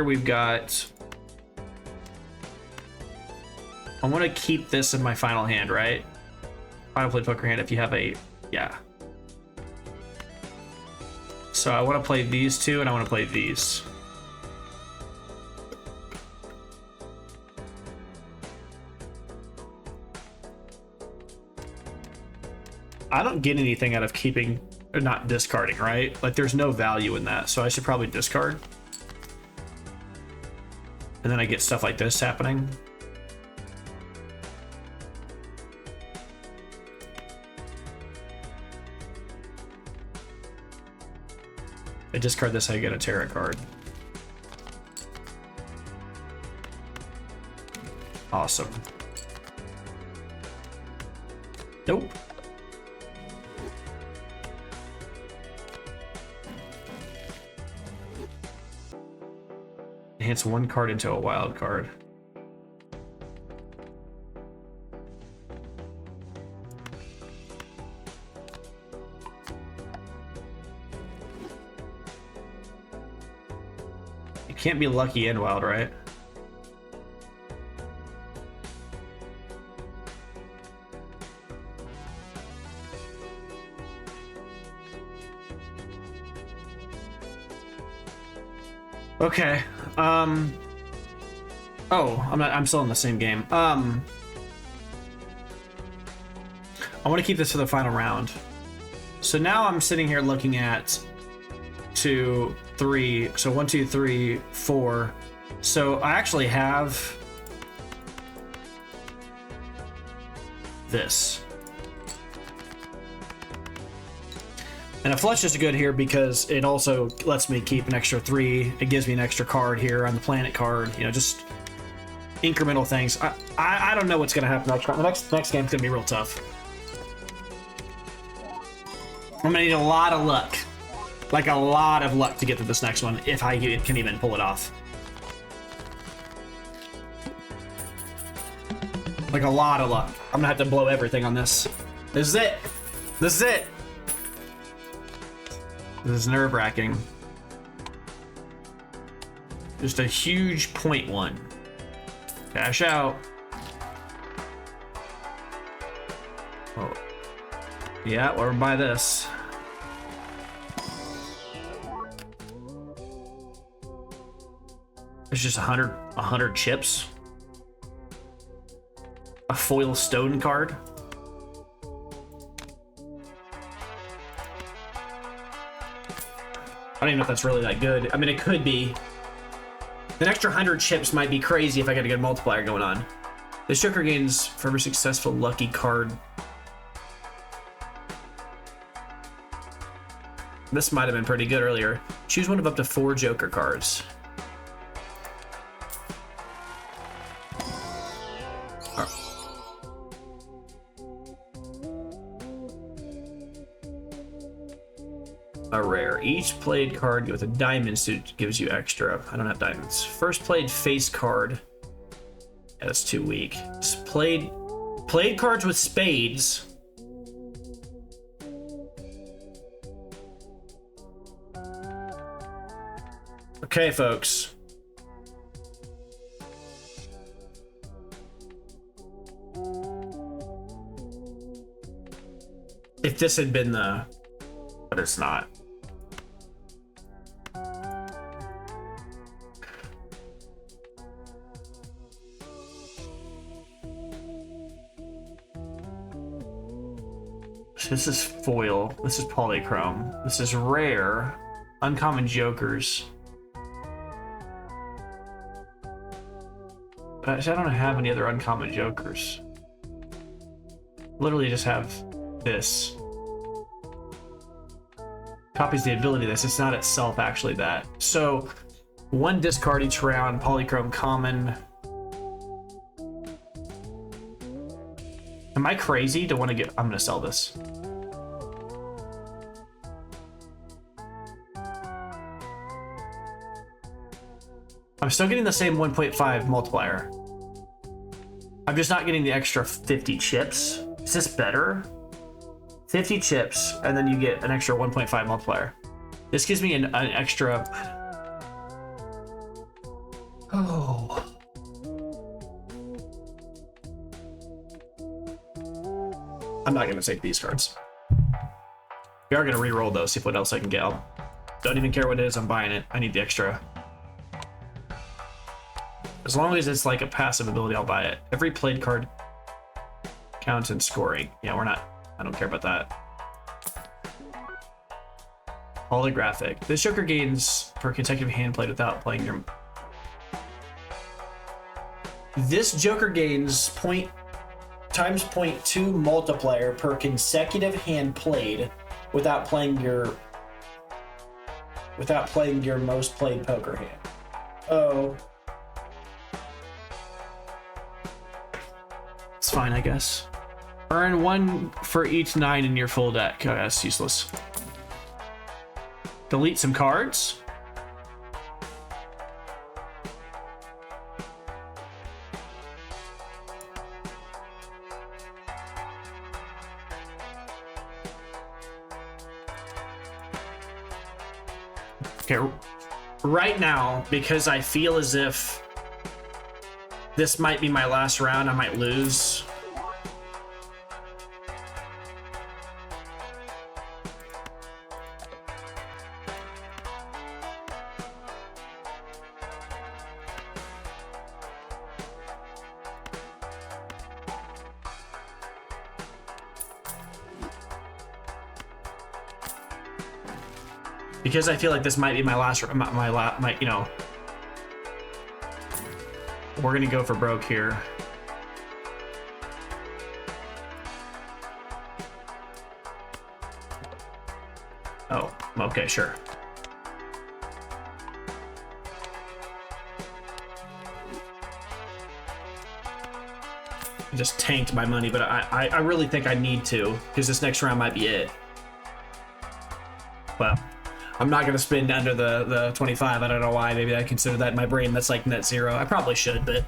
we've got, I want to keep this in my final hand, right? Final play poker hand if you have a, yeah. So I want to play these two and I want to play these. I don't get anything out of keeping or not discarding, right? Like there's no value in that, so I should probably discard. And then I get stuff like this happening. I discard this, I get a tarot card. Awesome. Nope. Enhance one card into a wild card. It can't be lucky and wild, right? Okay. Oh, I'm still in the same game. I want to keep this for the final round. So now I'm sitting here looking at 2, 3. So 1, 2, 3, 4. So I actually have this. And a flush is good here because it also lets me keep an extra 3. It gives me an extra card here on the planet card. You know, just incremental things. I don't know what's going to happen next round. The next game's going to be real tough. I'm going to need a lot of luck. Like a lot of luck to get to this next one, if I can even pull it off. Like a lot of luck. I'm going to have to blow everything on this. This is it. This is it. This is nerve-wracking. Just a huge 0.1. Cash out. Oh. Yeah, or buy this. It's just 100 chips. A foil stone card. I don't even know if that's really that good. I mean, it could be. An extra 100 chips might be crazy if I got a good multiplier going on. This Joker gains for every successful lucky card. This might have been pretty good earlier. Choose one of up to 4 Joker cards. A rare. Each played card with a diamond suit gives you extra. I don't have diamonds. First played face card. Yeah, that's too weak. Just played cards with spades. Okay, folks. If this had been the... But it's not. This is foil. This is polychrome. This is rare. Uncommon jokers. But I don't have any other uncommon jokers. Literally just have this. Copies the ability of this. It's not itself actually that. So 1 discard each round. Polychrome common. Am I crazy to want to get... I'm going to sell this. I'm still getting the same 1.5 multiplier. I'm just not getting the extra 50 chips. Is this better? 50 chips, and then you get an extra 1.5 multiplier. This gives me an extra... Oh. I'm not going to take these cards. We are going to re-roll those, see what else I can get. Don't even care what it is, I'm buying it. I need the extra. As long as it's like a passive ability, I'll buy it. Every played card counts in scoring. Yeah, we're not... I don't care about that. Holographic. This Joker gains per consecutive hand played without playing your... This Joker gains times 0.2 multiplier per consecutive hand played without playing your most played poker hand. Oh. It's fine, I guess. Earn 1 for each 9 in your full deck. Oh, that's useless. Delete some cards. Okay, right now, because I feel as if this might be my last round, I might lose. Because I feel like this might be my last, you know, we're gonna go for broke here. Oh, okay, sure. I just tanked my money, but I really think I need to, because this next round might be it. Well, I'm not going to spend under the 25. I don't know why. Maybe I consider that in my brain that's like net zero. I probably should, but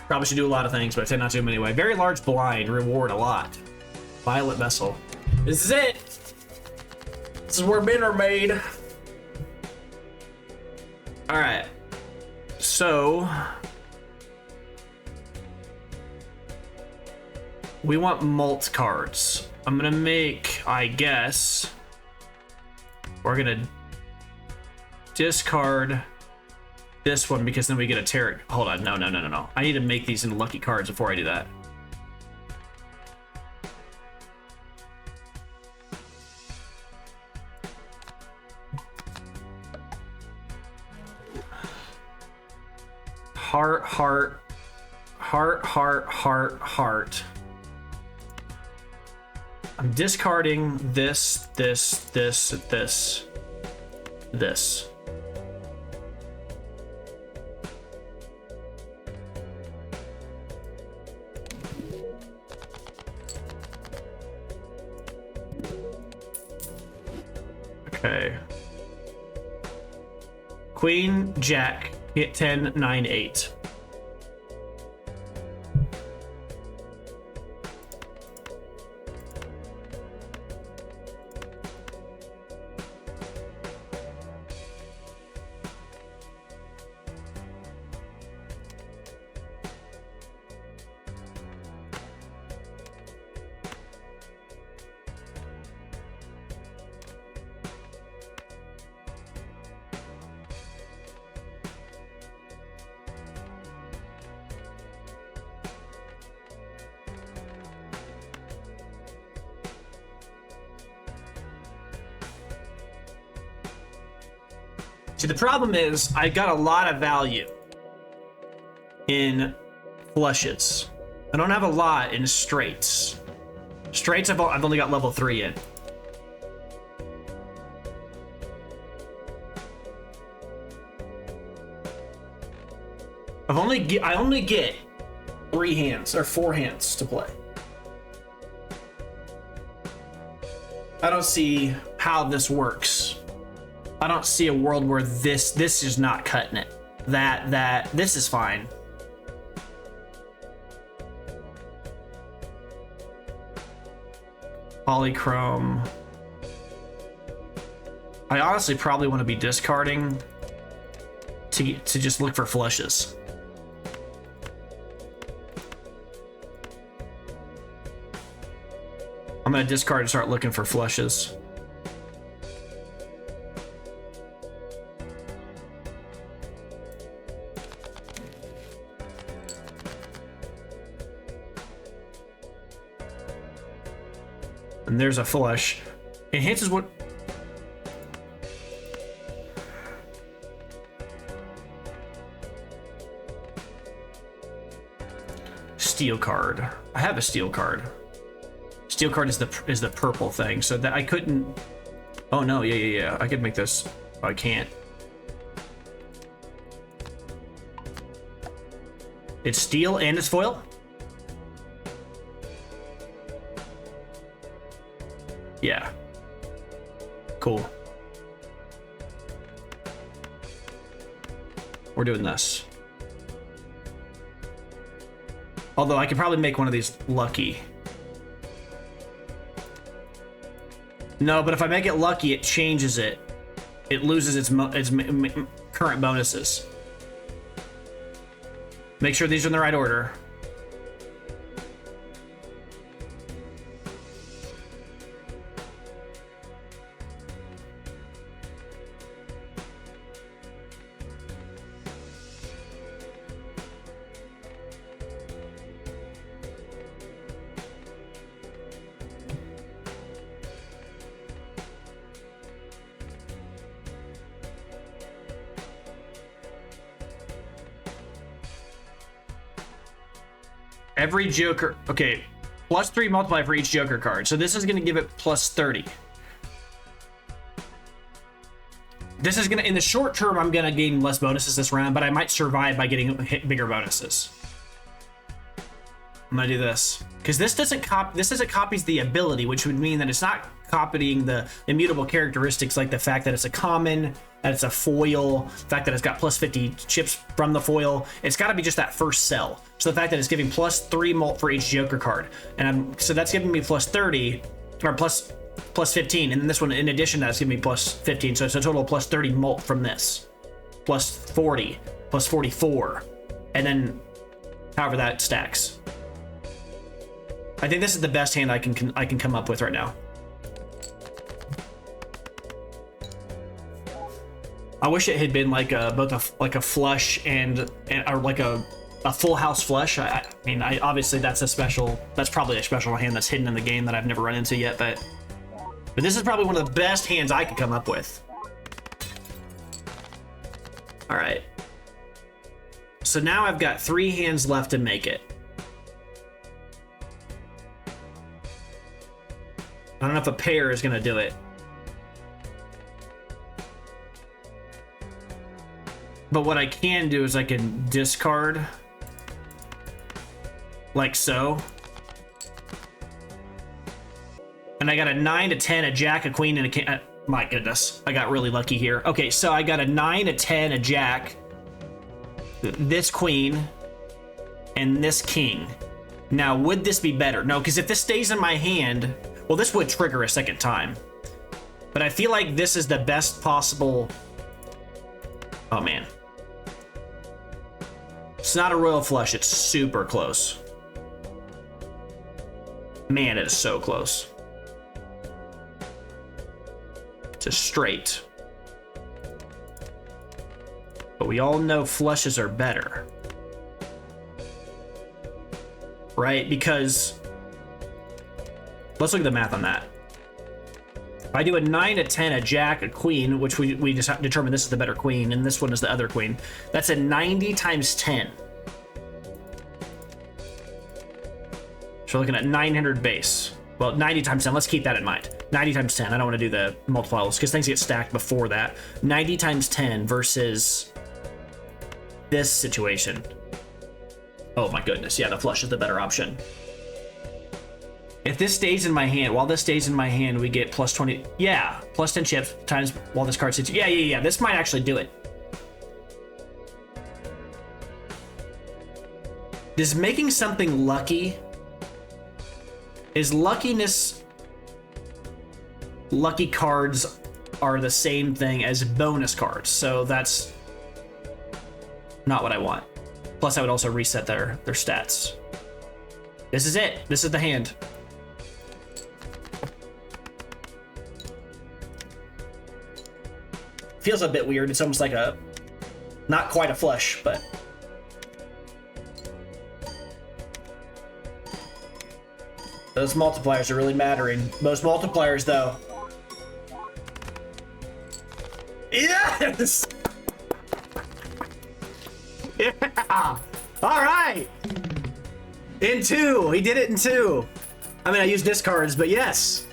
probably should do a lot of things, but I tend not to them anyway. Very large blind, reward a lot. Violet vessel. This is it. This is where men are made. All right. So we want mult cards. I'm going to make, I guess... We're gonna discard this one because then we get a tarot. Hold on, no. I need to make these into lucky cards before I do that. Heart. I'm discarding this. Okay. Queen, Jack, hit 10, 9, 8. See, the problem is I got a lot of value in flushes. I don't have a lot in straights. Straights I've only got level 3 in. I only get 3 hands or 4 hands to play. I don't see how this works. I don't see a world where this is not cutting it. This is fine. Polychrome. I honestly probably want to be discarding to just look for flushes. I'm gonna discard and start looking for flushes. And there's a flush. Enhances what? Steel card. I have a steel card. Steel card is the purple thing, so that I couldn't. Oh no, yeah. I could make this. Oh, I can't. It's steel and it's foil. Yeah. Cool. We're doing this. Although I could probably make one of these lucky. No, but if I make it lucky, it changes it. It loses its current bonuses. Make sure these are in the right order. Every Joker, okay, +3 multiply for each Joker card. So this is going to give it +30. This is going to, in the short term, I'm going to gain less bonuses this round, but I might survive by getting bigger bonuses. I'm going to do this. Because this doesn't copies the ability, which would mean that it's not copying the immutable characteristics, like the fact that it's a common, that it's a foil, the fact that it's got +50 chips from the foil. It's got to be just that first cell. So the fact that it's giving +3 mult for each Joker card, and so that's giving me +30 or +15, and then this one in addition to that's giving me +15. So it's a total of +30 mult from this, +40, +44, and then however that stacks. I think this is the best hand I can come up with right now. I wish it had been like both a flush and or like a full house flush. I mean, obviously that's probably a special hand that's hidden in the game that I've never run into yet, but this is probably one of the best hands I could come up with. All right. So now I've got 3 hands left to make it. I don't know if a pair is gonna do it. But what I can do is I can discard like so. And I got a 9, a 10, a jack, a queen, and a king. My goodness, I got really lucky here. Okay, so I got a 9, a 10, a jack, this queen, and this king. Now, would this be better? No, because if this stays in my hand, well, this would trigger a second time. But I feel like this is the best possible. Oh, man. It's not a royal flush. It's super close. Man, it is so close. It's a straight. But we all know flushes are better. Right? Because let's look at the math on that. If I do a 9, a 10, a jack, a queen, which we just determined this is the better queen, and this one is the other queen, that's a 90 times 10. So we're looking at 900 base. Well, 90 times 10, let's keep that in mind. 90 times 10, I don't want to do the multipliers because things get stacked before that. 90 times 10 versus this situation. Oh my goodness, yeah, the flush is the better option. If this stays in my hand, while this stays in my hand, we get plus 20. Yeah, plus 10 chips times while this card sits. Yeah. This might actually do it. Does making something lucky... Is luckiness... Lucky cards are the same thing as bonus cards, so that's not what I want. Plus, I would also reset their stats. This is it. This is the hand. Feels a bit weird. It's almost like a... Not quite a flush, but... Those multipliers are really mattering. Most multipliers, though. Yes! Yeah! All right! In 2. He did it in 2. I mean, I used discards, but yes.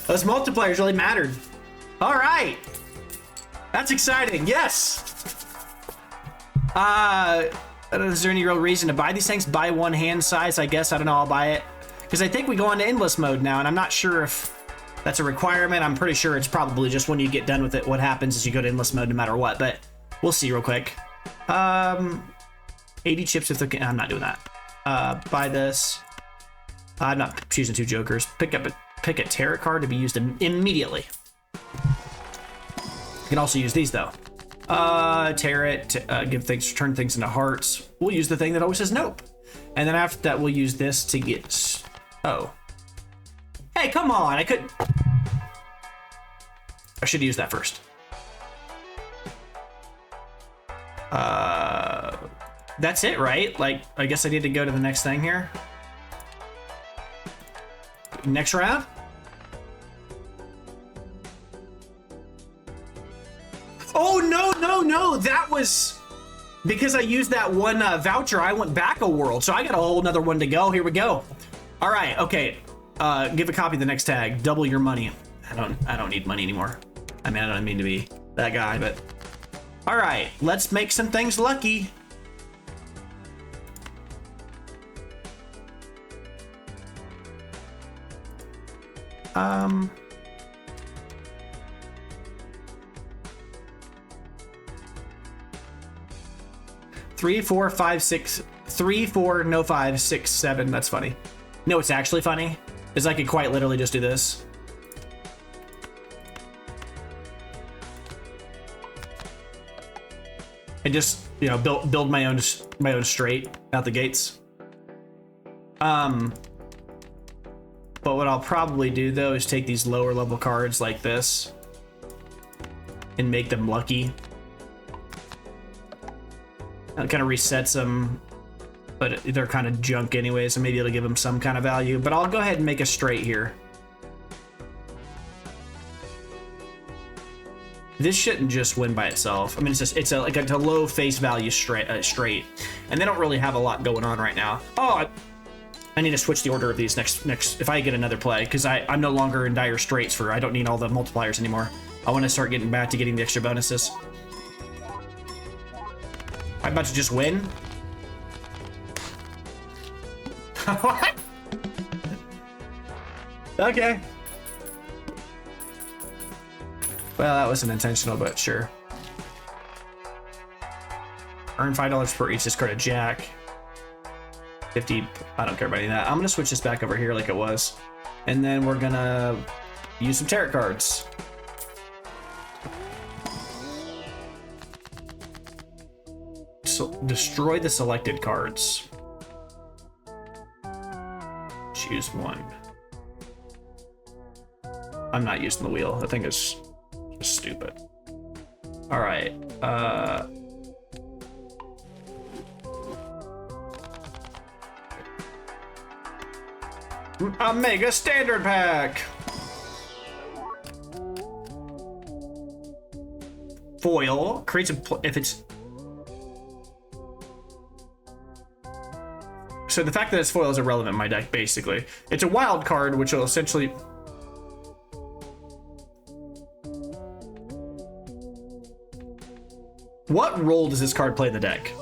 Those multipliers really mattered. All right! That's exciting. Yes! Is there any real reason to buy these things? Buy one hand size, I guess. I don't know. I'll buy it. Because I think we go into endless mode now, and I'm not sure if that's a requirement. I'm pretty sure it's probably just when you get done with it, what happens is you go to endless mode no matter what, but we'll see real quick. 80 chips if they're... I'm not doing that. Buy this. I'm not choosing 2 jokers. Pick a tarot card to be used immediately. You can also use these, though. Tarot, give things, turn things into hearts. We'll use the thing that always says nope. And then after that, we'll use this to get... Oh. Hey, come on! I should use that first. That's it, right? Like, I guess I need to go to the next thing here. Next round? Oh, no! That was... Because I used that one voucher, I went back a world, so I got a whole nother one to go. Here we go. All right, okay. Give a copy of the next tag. Double your money. I don't need money anymore. I mean, I don't mean to be that guy, but... All right, let's make some things lucky. Three, four, five, six, 3, 4, no 5, 6, 7. That's funny. No, it's actually funny is I could quite literally just do this. And just, you know, build my own straight out the gates. But what I'll probably do though is take these lower level cards like this and make them lucky. It kind of resets them, but they're kind of junk anyway, so maybe it'll give them some kind of value. But I'll go ahead and make a straight here. This shouldn't just win by itself. I mean, it's a low face value straight, and they don't really have a lot going on right now. Oh, I need to switch the order of these next if I get another play, because I'm no longer in dire straits for I don't need all the multipliers anymore. I want to start getting back to getting the extra bonuses. I'm about to just win. What? Okay. Well, that wasn't intentional, but sure. Earn $5 per each discarded jack. 50. I don't care about any of that. I'm gonna switch this back over here like it was, and then we're gonna use some tarot cards. So destroy the selected cards. Choose one. I'm not using the wheel. I think it's just stupid. All right. A mega standard pack. Foil creates if it's. So the fact that it's foil is irrelevant in my deck, basically. It's a wild card, which will essentially... What role does this card play in the deck?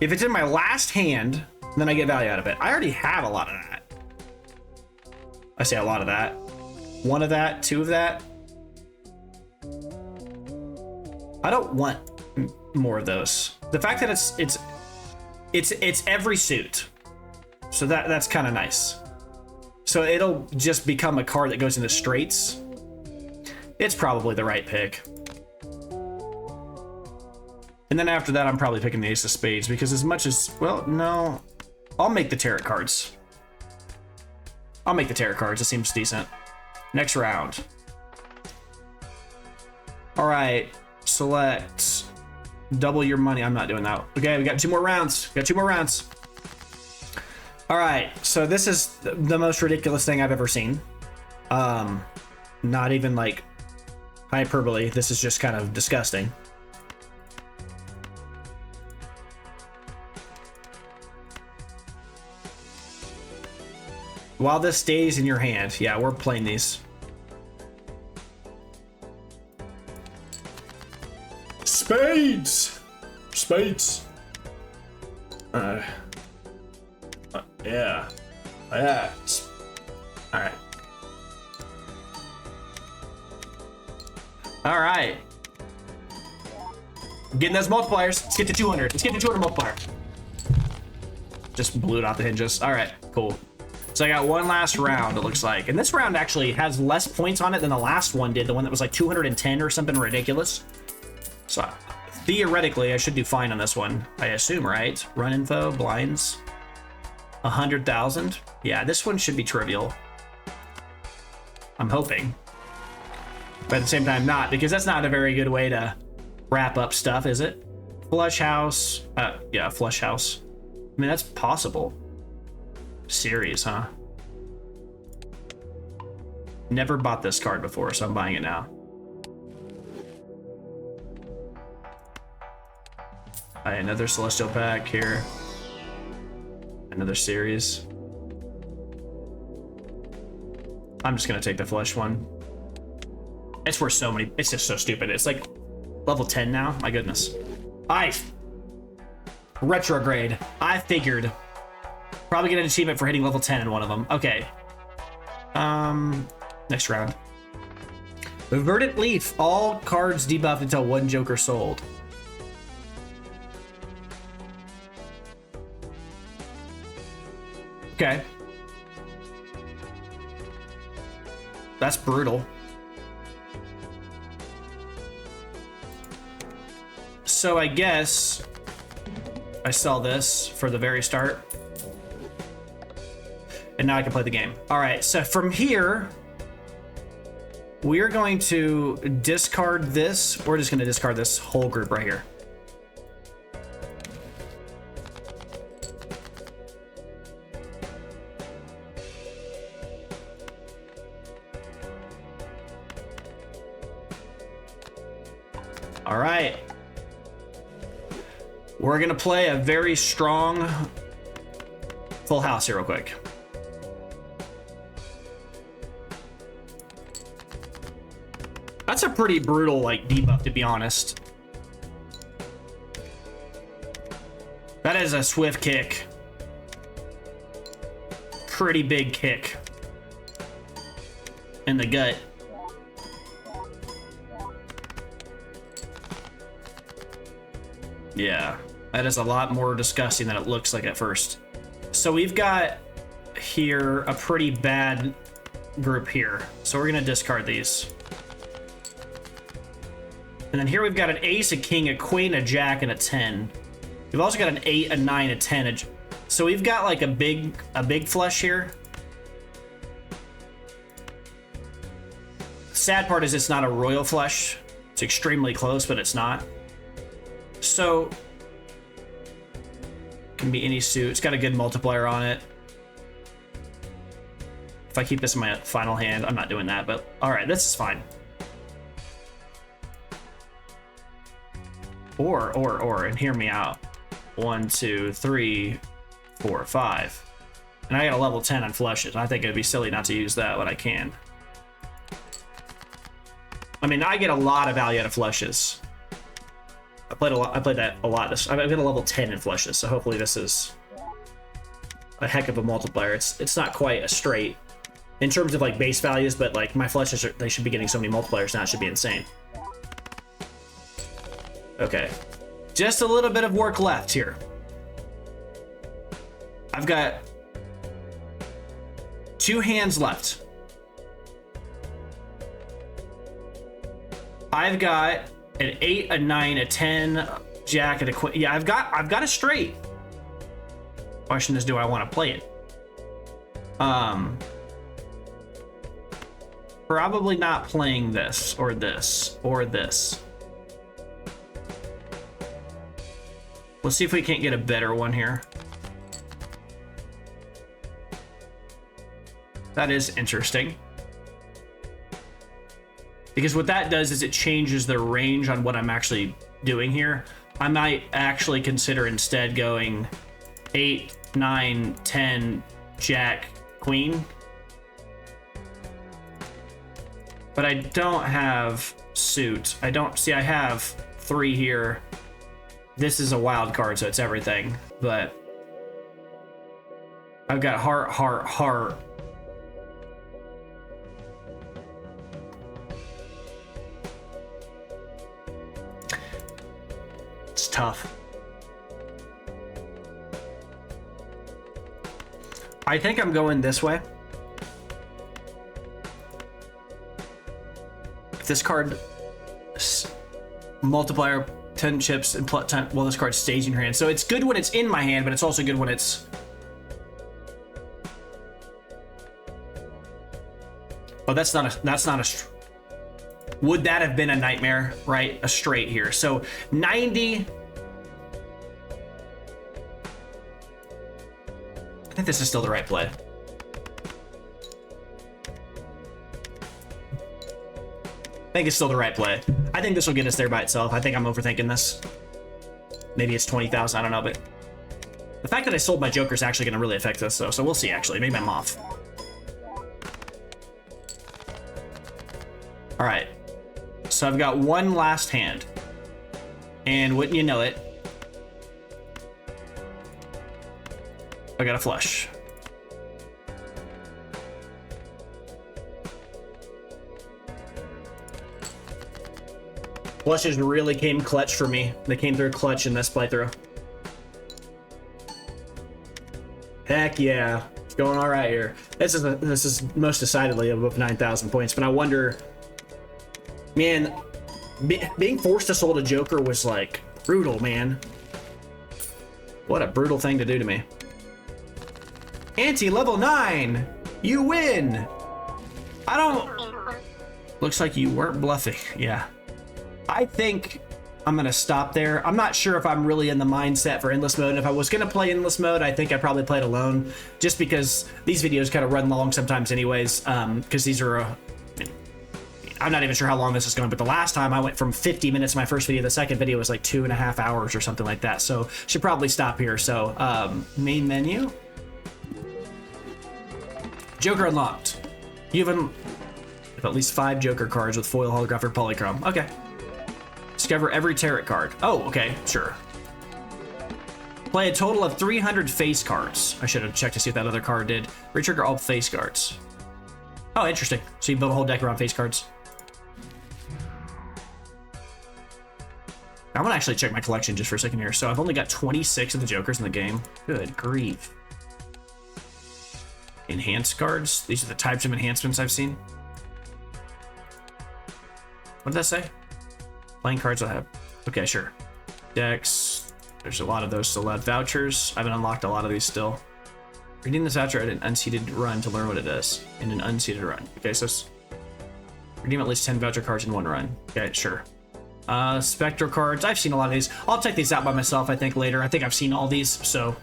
If it's in my last hand, then I get value out of it. I already have a lot of that. I say a lot of that. One of that, two of that. I don't want more of those. The fact that it's every suit, so that's kind of nice. So it'll just become a card that goes into straights. It's probably the right pick. And then after that, I'm probably picking the Ace of Spades because as much as, well, no, I'll make the tarot cards. I'll make the tarot cards. It seems decent. Next round. All right, select. Double your money. I'm not doing that. Okay, we got 2 more rounds. All right, so this is the most ridiculous thing I've ever seen. Not even like hyperbole. This is just kind of disgusting. While this stays in your hand, yeah, we're playing these. Spades! Spades. Yeah. Yeah. Alright. Alright. Getting those multipliers. Let's get to 200. Let's get to 200 multiplier. Just blew it off the hinges. Alright, cool. So I got one last round, it looks like. And this round actually has less points on it than the last one did. The one that was like 210 or something ridiculous. So theoretically, I should do fine on this one. I assume, right? Run info, blinds. 100,000. Yeah, this one should be trivial. I'm hoping. But at the same time, not, because that's not a very good way to wrap up stuff, is it? Flush house. Yeah, flush house. I mean, that's possible. Series, huh? Never bought this card before, so I'm buying it now. Alright, another Celestial Pack here. Another series. I'm just gonna take the flesh one. It's worth so many. It's just so stupid. It's like level 10 now. My goodness. Retrograde. I figured. Probably get an achievement for hitting level 10 in one of them. Okay. Next round. The Verdant Leaf. All cards debuffed until one Joker sold. Okay. That's brutal. So I guess I sell this for the very start. And now I can play the game. All right, so from here, we are going to discard this. We're just going to discard this whole group right here. All right. We're going to play a very strong full house here real quick. That's a pretty brutal, like, debuff, to be honest. That is a swift kick. Pretty big kick. In the gut. Yeah, that is a lot more disgusting than it looks like at first. So we've got here a pretty bad group here. So we're going to discard these. And then here we've got an ace, a king, a queen, a jack, and a 10. We've also got an 8, a 9, a 10. So we've got like a big flush here. Sad part is it's not a royal flush. It's extremely close, but it's not. So can be any suit. It's got a good multiplier on it. If I keep this in my final hand, I'm not doing that, but all right, this is fine. Or, and hear me out. 1, 2, 3, 4, 5. And I got a level 10 on flushes. I think it'd be silly not to use that when I can. I mean, I get a lot of value out of flushes. I played a lot. I played that a lot. I've got a level 10 in flushes, so hopefully this is a heck of a multiplier. It's not quite a straight in terms of like base values, but like my flushes they should be getting so many multipliers now. It should be insane. Okay, just a little bit of work left here. I've got 2 hands left. I've got an 8, a 9, a 10, jack, and a queen. Yeah, I've got a straight. Question is, do I want to play it? Probably not playing this or this or this. Let's see if we can't get a better one here. That is interesting. Because what that does is it changes the range on what I'm actually doing here. I might actually consider instead going 8, 9, 10, jack, queen. But I don't have suit. I don't see, I have 3 here. This is a wild card, so it's everything. But I've got heart, heart, heart. It's tough. I think I'm going this way. If this card multiplier 10 chips and plus 10, well, this card stays in your hand, so it's good when it's in my hand, but it's also good when it's. Oh, that's not a. Would that have been a nightmare, right? A straight here. So 90. I think this is still the right play. I think it's still the right play. I think this will get us there by itself. I think I'm overthinking this. Maybe it's 20,000, I don't know, but the fact that I sold my Joker is actually going to really affect this, though. So we'll see, actually. Maybe I'm off. All right. So I've got one last hand. And wouldn't you know it, I got a flush. Flushes really came clutch for me. They came through clutch in this playthrough. Heck yeah. It's going all right here. This is most decidedly above 9,000 points, but I wonder, man, being forced to sold a Joker was like brutal, man. What a brutal thing to do to me. Ante level 9. You win. I don't. Looks like you weren't bluffing. Yeah. I think I'm going to stop there. I'm not sure if I'm really in the mindset for endless mode. And if I was going to play endless mode, I think I'd probably play it alone, just because these videos kind of run long sometimes anyways, because these are, I'm not even sure how long this is going, but the last time I went from 50 minutes in my first video, the second video was like 2.5 hours or something like that. So should probably stop here. So main menu. Joker unlocked. You have at least 5 Joker cards with foil, holographic, polychrome. Okay. Discover every tarot card. Oh, okay, sure. Play a total of 300 face cards. I should have checked to see if that other card did. Retrigger all face cards. Oh, interesting. So you build a whole deck around face cards. I'm gonna actually check my collection just for a second here. So I've only got 26 of the Jokers in the game. Good grief. Enhanced cards. These are the types of enhancements I've seen. What did that say? Playing cards I have. Okay, sure. Decks. There's a lot of those still left. Vouchers. I haven't unlocked a lot of these still. Redeem this voucher at an unseated run to learn what it is. In an unseated run. Okay, so redeem at least 10 voucher cards in one run. Okay, sure. Spectral cards. I've seen a lot of these. I'll check these out by myself, I think, later. I think I've seen all these, so.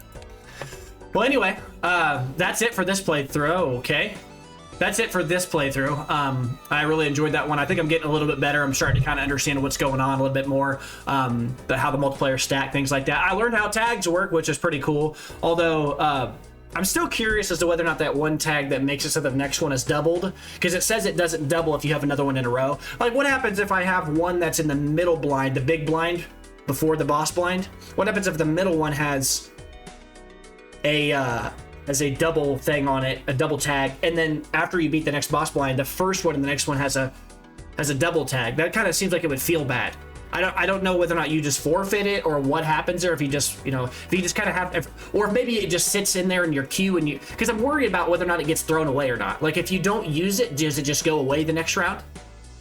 Well, anyway, that's it for this playthrough, okay? That's it for this playthrough. I really enjoyed that one. I think I'm getting a little bit better. I'm starting to kind of understand what's going on a little bit more, how the multiplayer stack, things like that. I learned how tags work, which is pretty cool. Although, I'm still curious as to whether or not that one tag that makes it so the next one is doubled, because it says it doesn't double if you have another one in a row. Like, what happens if I have one that's in the middle blind, the big blind, before the boss blind? What happens if the middle one has a double thing on it, a double tag, and then after you beat the next boss blind, the first one and the next one has a double tag? That kind of seems like it would feel bad. I don't know whether or not you just forfeit it or what happens there, if you just, you know, if you just kind of have, or if maybe it just sits in there in your queue and you, because I'm worried about whether or not it gets thrown away or not. Like, if you don't use it, does it just go away the next round?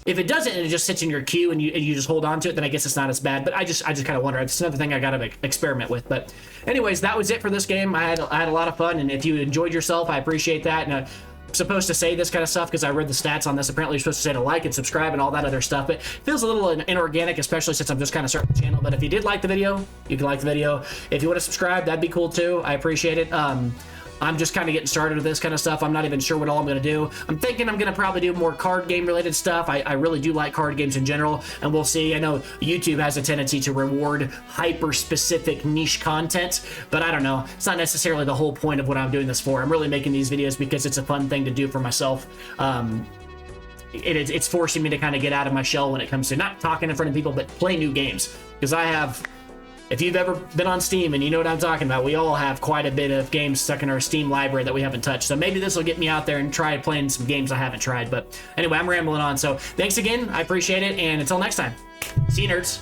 If it doesn't and it just sits in your queue and you just hold on to it, then I guess it's not as bad. But I just kind of wonder. It's another thing I got to experiment with. But anyways, that was it for this game. I had a lot of fun, and if you enjoyed yourself, I appreciate that. And I'm supposed to say this kind of stuff because I read the stats on this. Apparently, you're supposed to say to like and subscribe and all that other stuff. But it feels a little inorganic, especially since I'm just kind of starting the channel. But if you did like the video, you can like the video. If you want to subscribe, that'd be cool too. I appreciate it. I'm just kind of getting started with this kind of stuff. I'm not even sure what all I'm going to do. I'm thinking I'm going to probably do more card game related stuff. I really do like card games in general, and we'll see. I know YouTube has a tendency to reward hyper specific niche content, but I don't know. It's not necessarily the whole point of what I'm doing this for. I'm really making these videos because it's a fun thing to do for myself. It's forcing me to kind of get out of my shell when it comes to not talking in front of people, but play new games. Because I have... If you've ever been on Steam and you know what I'm talking about, we all have quite a bit of games stuck in our Steam library that we haven't touched. So maybe this will get me out there and try playing some games I haven't tried. But anyway, I'm rambling on. So thanks again. I appreciate it. And until next time, see you, nerds.